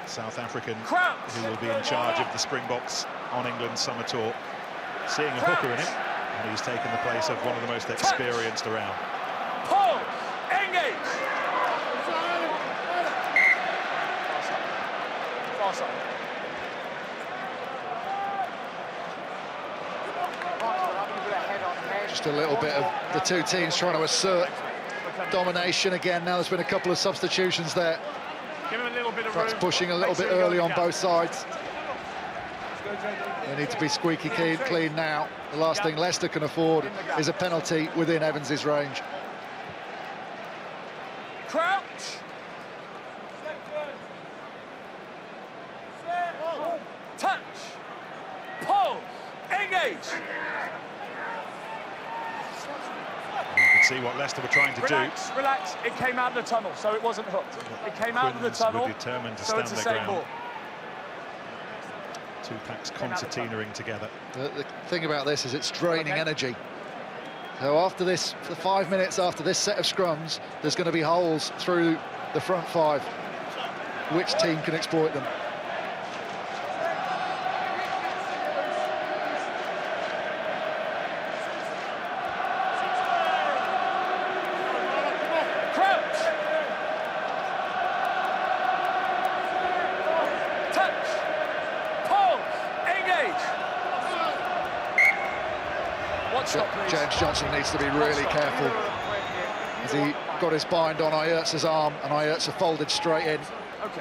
South African who will be in charge of the Springboks on England's summer tour. Seeing a hooker in him, and he's taken the place of one of the most experienced around. Pull! Engage! Just a little bit of the two teams trying to assert domination again. Now there's been a couple of substitutions there. Give him a little bit of Perhaps room. pushing a little bit early on both sides. They need to be squeaky clean now. The last thing Leicester can afford is a penalty within Evans's range. Crouch! Touch! Pull! Engage! You can see what Leicester were trying to Relax, relax. It came out of the tunnel, so it wasn't hooked. It came out of the Quins tunnel, were determined to so stand it's the their same ground. ball. Two packs concertinaing together. The thing about this is it's draining energy. So after this, for 5 minutes after this set of scrums, there's going to be holes through the front five. Which team can exploit them? James Johnson needs to be really careful as he got his bind on Ajert's arm, and Ajert's folded straight in.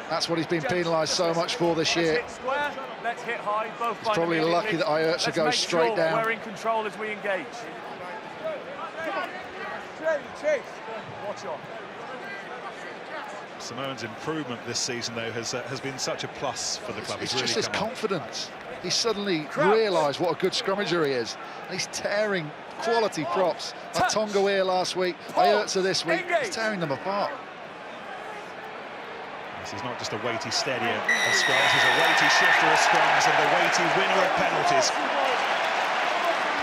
That's what he's been penalised so much for this year. Let's hit high, both He's probably lucky that Ajert's goes straight down. We're in control as we engage. Watch on. Simone's improvement this season, though, has been such a plus for the club. It's really just his come on. confidence. He suddenly realised what a good scrummager he is. And he's tearing quality props. Like Tonga last week, Ajert's this week. He's tearing them apart. This is not just a weighty steadier of scrums, he's a weighty shifter of scrums and the weighty winner of penalties.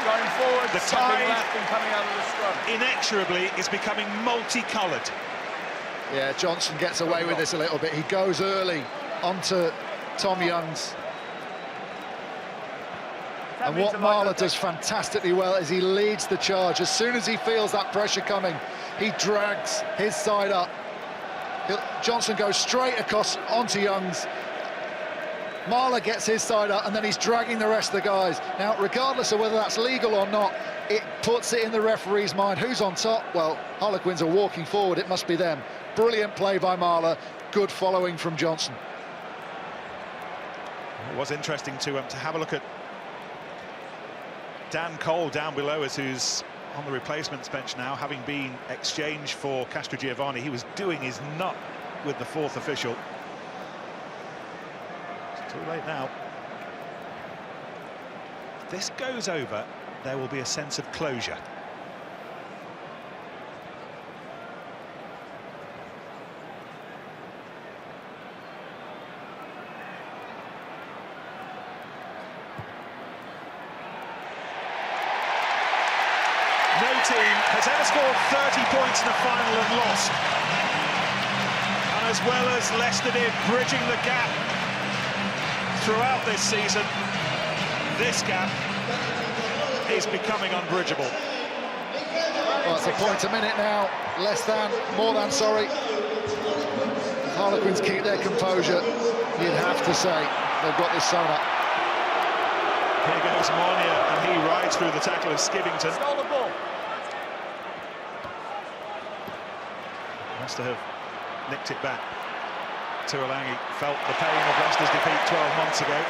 Going forward, the stepping tide left and coming out of the scrum. Inexorably is becoming multicoloured. Yeah, Johnson gets away with this a little bit. He goes early onto Tom Young's. And what Marler does fantastically well is he leads the charge. As soon as he feels that pressure coming, he drags his side up. Johnson goes straight across onto Young's. Marler gets his side up, and then he's dragging the rest of the guys. Now, regardless of whether that's legal or not, it puts it in the referee's mind. Who's on top? Well, Harlequins are walking forward. It must be them. Brilliant play by Marler. Good following from Johnson. It was interesting to have a look at Dan Cole down below us, who's on the replacements bench now, having been exchanged for Castrogiovanni. He was doing his nut with the fourth official. Too late now. If this goes over, there will be a sense of closure. No team has ever scored 30 points in a final and lost. And as well as Leicester did, bridging the gap throughout this season, this gap is becoming unbridgeable. Well, it's a point a minute now, less than, more than, sorry. If Harlequins keep their composure, you'd have to say they've got this sewn up. Here goes Monia, and he rides through the tackle of Skivington. Stole the ball. Must have nicked it back. Tuolangi felt the pain of Leicester's defeat 12 months ago.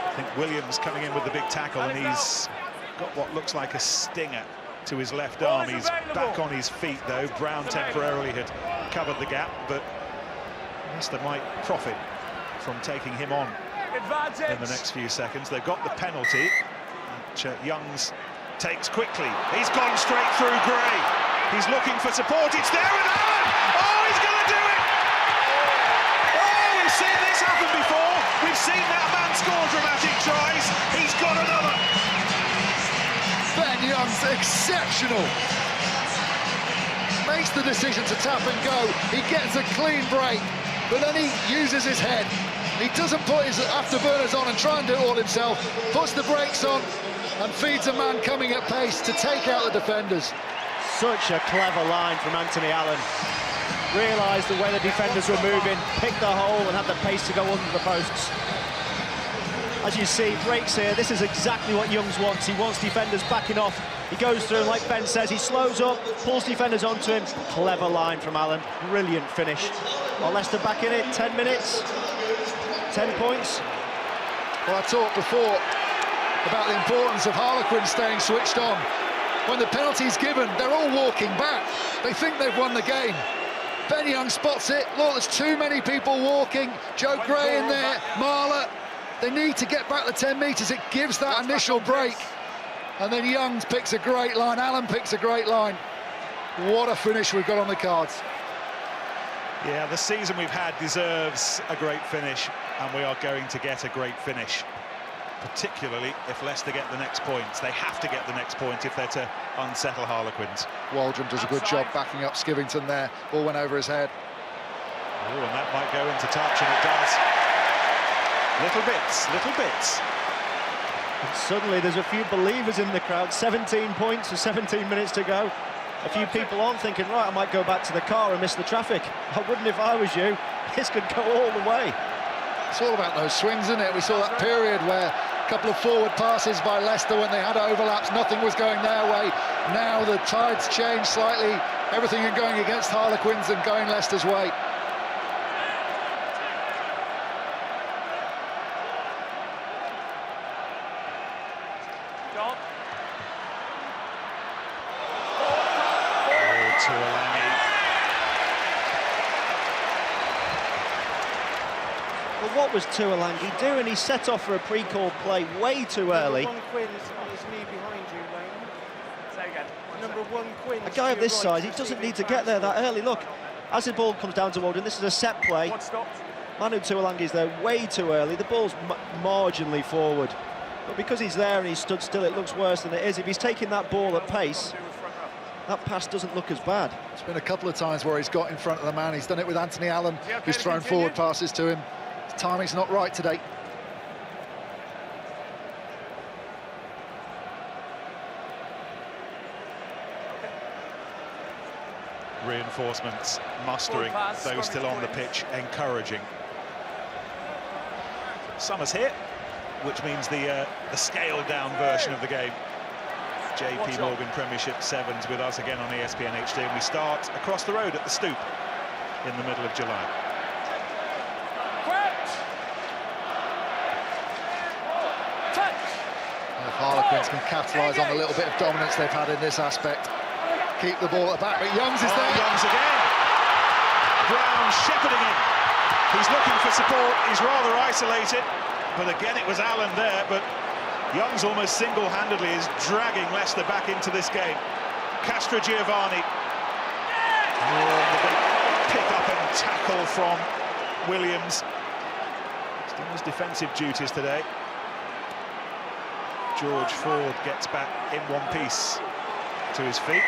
I think Williams coming in with the big tackle, and he's got what looks like a stinger to his left arm. He's back on his feet, though. Brown temporarily had covered the gap, but Leicester might profit from taking him on in the next few seconds. They've got the penalty, which Youngs takes quickly. He's gone straight through Gray. He's looking for support. It's there with Allen! Oh, he's going to do it! Oh, we've seen this happen before. We've seen that man score dramatic tries. He's got another. Ben Youngs, exceptional. Makes the decision to tap and go. He gets a clean break, but then he uses his head. He doesn't put his afterburners on and try and do it all himself. Puts the brakes on and feeds a man coming at pace to take out the defenders. Such a clever line from Anthony Allen. Realised the way the defenders were moving, picked the hole and had the pace to go under the posts. As you see, breaks here. This is exactly what Youngs wants. He wants defenders backing off. He goes through, like Ben says, he slows up, pulls defenders onto him. Clever line from Allen. Brilliant finish. Well, Leicester back in it, 10 minutes, 10 points. Well, I talked before about the importance of Harlequins staying switched on. When the penalty's given, they're all walking back. They think they've won the game. Ben Young spots it. Look, there's too many people walking. Joe Gray in there, Marler. They need to get back the 10 metres. It gives that initial break. And then Youngs picks a great line. Allen picks a great line. What a finish we've got on the cards. Yeah, the season we've had deserves a great finish, and we are going to get a great finish. Particularly if Leicester get the next points. They have to get the next point if they're to unsettle Harlequins. Waldron does a good job backing up Skivington there. Ball went over his head. Oh, and that might go into touch, and it does. Little bits, little bits. And suddenly there's a few believers in the crowd. 17 points with 17 minutes to go. A few people on thinking, right, I might go back to the car and miss the traffic. I wouldn't if I was you. This could go all the way. It's all about those swings, isn't it? We saw that period where a couple of forward passes by Leicester when they had overlaps, nothing was going their way. Now the tides change slightly, everything is going against Harlequins and going Leicester's way. Oh, Tuolangi. Well, what was Tuolangi doing? He set off for a pre-called play way too early. Number 1 Quins on his knee behind you, Lane. Say again. Number 1 Quins. A guy of this size, he doesn't need to get there that early. Look, as the ball comes down to Waldron, this is a set play. Manu Tuolangi's there way too early. The ball's marginally forward. But because he's there and he's stood still, it looks worse than it is. If he's taking that ball at pace, that pass doesn't look as bad. It's been a couple of times where he's got in front of the man. He's done it with Anthony Allen, who's thrown forward passes to him. His timing's not right today. Reinforcements mustering, those still on the pitch, encouraging. Summer's here, which means the scaled-down version of the game. JP Morgan Premiership Sevens with us again on ESPN HD, and we start across the road at the Stoop in the middle of July. If Harlequins can capitalise on the little bit of dominance they've had in this aspect, keep the ball at the back, but Youngs is there. Youngs again. Brown shepherding him. He's looking for support. He's rather isolated. But again, it was Allen there. But Young's almost single-handedly is dragging Leicester back into this game. Castrogiovanni. The big pick-up and tackle from Williams. Still his defensive duties today. George Ford gets back in one piece to his feet.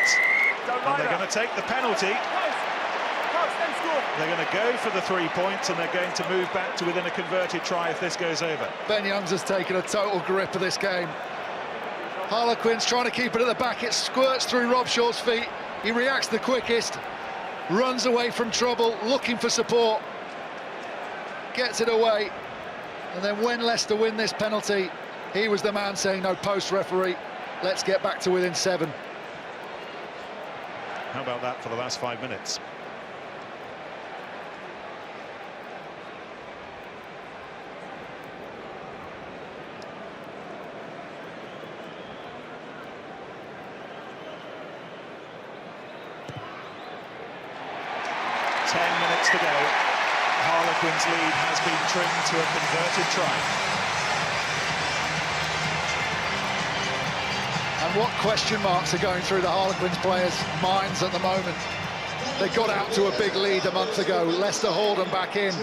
And they're going to take the penalty. They're going to go for the 3 points, and they're going to move back to within a converted try if this goes over. Ben Youngs has taken a total grip of this game. Harlequins trying to keep it at the back. It squirts through Rob Shaw's feet. He reacts the quickest, runs away from trouble, looking for support, gets it away. And then when Leicester win this penalty, he was the man saying, no, post referee, let's get back to within 7. How about that for the last 5 minutes? To go. Harlequins' lead has been trimmed to a converted try. And what question marks are going through the Harlequins players' minds at the moment? They got out to a big lead a month ago. Leicester hauled them back in.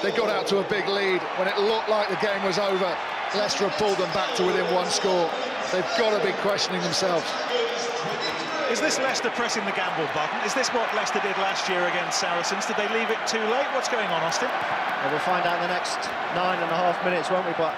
They got out to a big lead. When it looked like the game was over, Leicester have pulled them back to within 1 score. They've got to be questioning themselves. Is this Leicester pressing the gamble button? Is this what Leicester did last year against Saracens? Did they leave it too late? What's going on, Austin? Well, we'll find out in the next 9.5 minutes, won't we? But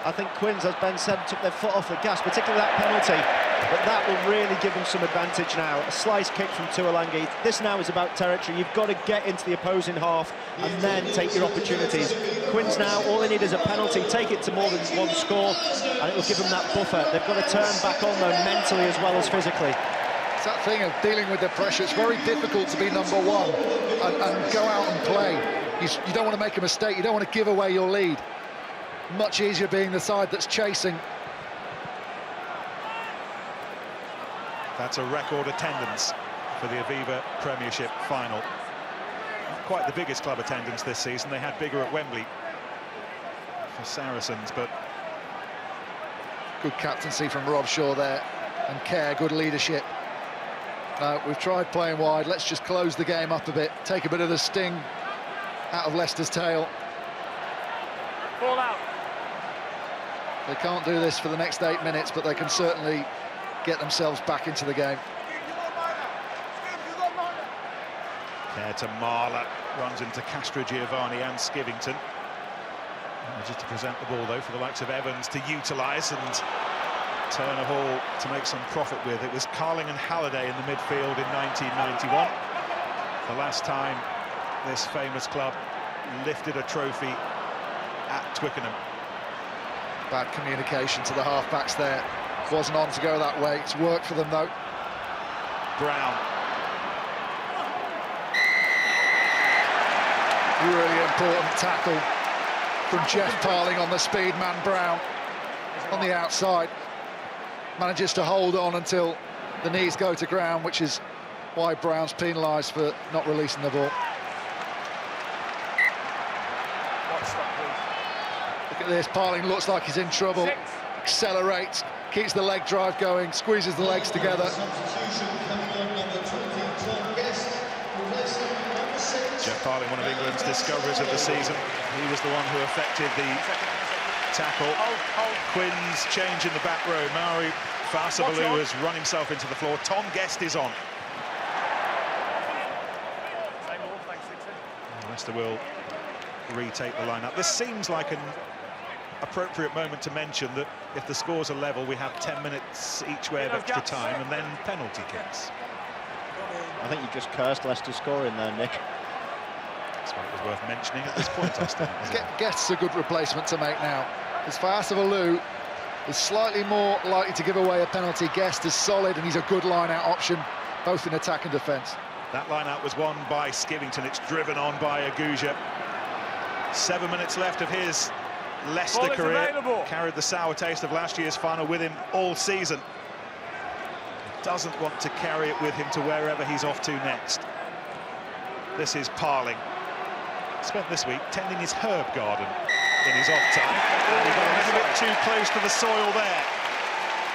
I think Quins, as Ben said, took their foot off the gas, particularly that penalty. But that will really give them some advantage now. A slice kick from Tuolangi. This now is about territory. You've got to get into the opposing half and then take your opportunities. Quins now, all they need is a penalty. Take it to more than 1 score, and it will give them that buffer. They've got to turn back on, though, mentally as well as physically. It's that thing of dealing with the pressure. It's very difficult to be number 1 and go out and play. You don't want to make a mistake. You don't want to give away your lead. Much easier being the side that's chasing. That's a record attendance for the Aviva Premiership final. Not quite the biggest club attendance this season. They had bigger at Wembley for Saracens, but... Good captaincy from Rob Shaw there, and care, good leadership. No, we've tried playing wide. Let's just close the game up a bit, take a bit of the sting out of Leicester's tail. Ball out. They can't do this for the next 8 minutes, but they can certainly get themselves back into the game. Care to Marler, runs into Castrogiovanni and Skivington. Just to present the ball, though, for the likes of Evans to utilise and Turner Hall to make some profit with. It was Carling and Halliday in the midfield in 1991. The last time this famous club lifted a trophy at Twickenham. Bad communication to the half-backs there. Wasn't on to go that way. It's worked for them, though. Brown. Really important tackle from Jeff Parling on the speed man Brown on the outside. Manages to hold on until the knees go to ground, which is why Brown's penalised for not releasing the ball. Look at this, Parling looks like he's in trouble. Accelerates, keeps the leg drive going, squeezes the legs together. Jeff Parling, one of England's discoveries of the season. He was the one who effected the tackle. Quins change in the back row. Maori Fasavalou has run himself into the floor. Tom Guest is on. Leicester will retake the lineup. This seems like an appropriate moment to mention that if the scores are level, we have 10 minutes each way of extra time and then penalty kicks. I think you've just cursed Leicester scoring there, Nick. That's why it was worth mentioning at this point, Austin. Guest's a good replacement to make now. As Fasavalou is slightly more likely to give away a penalty. Guest is solid and he's a good line-out option, both in attack and defence. That line-out was won by Skivington. It's driven on by Aguja. 7 minutes left of his Leicester career. Available. Carried the sour taste of last year's final with him all season. Doesn't want to carry it with him to wherever he's off to next. This is Parling. Spent this week tending his herb garden in his off time, and he got a little bit too close to the soil there,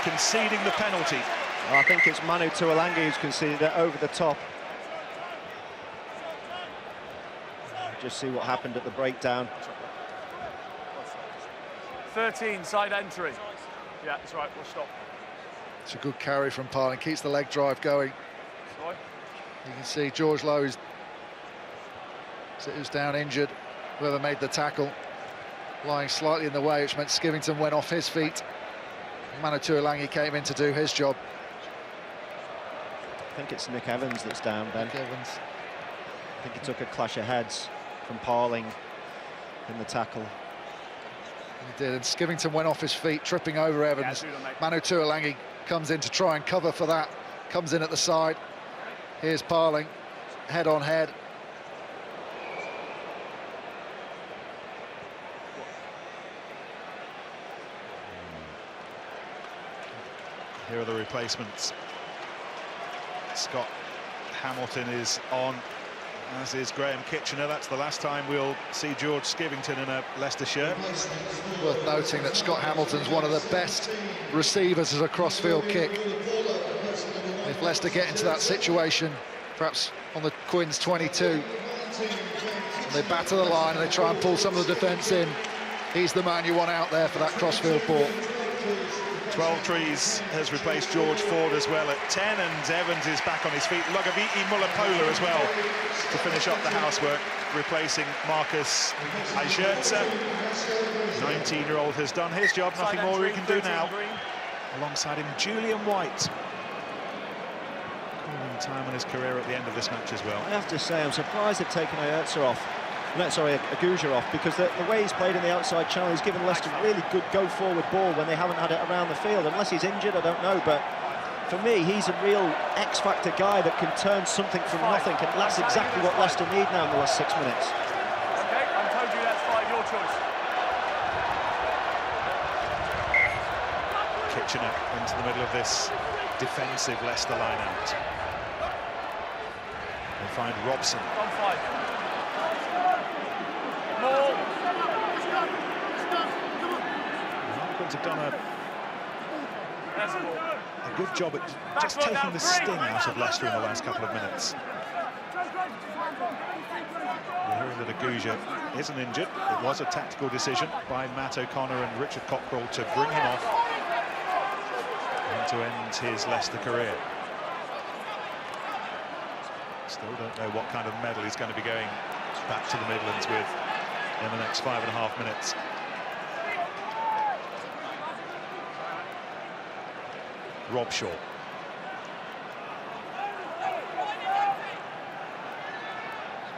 conceding the penalty. I think it's Manu Tuolangi who's conceded it over the top. Just see what happened at the breakdown. 13, side entry. Yeah, that's right, we'll stop. It's a good carry from Parling, keeps the leg drive going. You can see George Lowe who's down injured, whoever made the tackle, lying slightly in the way, which meant Skivington went off his feet. Manu Tuolangi came in to do his job. I think it's Nick Evans that's down, Ben. Nick Evans. I think he took a clash of heads from Parling in the tackle. He did, and Skivington went off his feet, tripping over Evans. Manu Tuolangi comes in to try and cover for that, comes in at the side. Here's Parling, head on head. Here are the replacements. Scott Hamilton is on, as is Graham Kitchener. That's the last time we'll see George Skivington in a Leicester shirt. Worth noting that Scott Hamilton's one of the best receivers as a crossfield kick. If Leicester get into that situation, perhaps on the Quins 22, and they batter the line and they try and pull some of the defence in, he's the man you want out there for that crossfield ball. 12 Trees has replaced George Ford as well at 10, and Evans is back on his feet. Logaviti Mulapola as well to finish up the housework, replacing Marcus Ajertza. 19-year-old has done his job, nothing more he can do now. Alongside him, Julian White. Calling time on his career at the end of this match as well. I have to say, I'm surprised they've taken Ajertza off. No, sorry, Aguja off, because the way he's played in the outside channel, he's given Leicester a really good go-forward ball when they haven't had it around the field. Unless he's injured, I don't know, but for me, he's a real X-factor guy that can turn something from nothing, and that's exactly what Leicester need now in the last 6 minutes. Okay, I told you that's 5, your choice. Kitchener into the middle of this defensive Leicester line-out. They find Robson. On 5. Harlequins have done a good job at just taking the sting out of Leicester in the last couple of minutes. We're hearing that Aguja isn't injured. It was a tactical decision by Matt O'Connor and Richard Cockrell to bring him off and to end his Leicester career. Still don't know what kind of medal he's going to be going back to the Midlands with in the next 5.5 minutes. Robshaw.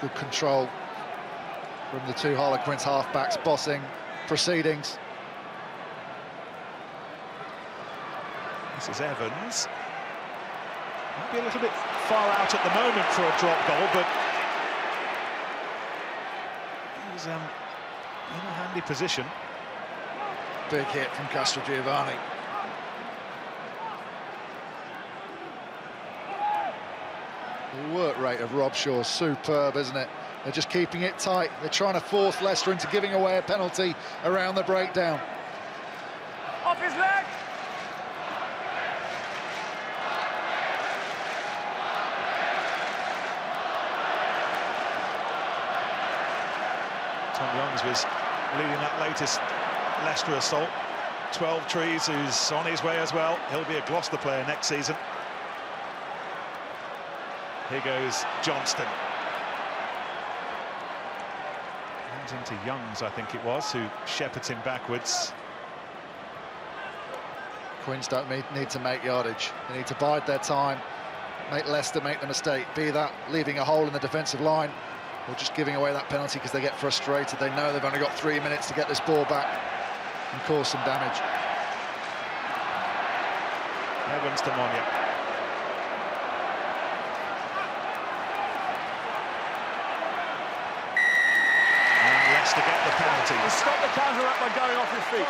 Good control from the two Harlequins half-backs, bossing proceedings. This is Evans. Might be a little bit far out at the moment for a drop goal, but he's in a handy position. Big hit from Castrogiovanni. The work rate of Robshaw is superb, isn't it? They're just keeping it tight. They're trying to force Leicester into giving away a penalty around the breakdown. Off his leg! Tom Youngs was leading that latest Leicester assault. 12 Trees, who's on his way as well. He'll be a Gloucester player next season. Here goes Johnston. Hands into Youngs, I think it was, who shepherds him backwards. Quins don't need to make yardage. They need to bide their time, make Leicester make the mistake, be that leaving a hole in the defensive line or just giving away that penalty because they get frustrated. They know they've only got 3 minutes to get this ball back and cause some damage. Evans to Monia. to get the penalty. Stop the counter-up by going off your feet.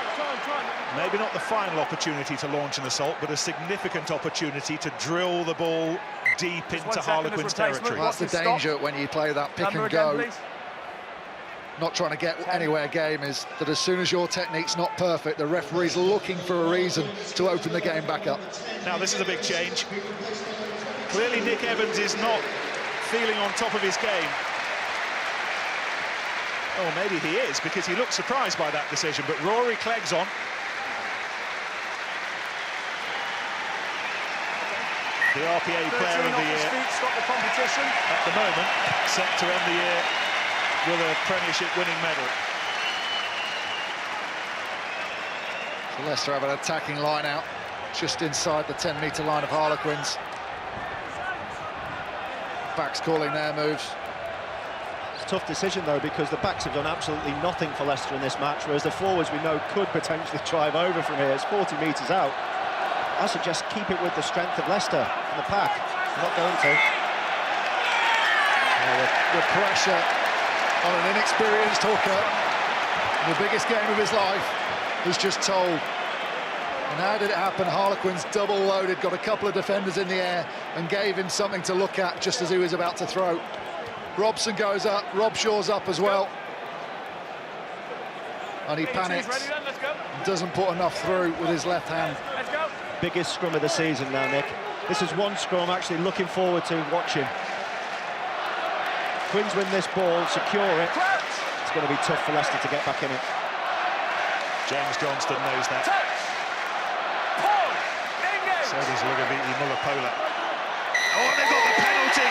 Maybe not the final opportunity to launch an assault, but a significant opportunity to drill the ball deep into Harlequins territory. Well, that's the danger when you play that pick and go. Not trying to get anywhere game is that as soon as your technique's not perfect, the referee's looking for a reason to open the game back up. Now this is a big change. Clearly Nick Evans is not feeling on top of his game. Oh, maybe he is, because he looked surprised by that decision, but Rory Clegg's on. The RPA Player of the Year. Stop the competition. At the moment, set to end the year with a Premiership winning medal. So Leicester have an attacking line out just inside the 10-metre line of Harlequins. Backs calling their moves. It's a tough decision though, because the backs have done absolutely nothing for Leicester in this match, whereas the forwards we know could potentially drive over from here. It's 40 metres out. I suggest keep it with the strength of Leicester in the pack. I'm not going to. The pressure on an inexperienced hooker, the biggest game of his life, he's just told. And how did it happen? Harlequins double loaded, got a couple of defenders in the air and gave him something to look at just as he was about to throw. Robson goes up, Rob Shaw's up as well. And he panics and doesn't put enough through with his left hand. Biggest scrum of the season now, Nick. This is one scrum actually looking forward to watching. Quins win this ball, secure it. It's going to be tough for Leicester to get back in it. James Johnston knows that. So does Lugaviti Mullapola. Oh, they got the penalty!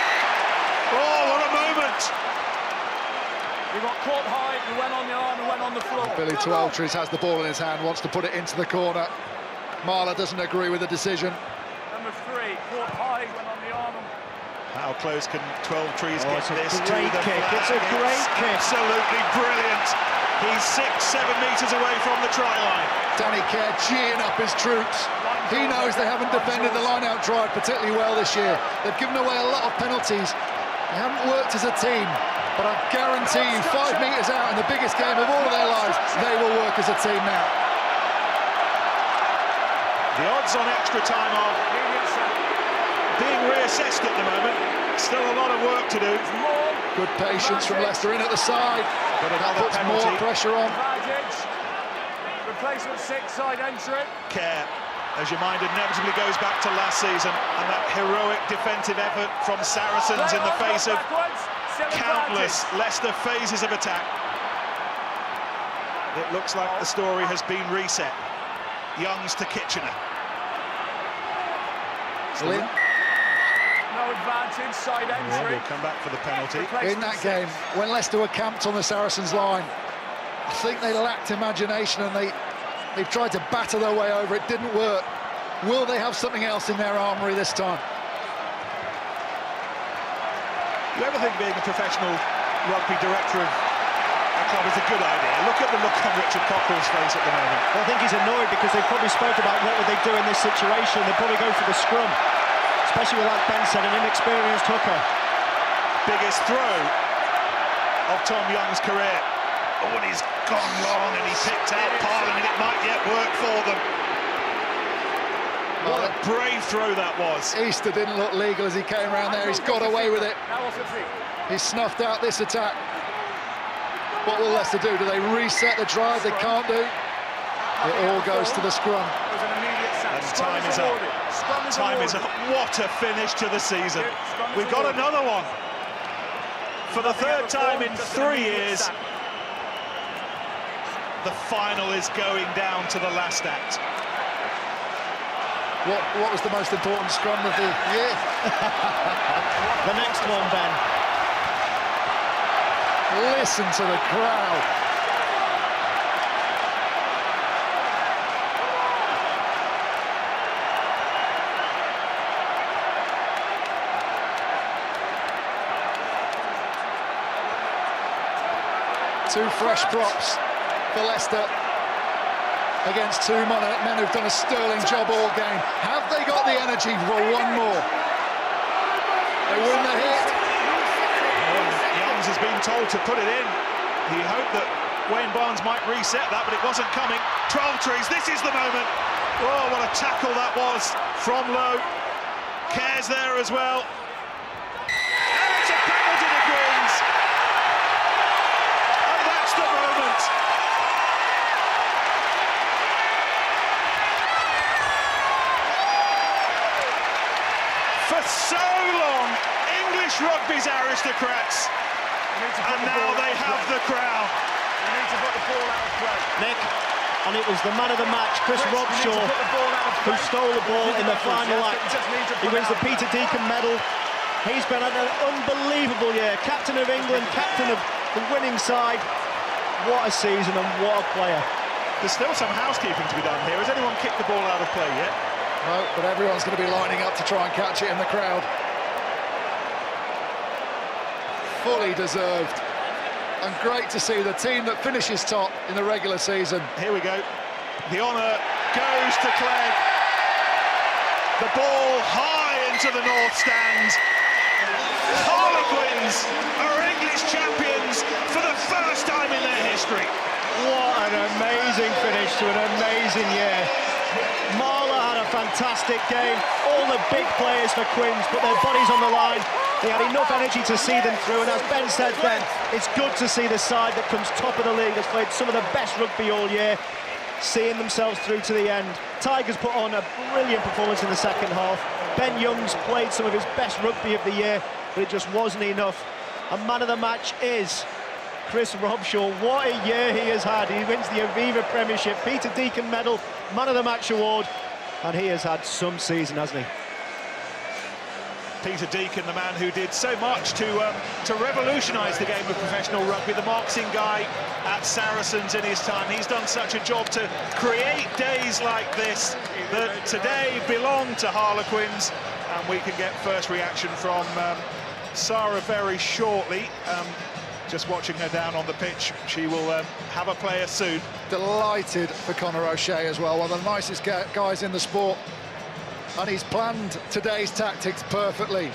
Oh, what a moment! He got caught high, he went on the arm and went on the floor. Billy Tweltrees has the ball in his hand, wants to put it into the corner. Marler doesn't agree with the decision. Number 3, caught high, went on the arm. How close can 12 Trees get this to the kick? flag? It's a great kick. Absolutely brilliant. He's 6-7 metres away from the try line. Danny Kerr geeing up his troops. He knows they haven't defended the line-out drive particularly well this year. They've given away a lot of penalties. They haven't worked as a team, but I guarantee you 5 metres out in the biggest game of all of their lives, they will work as a team now. The odds on extra time are being reassessed at the moment. Still a lot of work to do. Good patience from Leicester in at the side. But it puts more pressure on. Replacement 6 side entry. Kerr, as your mind inevitably goes back to last season and that heroic defensive effort from Saracens in the face of countless Leicester phases of attack. It looks like the story has been reset. Youngs to Kitchener. Lynn. No advantage, side entry. We'll come back for the penalty. In that game, when Leicester were camped on the Saracens' line, I think they lacked imagination and they've tried to batter their way over. It didn't work. Will they have something else in their armoury this time? Do you ever think being a professional rugby director of a club is a good idea? Look at the look on Richard Cockrell's face at the moment. Well, I think he's annoyed because they probably spoke about what would they do in this situation. They'd probably go for the scrum, especially with, like Ben said, an inexperienced hooker. Biggest throw of Tom Young's career. Oh, and he's gone long and he picked out Parlin, and it might yet work for them. What a brave throw that was. Easter didn't look legal as he came around there. He's got away with it. He's snuffed out this attack. What will Leicester do? Do they reset the drive? They can't do. It all goes to the scrum. And time is up. Time is up. What a finish to the season. We've got another one. For the third time in 3 years, the final is going down to the last act. What was the most important scrum of the year? The next one, Ben. Listen to the crowd. Two fresh props for Leicester against 2 men who've done a sterling job all game. Have they got the energy for one more? They win the hit. Youngs has been told to put it in. He hoped that Wayne Barnes might reset that, but it wasn't coming. 12 trees, this is the moment. Oh, what a tackle that was from Lowe. Cares there as well. And it's a penalty to Quins. And that's the moment. For so long, English rugby's aristocrats, and now they have the crown. You need to put the ball out of play. Nick, and it was the man of the match, Chris Robshaw, who stole the ball in the final act. He wins the Peter Deacon medal. He's been at an unbelievable year. Captain of England, captain of the winning side. What a season and what a player. There's still some housekeeping to be done here. Has anyone kicked the ball out of play yet? No, but everyone's going to be lining up to try and catch it in the crowd. Fully deserved. And great to see the team that finishes top in the regular season. Here we go. The honour goes to Clegg. The ball high into the north stand. Harlequins are English champions for the first time in their history. What an amazing finish to an amazing year. Marler had a fantastic game. All the big players for Quins put their bodies on the line. They had enough energy to see them through, and as Ben said, Ben, it's good to see the side that comes top of the league, has played some of the best rugby all year, seeing themselves through to the end. Tigers put on a brilliant performance in the second half. Ben Young's played some of his best rugby of the year, but it just wasn't enough. And man of the match is Chris Robshaw. What a year he has had. He wins the Aviva Premiership, Peter Deacon medal, man of the match award, and he has had some season, hasn't he? Peter Deacon, the man who did so much to revolutionise the game of professional rugby, the marksing guy at Saracens in his time. He's done such a job to create days like this that today belong to Harlequins, and we can get first reaction from Sarah very shortly. Just watching her down on the pitch, she will have a player soon. Delighted for Conor O'Shea as well, one of the nicest guys in the sport. And he's planned today's tactics perfectly.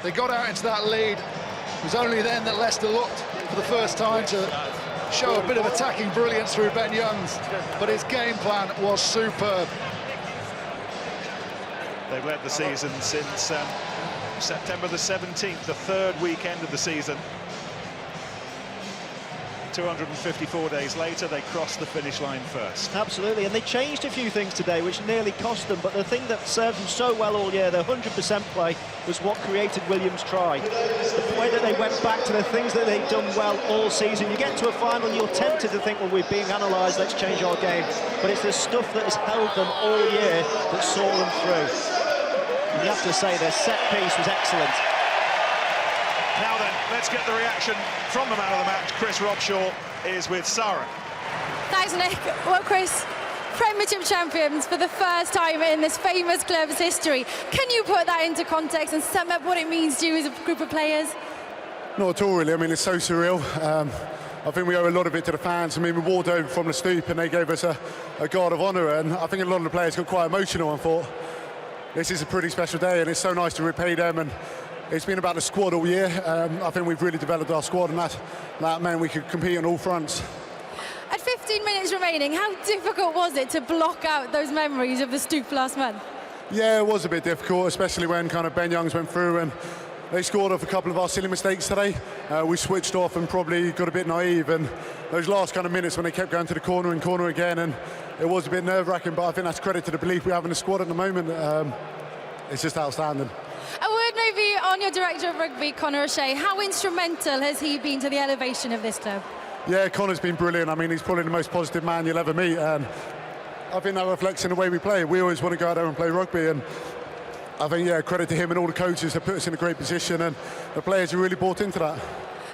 They got out into that lead. It was only then that Leicester looked for the first time to show a bit of attacking brilliance through Ben Youngs, but his game plan was superb. They've led the season since September the 17th, the third weekend of the season. 254 days later, they crossed the finish line first. Absolutely, and they changed a few things today, which nearly cost them, but the thing that served them so well all year, the 100% play, was what created Williams' try. The way that they went back to the things that they've done well all season. You get to a final, you're tempted to think, well, we're being analysed, let's change our game. But it's the stuff that has held them all year that saw them through. And you have to say their set piece was excellent. Now then, let's get the reaction from the man of the match. Chris Robshaw is with Sarah. Thanks, Nick. Well, Chris, Premiership champions for the first time in this famous club's history. Can you put that into context and sum up what it means to you as a group of players? Not at all, really. I mean, it's so surreal. I think we owe a lot of it to the fans. I mean, we walked over from the stoop and they gave us a guard of honour, and I think a lot of the players got quite emotional and thought, this is a pretty special day, and it's so nice to repay them. And it's been about the squad all year. I think we've really developed our squad, and that meant we could compete on all fronts. At 15 minutes remaining, how difficult was it to block out those memories of the stoop last month? Yeah, it was a bit difficult, especially when kind of Ben Youngs went through and they scored off a couple of our silly mistakes today. We switched off and probably got a bit naive, and those last kind of minutes when they kept going to the corner and corner again, and it was a bit nerve-wracking, but I think that's credit to the belief we have in the squad at the moment. It's just outstanding. A word maybe on your director of rugby, Conor O'Shea. How instrumental has he been to the elevation of this club? Yeah, Conor's been brilliant. I mean, he's probably the most positive man you'll ever meet, and I think that reflects in the way we play. We always want to go out there and play rugby, and I think, yeah, credit to him and all the coaches that put us in a great position, and the players who really bought into that.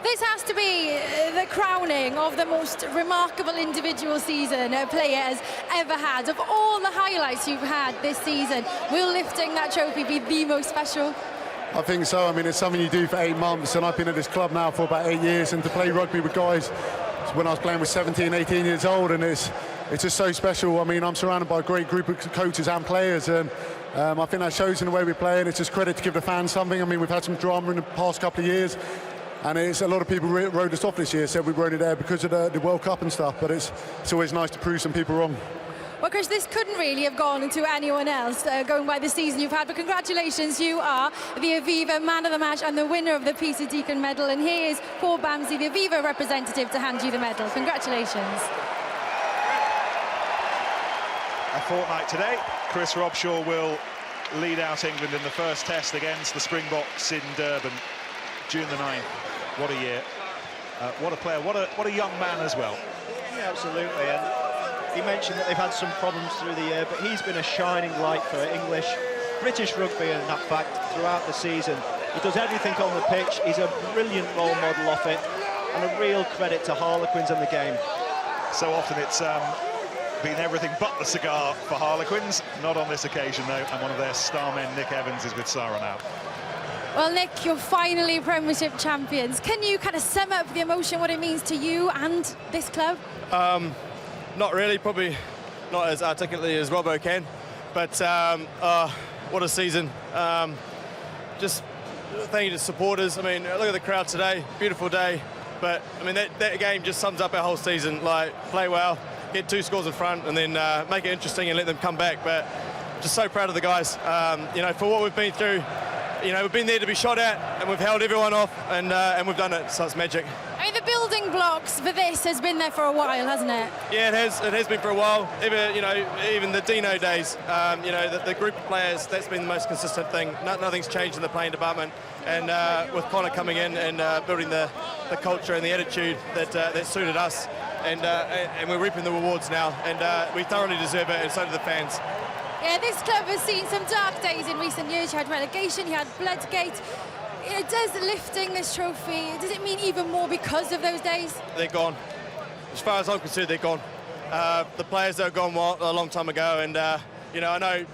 This has to be the crowning of the most remarkable individual season a player has ever had. Of all the highlights you've had this season, will lifting that trophy be the most special? I think so. I mean, it's something you do for 8 months, and I've been at this club now for about 8 years, and to play rugby with guys when I was playing with 17, 18 years old, and it's just so special. I mean, I'm surrounded by a great group of coaches and players, and I think that shows in the way we play, and it's just credit to give the fans something. I mean, we've had some drama in the past couple of years. And it's a lot of people wrote us off this year, said we were only there because of the World Cup and stuff, but it's always nice to prove some people wrong. Well, Chris, this couldn't really have gone to anyone else going by the season you've had, but congratulations, you are the Aviva Man of the Match and the winner of the Peter Deacon Medal, and here is Paul Bamsey, the Aviva representative, to hand you the medal. Congratulations. A fortnight today, Chris Robshaw will lead out England in the first test against the Springboks in Durban, June the 9th. What a year. What a player, what a young man as well. Yeah, absolutely. And he mentioned that they've had some problems through the year, but he's been a shining light for English, British rugby, in that fact, throughout the season. He does everything on the pitch. He's a brilliant role model off it, and a real credit to Harlequins and the game. So often it's been everything but the cigar for Harlequins. Not on this occasion, though, and one of their star men, Nick Evans, is with Sarah now. Well, Nick, you're finally Premiership champions. Can you kind of sum up the emotion, what it means to you and this club? Not really, probably not as articulately as Robbo can, but what a season. Just thank you to supporters. I mean, look at the crowd today, beautiful day, but I mean, that game just sums up our whole season. Like, play well, get 2 scores in front, and then make it interesting and let them come back. But just so proud of the guys, you know, for what we've been through. You know, we've been there to be shot at, and we've held everyone off, and we've done it, so it's magic. I mean, the building blocks for this has been there for a while, hasn't it? Yeah, it has been for a while. Even the Dino days, you know, the group of players, that's been the most consistent thing. Nothing's changed in the playing department, and with Connor coming in and building the culture and the attitude that suited us, and we're reaping the rewards now, and we thoroughly deserve it, and so do the fans. Yeah, this club has seen some dark days in recent years. You had relegation, you had Bloodgate. You know, does lifting this trophy, does it mean even more because of those days? They're gone. As far as I'm concerned, they're gone. The players that are gone a long time ago, and you know, I know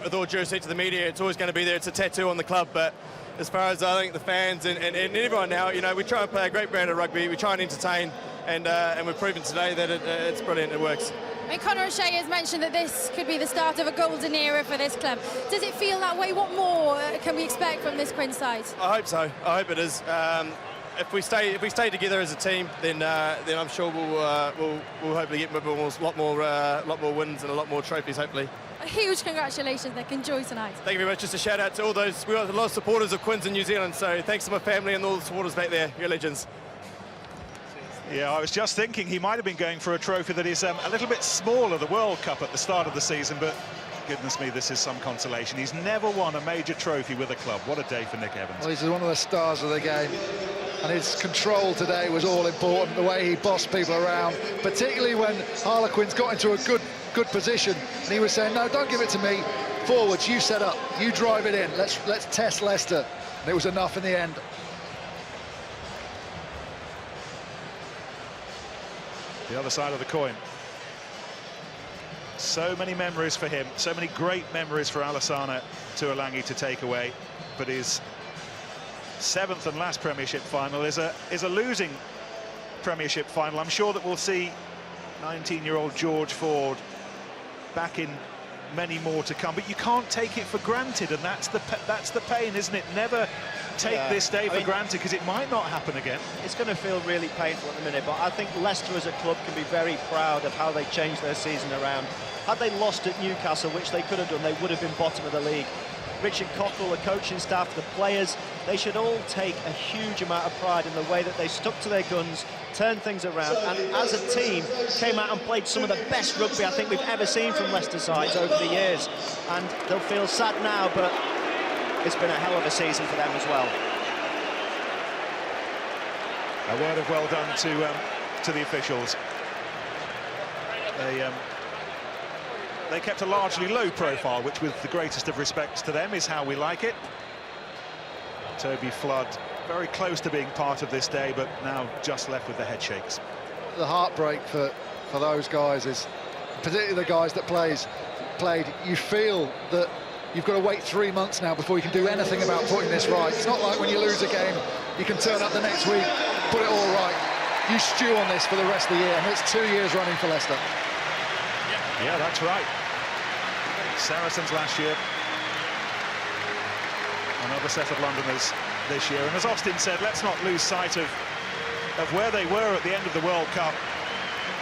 with all due respect to the media, it's always going to be there. It's a tattoo on the club, but as far as I think the fans and everyone now, you know, we try and play a great brand of rugby. We try and entertain, and we've proven today that it's brilliant. It works. I mean, Conor O'Shea has mentioned that this could be the start of a golden era for this club. Does it feel that way? What more can we expect from this Quins side? I hope so. I hope it is. If we stay together as a team, then I'm sure we'll hopefully get a lot more wins and a lot more trophies. Hopefully. A huge congratulations, Nick. Enjoy tonight. Thank you very much. Just a shout out to all those. We've got a lot of supporters of Quins in New Zealand, so thanks to my family and all the supporters back there. You're legends. Yeah, I was just thinking he might have been going for a trophy that is a little bit smaller, the World Cup at the start of the season, but goodness me, this is some consolation. He's never won a major trophy with a club. What a day for Nick Evans. Well, he's one of the stars of the game, and his control today was all important, the way he bossed people around, particularly when Harlequins got into a good position, and he was saying, no, don't give it to me, forwards, you set up, you drive it in, let's test Leicester, and it was enough in the end. The other side of the coin. So many memories for him, so many great memories for Alassana Tuolangi to take away, but his 7th and last Premiership final is a losing Premiership final. I'm sure that we'll see 19-year-old George Ford back in many more to come, but you can't take it for granted, and that's the pain, isn't it? Never take this day for granted, because it might not happen again. It's going to feel really painful at the minute, but I think Leicester as a club can be very proud of how they changed their season around. Had they lost at Newcastle, which they could have done, they would have been bottom of the league. Richard Cockrell, the coaching staff, the players, they should all take a huge amount of pride in the way that they stuck to their guns, turned things around, and as a team came out and played some of the best rugby I think we've ever seen from Leicester sides over the years. And they'll feel sad now, but it's been a hell of a season for them as well. A word of well done to the officials. They kept a largely low profile, which with the greatest of respects to them is how we like it. Toby Flood very close to being part of this day, but now just left with the head shakes. The heartbreak for those guys is, particularly the guys that played, you feel that you've got to wait 3 months now before you can do anything about putting this right. It's not like when you lose a game, you can turn up the next week, put it all right. You stew on this for the rest of the year, and it's 2 years running for Leicester. Yeah, that's right. Saracens last year. Another set of Londoners this year. And as Austin said, let's not lose sight of where they were at the end of the World Cup.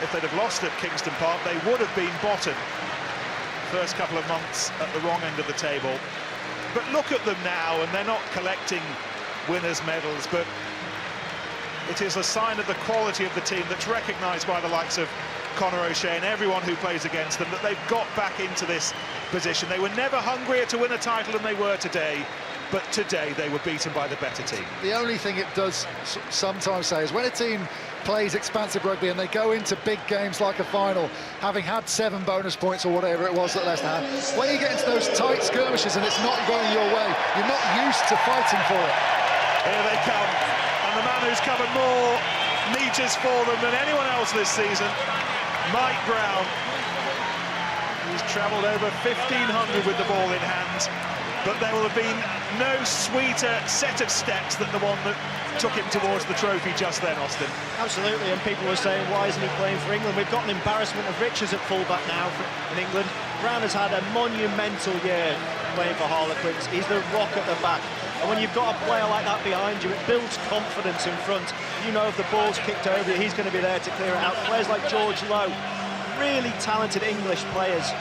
If they'd have lost at Kingston Park, they would have been bottom. First couple of months at the wrong end of the table. But look at them now, and they're not collecting winners' medals, but it is a sign of the quality of the team that's recognised by the likes of Conor O'Shea and everyone who plays against them, that they've got back into this position. They were never hungrier to win a title than they were today, but today they were beaten by the better team. The only thing it does sometimes say is when a team plays expansive rugby and they go into big games like a final, having had 7 bonus points or whatever it was that Leicester had, when you get into those tight skirmishes and it's not going your way, you're not used to fighting for it. Here they come, and the man who's covered more metres for them than anyone else this season, Mike Brown. He's travelled over 1,500 with the ball in hand, but there will have been no sweeter set of steps than the one that took him towards the trophy just then, Austin. Absolutely, and people were saying, why isn't he playing for England? We've got an embarrassment of riches at fullback now in England. Brown has had a monumental year playing for Harlequins. He's the rock at the back. And when you've got a player like that behind you, it builds confidence in front. You know if the ball's kicked over you, he's going to be there to clear it out. Players like George Lowe, really talented English players.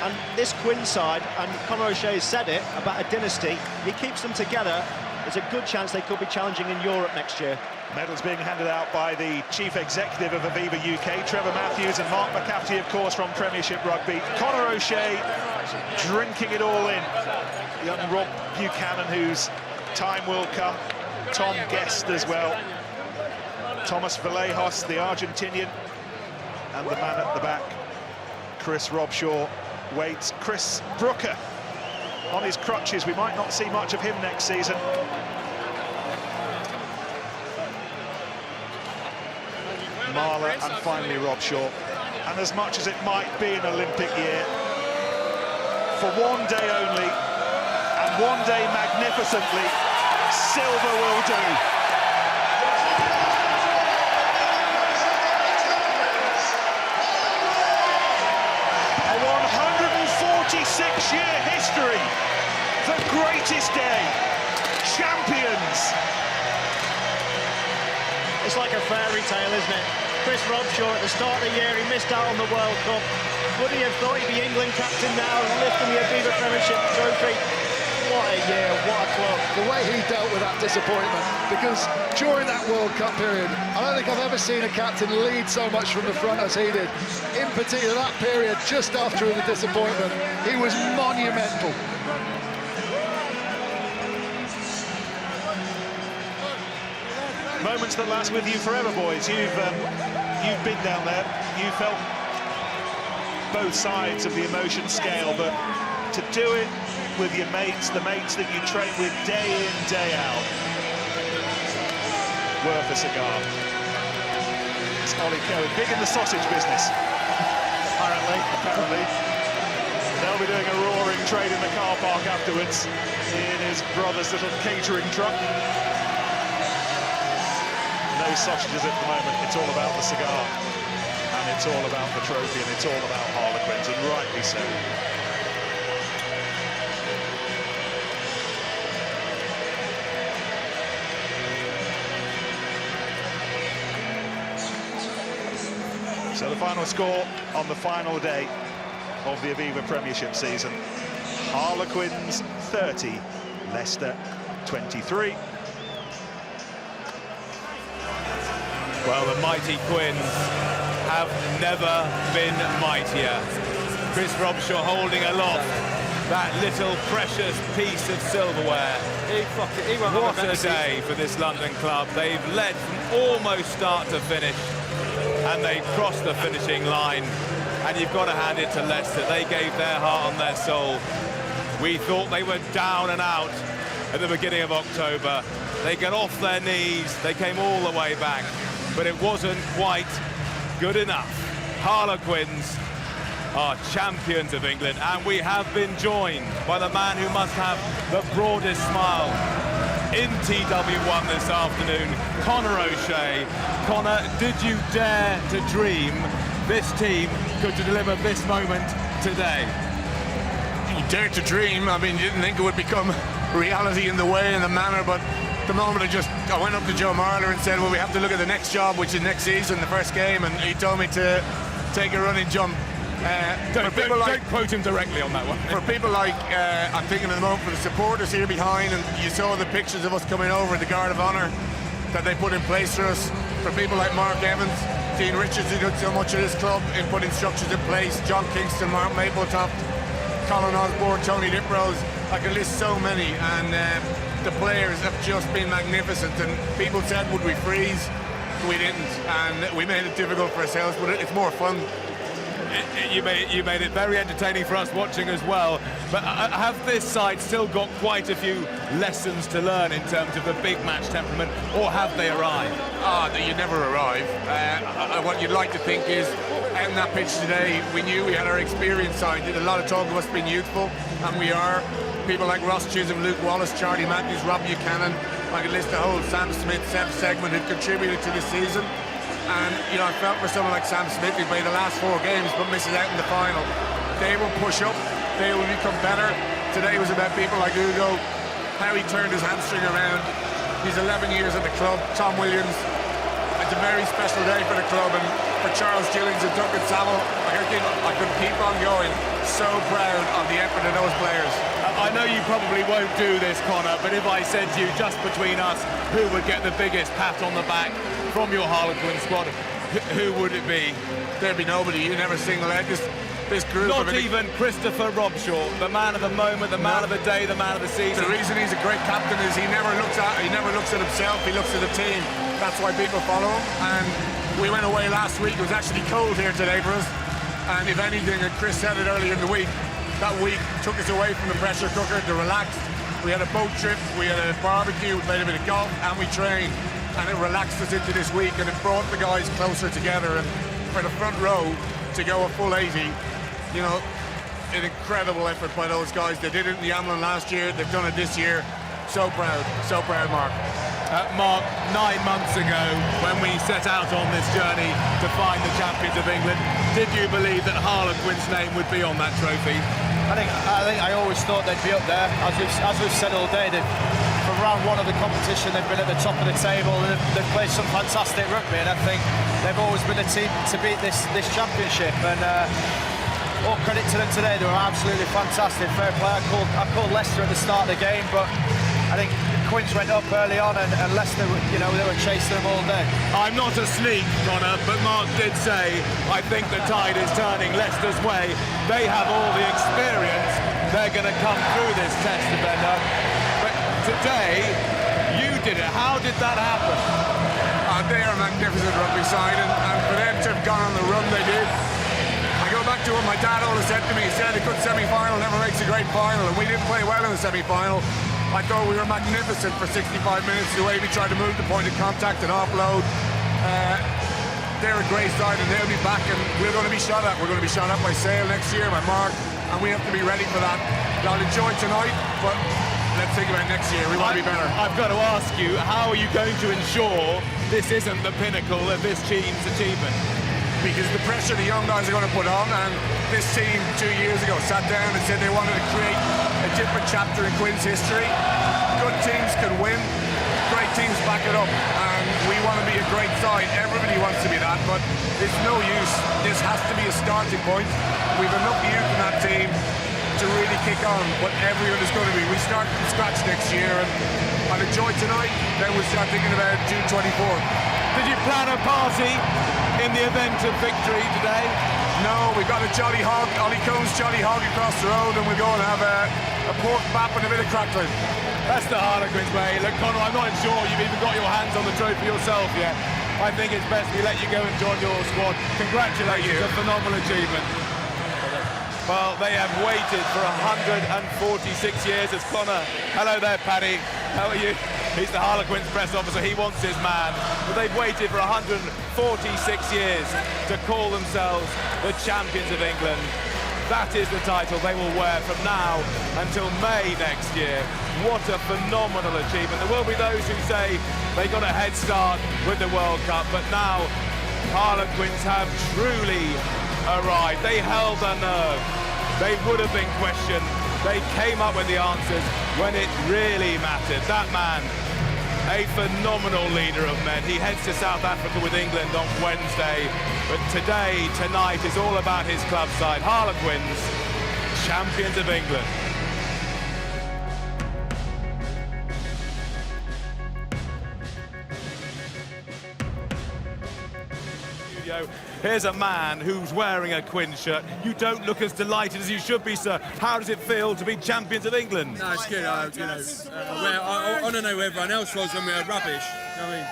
And this Quins side, and Conor O'Shea said it about a dynasty, he keeps them together. There's a good chance they could be challenging in Europe next year. Medals being handed out by the chief executive of Aviva UK, Trevor Matthews, and Mark McCafferty, of course, from Premiership Rugby. Conor O'Shea drinking it all in. Young Rob Buchanan, whose time will come. Tom Guest as well. Thomas Vallejos, the Argentinian. And the man at the back, Chris Robshaw, waits. Chris Brooker on his crutches. We might not see much of him next season. Marler and finally Robshaw. And as much as it might be an Olympic year, for one day only, and one day magnificently, silver will do. A 146-year history, the greatest day, champions. It's like a fairy tale, isn't it? Chris Robshaw at the start of the year, he missed out on the World Cup. Would he have thought he'd be England captain now, lifting the Aviva Premiership trophy? What a year, what a club. The way he dealt with that disappointment, because during that World Cup period, I don't think I've ever seen a captain lead so much from the front as he did. In particular, that period, just after the disappointment, he was monumental. Moments that last with you forever, boys. You've been down there. You felt both sides of the emotion scale, but to do it with your mates, the mates that you train with day in, day out, worth a cigar. It's Ollie Cohen, big in the sausage business. Apparently. They'll be doing a roaring trade in the car park afterwards in his brother's little catering truck. No sausages at the moment. It's all about the cigar, and it's all about the trophy, and it's all about Harlequins, and rightly so. So the final score on the final day of the Aviva Premiership season: Harlequins 30, Leicester 23. Well, the mighty Quins have never been mightier. Chris Robshaw holding aloft that little precious piece of silverware. What a day for this London club. They've led from almost start to finish, and they crossed the finishing line. And you've got to hand it to Leicester. They gave their heart and their soul. We thought they were down and out at the beginning of October. They got off their knees. They came all the way back. But it wasn't quite good enough. Harlequins are champions of England, and we have been joined by the man who must have the broadest smile in TW1 this afternoon, Conor O'Shea. Conor, did you dare to dream this team could deliver this moment today? dared to dream. I mean, you didn't think it would become reality in the way and the manner, but the moment I went up to Joe Marler and said, well, we have to look at the next job, which is next season, the first game, and he told me to take a running jump. Don't quote him directly on that one. For people like, I'm thinking at the moment, for the supporters here behind, and you saw the pictures of us coming over, the Guard of Honour that they put in place for us. For people like Mark Evans, Dean Richards, who did so much of this club in putting structures in place, John Kingston, Mark Mapletoft, Colin Osborne, Tony Diprose, I can list so many, and the players have just been magnificent. And people said, would we freeze? We didn't, and we made it difficult for ourselves, but it's more fun. You made it very entertaining for us watching as well. But have this side still got quite a few lessons to learn in terms of the big match temperament, or have they arrived? You never arrive. What you'd like to think is, out on that pitch today, we knew we had our experienced side. Did a lot of talk of us being youthful, and we are. People like Ross Chisholm, Luke Wallace, Charlie Matthews, Rob Buchanan, I could list the whole Sam Smith, Seb Segment, who've contributed to this season. And, you know, I felt for someone like Sam Smith, who played the last 4 games but misses out in the final. They will push up, they will become better. Today was about people like Ugo, how he turned his hamstring around. He's 11 years at the club. Tom Williams, it's a very special day for the club, and for Charles Gillings and Duncan Saville, I could keep on going. So proud of the effort of those players. I know you probably won't do this, Connor, but if I said to you, just between us, who would get the biggest pat on the back from your Harlequin squad, who would it be? There'd be nobody. You never single out this group. Not even Christopher Robshaw, the man of the moment, the man of the day, the man of the season. The reason he's a great captain is he never looks at himself. He looks at the team. That's why people follow him. And we went away last week. It was actually cold here today for us. And if anything, and Chris said it earlier in the week, that week took us away from the pressure cooker to relax. We had a boat trip, we had a barbecue, we played a bit of golf, and we trained. And it relaxed us into this week, and it brought the guys closer together. And for the front row to go a full 80, you know, an incredible effort by those guys. They did it in the Amlin last year, they've done it this year. So proud, Mark. Mark, 9 months ago, when we set out on this journey to find the champions of England, did you believe that Harlequins' name would be on that trophy? I think I always thought they'd be up there. As we've said all day, from round 1 of the competition, they've been at the top of the table, and they've played some fantastic rugby, and I think they've always been a team to beat this championship. And all credit to them today. They were absolutely fantastic. Fair play. I called Leicester at the start of the game, but I think Quins went up early on, and Leicester, you know, they were chasing them all day. I'm not a sneak, Connor, but Mark did say, I think the tide is turning Leicester's way. They have all the experience. They're going to come through this test, defender. But today, you did it. How did that happen? They are a magnificent rugby side, and for them to have gone on the run they did. I go back to what my dad always said to me. He said a good semi-final never makes a great final, and we didn't play well in the semi-final. I thought we were magnificent for 65 minutes, the way we tried to move the point of contact and offload. They're a great side, and they'll be back, and we're going to be shot at. We're going to be shot at by Sale next year, by Mark, and we have to be ready for that. I'll enjoy tonight, but let's think about next year. We want to be better. I've got to ask you, how are you going to ensure this isn't the pinnacle of this team's achievement? Because the pressure the young guys are going to put on, and this team 2 years ago sat down and said they wanted to create a different chapter in Quins history. Good teams can win, great teams back it up, and we want to be a great side. Everybody wants to be that, but it's no use. This has to be a starting point. We've enough youth in that team to really kick on, but everyone is going to be. We start from scratch next year, and I'll enjoy tonight, then we'll start thinking about June 24th. Did you plan a party in the event of victory today? No, we've got a jolly hog, Ollie Combs jolly hog across the road, and we'll go and have a pork bap and a bit of crackling. That's the Harlequins way. Look, Connor, I'm not sure you've even got your hands on the trophy yourself yet. I think it's best we let you go and join your squad. Congratulations, a phenomenal achievement. Well, they have waited for 146 years. It's Connor. Hello there, Paddy. How are you? He's the Harlequins press officer. He wants his man. But they've waited for 146 years to call themselves the champions of England. That is the title they will wear from now until May next year. What a phenomenal achievement. There will be those who say they got a head start with the World Cup, but now Harlequins have truly arrived. They held their nerve. they would have been questioned. They came up with the answers when it really mattered. That man, a phenomenal leader of men. He heads to South Africa with England on Wednesday, but tonight is all about his club side, Harlequins, champions of England. Here's a man who's wearing a Quins shirt. You don't look as delighted as you should be, sir. How does it feel to be champions of England? No, it's good. I don't know where everyone else was when we were rubbish. I mean,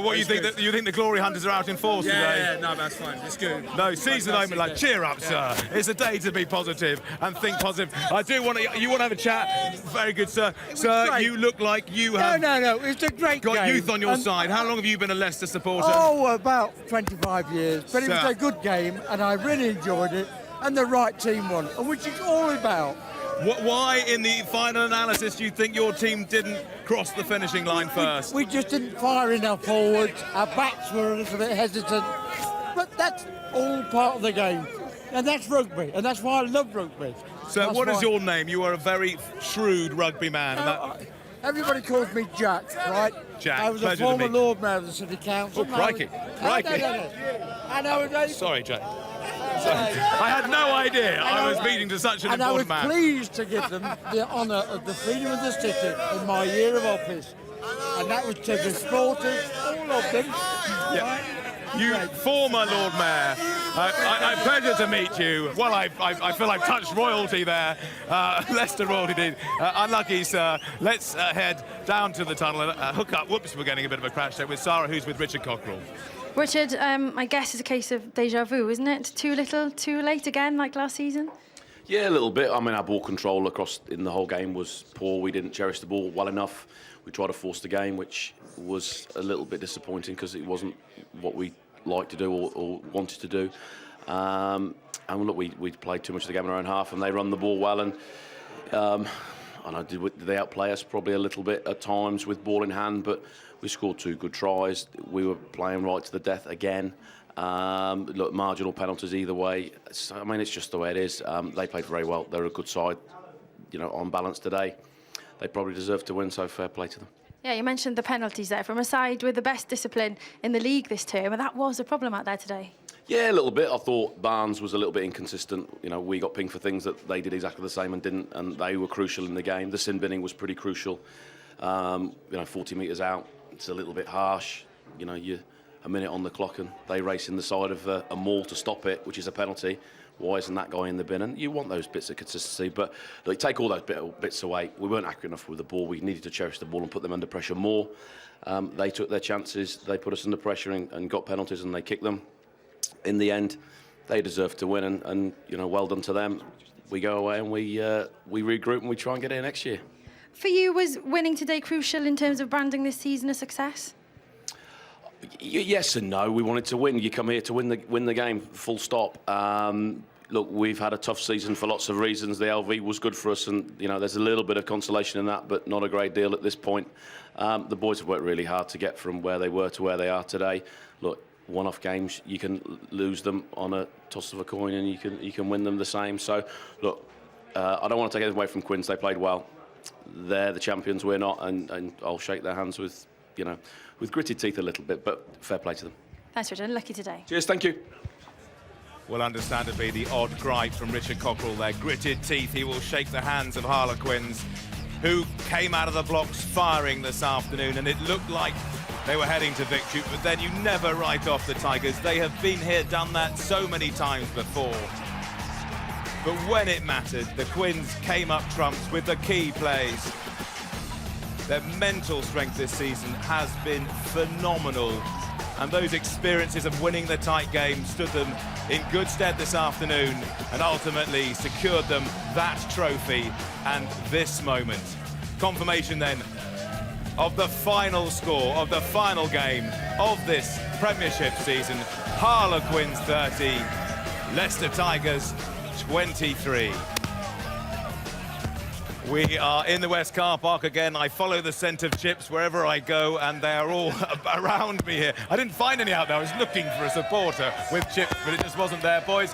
what you think? That you think the glory hunters are out in force today? Yeah, no, that's fine. It's good. No, seize the moment, like cheer up, sir. It's a day to be positive and think positive. I do want to. You want to have a chat? Very good, sir. Sir, great. you look like you have. No. It's a great got game. youth on your side. How long have you been a Leicester supporter? Oh, about 25 years. But it was a good game, and I really enjoyed it. And the right team won, which it's all about. Why, in the final analysis, do you think your team didn't cross the finishing line first? We just didn't fire enough forwards. Our backs were a little bit hesitant. But that's all part of the game. And that's rugby. And that's why I love rugby. So what is your name? You are a very shrewd rugby man. Everybody calls me Jack, right? Jack, I was a former Lord Mayor of the City Council. Oh, crikey. Sorry, Jack. I had no idea I was meeting to such an important man. And I was pleased to give them the honour of the Freedom of the City in my year of office. And that was to the supporters, all of them. Yeah. You former Lord Mayor, a pleasure to meet you. Well, I feel I've touched royalty there. Leicester royalty did. Unlucky, sir. Let's head down to the tunnel and hook up. Whoops, we're getting a bit of a crash there with Sarah, who's with Richard Cockrell. Richard, I guess it's a case of deja vu, isn't it? Too little, too late again, like last season? Yeah, a little bit. I mean, our ball control across in the whole game was poor. We didn't cherish the ball well enough. We tried to force the game, which was a little bit disappointing because it wasn't what we liked to do or wanted to do. And look, we played too much of the game in our own half, and they run the ball well. And I know, did they outplay us probably a little bit at times with ball in hand, but we scored 2 good tries. We were playing right to the death again. Look, marginal penalties either way. I mean, it's just the way it is. They played very well. They're a good side, on balance today. They probably deserve to win, so fair play to them. Yeah, you mentioned the penalties there. From a side with the best discipline in the league this term, and that was a problem out there today. Yeah, a little bit. I thought Barnes was a little bit inconsistent. We got pinged for things that they did exactly the same and didn't, and they were crucial in the game. The sin binning was pretty crucial. 40 metres out, it's a little bit harsh. You're a minute on the clock and they race in the side of a maul to stop it, which is a penalty. Why isn't that guy in the bin? And you want those bits of consistency, but look, take all those bits away. We weren't accurate enough with the ball. We needed to cherish the ball and put them under pressure more. They took their chances. They put us under pressure and got penalties, and they kicked them. In the end, they deserved to win, and well done to them. We go away and we regroup and we try and get in next year. For you, was winning today crucial in terms of branding this season a success? Yes and no. We wanted to win. You come here to win the game, full stop. Look, we've had a tough season for lots of reasons. The LV was good for us, and there's a little bit of consolation in that, but not a great deal at this point. The boys have worked really hard to get from where they were to where they are today. Look, one-off games, you can lose them on a toss of a coin, and you can win them the same. So, look, I don't want to take anything away from Quins. They played well. They're the champions. We're not, and I'll shake their hands with gritted teeth a little bit, but fair play to them. Thanks, Richard. Lucky today. Cheers, thank you. Well, understandably, the odd gripe from Richard Cockrell there. Gritted teeth, he will shake the hands of Harlequins, who came out of the blocks firing this afternoon, and it looked like they were heading to victory, but then you never write off the Tigers. They have been here, done that so many times before. But when it mattered, the Quins came up trumps with the key plays. Their mental strength this season has been phenomenal, and those experiences of winning the tight game stood them in good stead this afternoon and ultimately secured them that trophy and this moment. Confirmation then of the final score of the final game of this Premiership season. Harlequins 30, Leicester Tigers 23. We are in the West Car Park again. I follow the scent of chips wherever I go, and they are all around me here. I didn't find any out there. I was looking for a supporter with chips, but it just wasn't there, boys.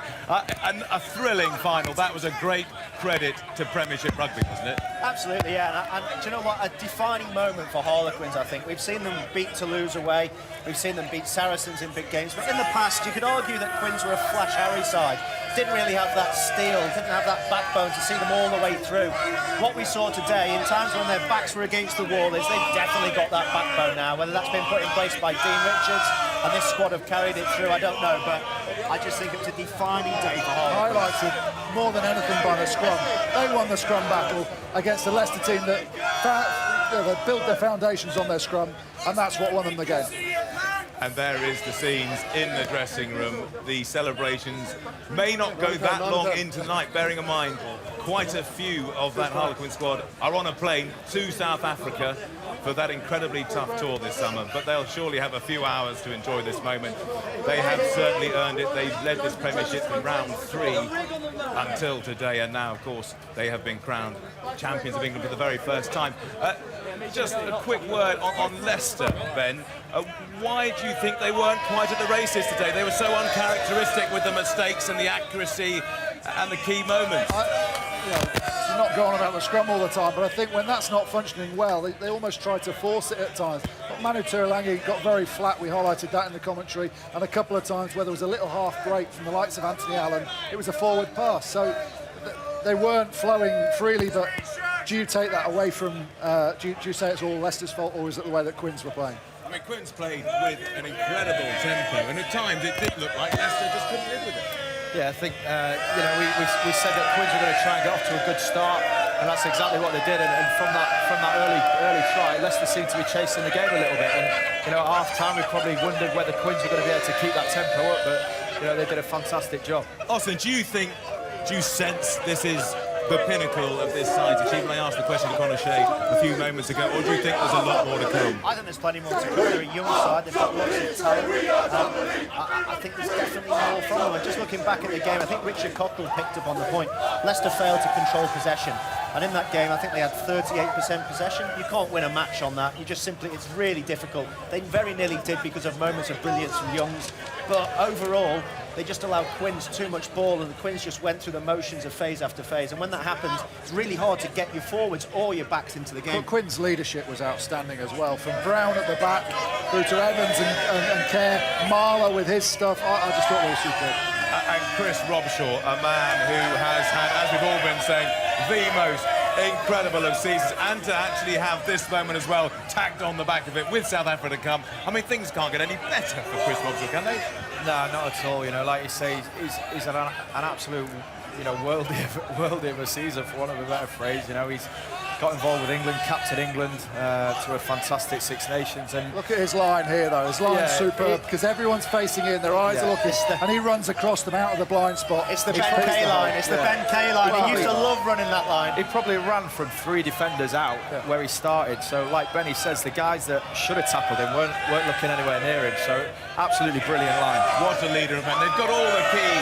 And a thrilling final. That was a great credit to Premiership rugby, wasn't it? Absolutely, yeah. And do you know what? A defining moment for Harlequins, I think. We've seen them beat Toulouse away. We've seen them beat Saracens in big games. But in the past, you could argue that Quins were a Flash Harry side. Didn't really have that steel, didn't have that backbone to see them all the way through. What we saw today, in times when their backs were against the wall, is they've definitely got that backbone now. Whether that's been put in place by Dean Richards and this squad have carried it through, I don't know, but I just think it was a defining day for Harlequins. Highlighted more than anything by the scrum. They won the scrum battle against the Leicester team that built their foundations on their scrum, and that's what won them the game. And there is the scenes in the dressing room. The celebrations may not go that long into the night, bearing in mind quite a few of that Harlequin squad are on a plane to South Africa for that incredibly tough tour this summer, but they'll surely have a few hours to enjoy this moment. They have certainly earned it. They've led this Premiership from round 3 until today, and now, of course, they have been crowned champions of England for the very first time. Just a quick word on Leicester, Ben. Why do you think they weren't quite at the races today? They were so uncharacteristic with the mistakes and the accuracy and the key moments. To not go on about the scrum all the time, but I think when that's not functioning well, they almost try to force it at times. But Manu Tuilagi's got very flat. We highlighted that in the commentary, and a couple of times where there was a little half break from the likes of Anthony Allen, it was a forward pass. So they weren't flowing freely, but do you take that away from, do you say it's all Leicester's fault, or is it the way that Quins were playing? I mean, Quins played with an incredible tempo, and at times it did look like Leicester just couldn't live with it. Yeah, I think, we said that Quins were going to try and get off to a good start, and that's exactly what they did. And from that early try, Leicester seemed to be chasing the game a little bit. And, at half-time, we probably wondered whether Quins were going to be able to keep that tempo up, but, they did a fantastic job. Austin, do you sense this is the pinnacle of this side's achievement? I asked the question to Conor Shea a few moments ago, or do you think there's a lot more to come? I think there's plenty more to come. They're a young side, they've got lots of talent. I think there's definitely more from them. And just looking back at the game, I think Richard Cockle picked up on the point. Leicester failed to control possession. And in that game, I think they had 38% possession. You can't win a match on that. It's really difficult. They very nearly did because of moments of brilliance from Youngs. But overall, they just allowed Quins too much ball, and the Quins just went through the motions of phase after phase. And when that happens, it's really hard to get your forwards or your backs into the game. But Quins' leadership was outstanding as well. From Brown at the back through to Evans and Kerr, Marler with his stuff. I just thought they were superb. And Chris Robshaw, a man who has had, as we've all been saying, the most incredible of seasons, and to actually have this moment as well tagged on the back of it with South Africa to come. I mean, things can't get any better for Chris Robshaw, can they? No, not at all. Like you say, he's an absolute, worldie of a season, for want of a better phrase. He's got involved with England, captained England to a fantastic Six Nations. And look at his line here, though. His line's superb because everyone's facing in, their eyes are looking, and he runs across them out of the blind spot. It's the Ben K line. It's the Ben K line. Well, he used to love running that line. He probably ran from 3 defenders out where he started. So, like Benny says, the guys that should have tackled him weren't looking anywhere near him. So, absolutely brilliant line. What a leader of men. They've got all the key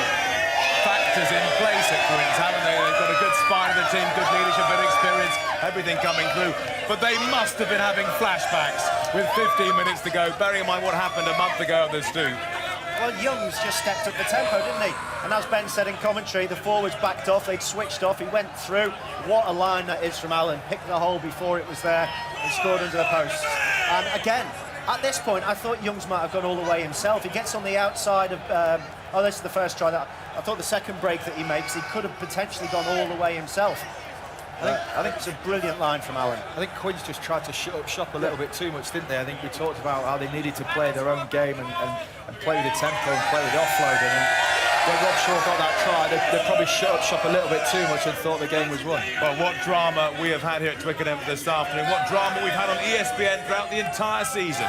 factors in place at Quins, haven't they? They've got a good spine of the team, good leadership, good experience, everything coming through. But they must have been having flashbacks with 15 minutes to go, bearing in mind what happened a month ago at the Stoop. Well, Youngs just stepped up the tempo, didn't he? And as Ben said in commentary, the forwards backed off, they'd switched off, he went through. What a line that is from Allen. Picked the hole before it was there and scored under the posts. And again, at this point, I thought Youngs might have gone all the way himself. He gets on the outside of... this is the first try. I thought the second break that he makes, he could have potentially gone all the way himself. I think it's a brilliant line from Allen. I think Quins just tried to shut up shop a little bit too much, didn't they? I think we talked about how they needed to play their own game and play with the tempo and play with the offloading. And when Robshaw got that try, they probably shut up shop a little bit too much and thought the game was won. Well, what drama we have had here at Twickenham this afternoon. What drama we've had on ESPN throughout the entire season.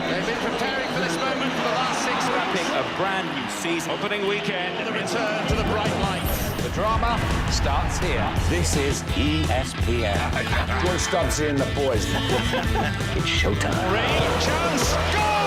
They've been preparing for this moment for the last 6 weeks. A brand new season. Opening weekend, the return to the bright lights. The drama starts here. This is ESPN. Joe Stubbsy and the boys. It's showtime. Rain, chance, goal!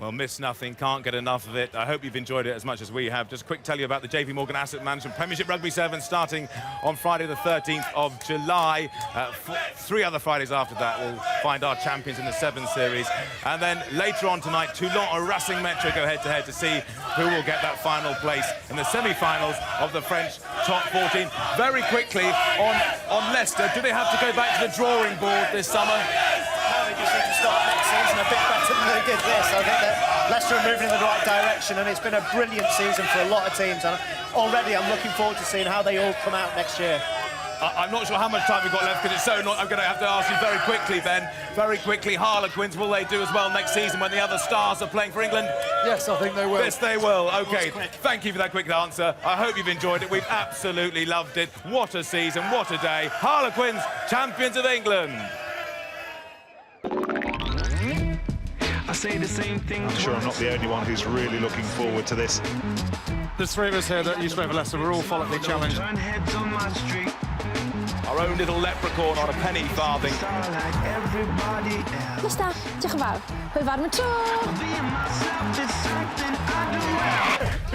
Well, miss nothing, can't get enough of it. I hope you've enjoyed it as much as we have. Just a quick tell you about the JP Morgan Asset Management Premiership Rugby 7 starting on Friday the 13th of July. 3 other Fridays after that we'll find our champions in the 7 series. And then later on tonight, Toulon or Racing Metro go head-to-head to see who will get that final place in the semi-finals of the French top 14. Very quickly on Leicester, do they have to go back to the drawing board this summer? No, they just need to start next season a bit better than they did this. I think that Leicester are moving in the right direction, and it's been a brilliant season for a lot of teams. And already I'm looking forward to seeing how they all come out next year. I'm not sure how much time we've got left because it's so not. I'm going to have to ask you very quickly, Ben. Very quickly, Harlequins, will they do as well next season when the other stars are playing for England? Yes, I think they will. Yes, they will. OK, thank you for that quick answer. I hope you've enjoyed it. We've absolutely loved it. What a season, what a day. Harlequins, champions of England. I say the same thing. I'm sure I'm not the only one who's really looking forward to this. There's 3 of us here that used to play for Leicester. We're all follically challenged. Our own little leprechaun on a penny farthing. Leicester, diolch yn fawr. Hwyl fawr am y tro.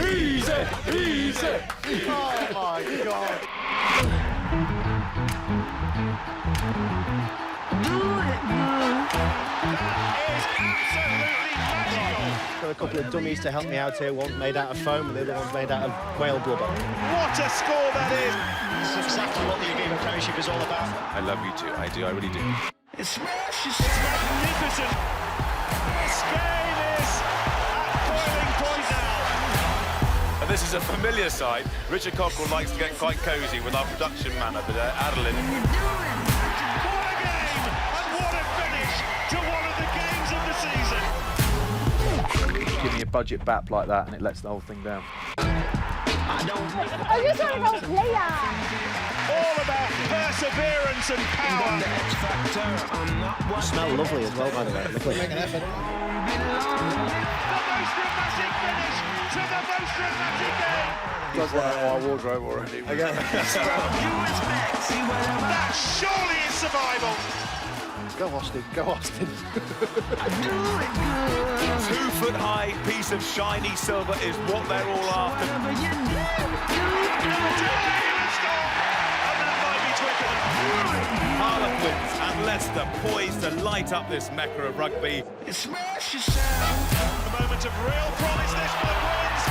Easy, easy. Oh my God. Got a couple of dummies to help me out here. One's made out of foam, and the other one's made out of whale blubber. What a score that is! This is exactly what the Aviva Premiership is all about. I love you too. I do. I really do. It's magnificent. This game is at boiling point now. And this is a familiar sight. Richard Cockrell likes to get quite cosy with our production man up at Adeline. What a game! And what a finish to one of the games of the season. Give me a budget bap like that and it lets the whole thing down. I just want to go player. All about perseverance and power. You smell lovely as well, by the way. Lovely. The most dramatic finish to the most dramatic game. Does one out of our wardrobe already. That surely is survival. Go Austin, go Austin. 2-foot-high piece of shiny silver is what they're all after. Harlequins and Leicester poised to light up this mecca of rugby. A moment of real promise this for Quins.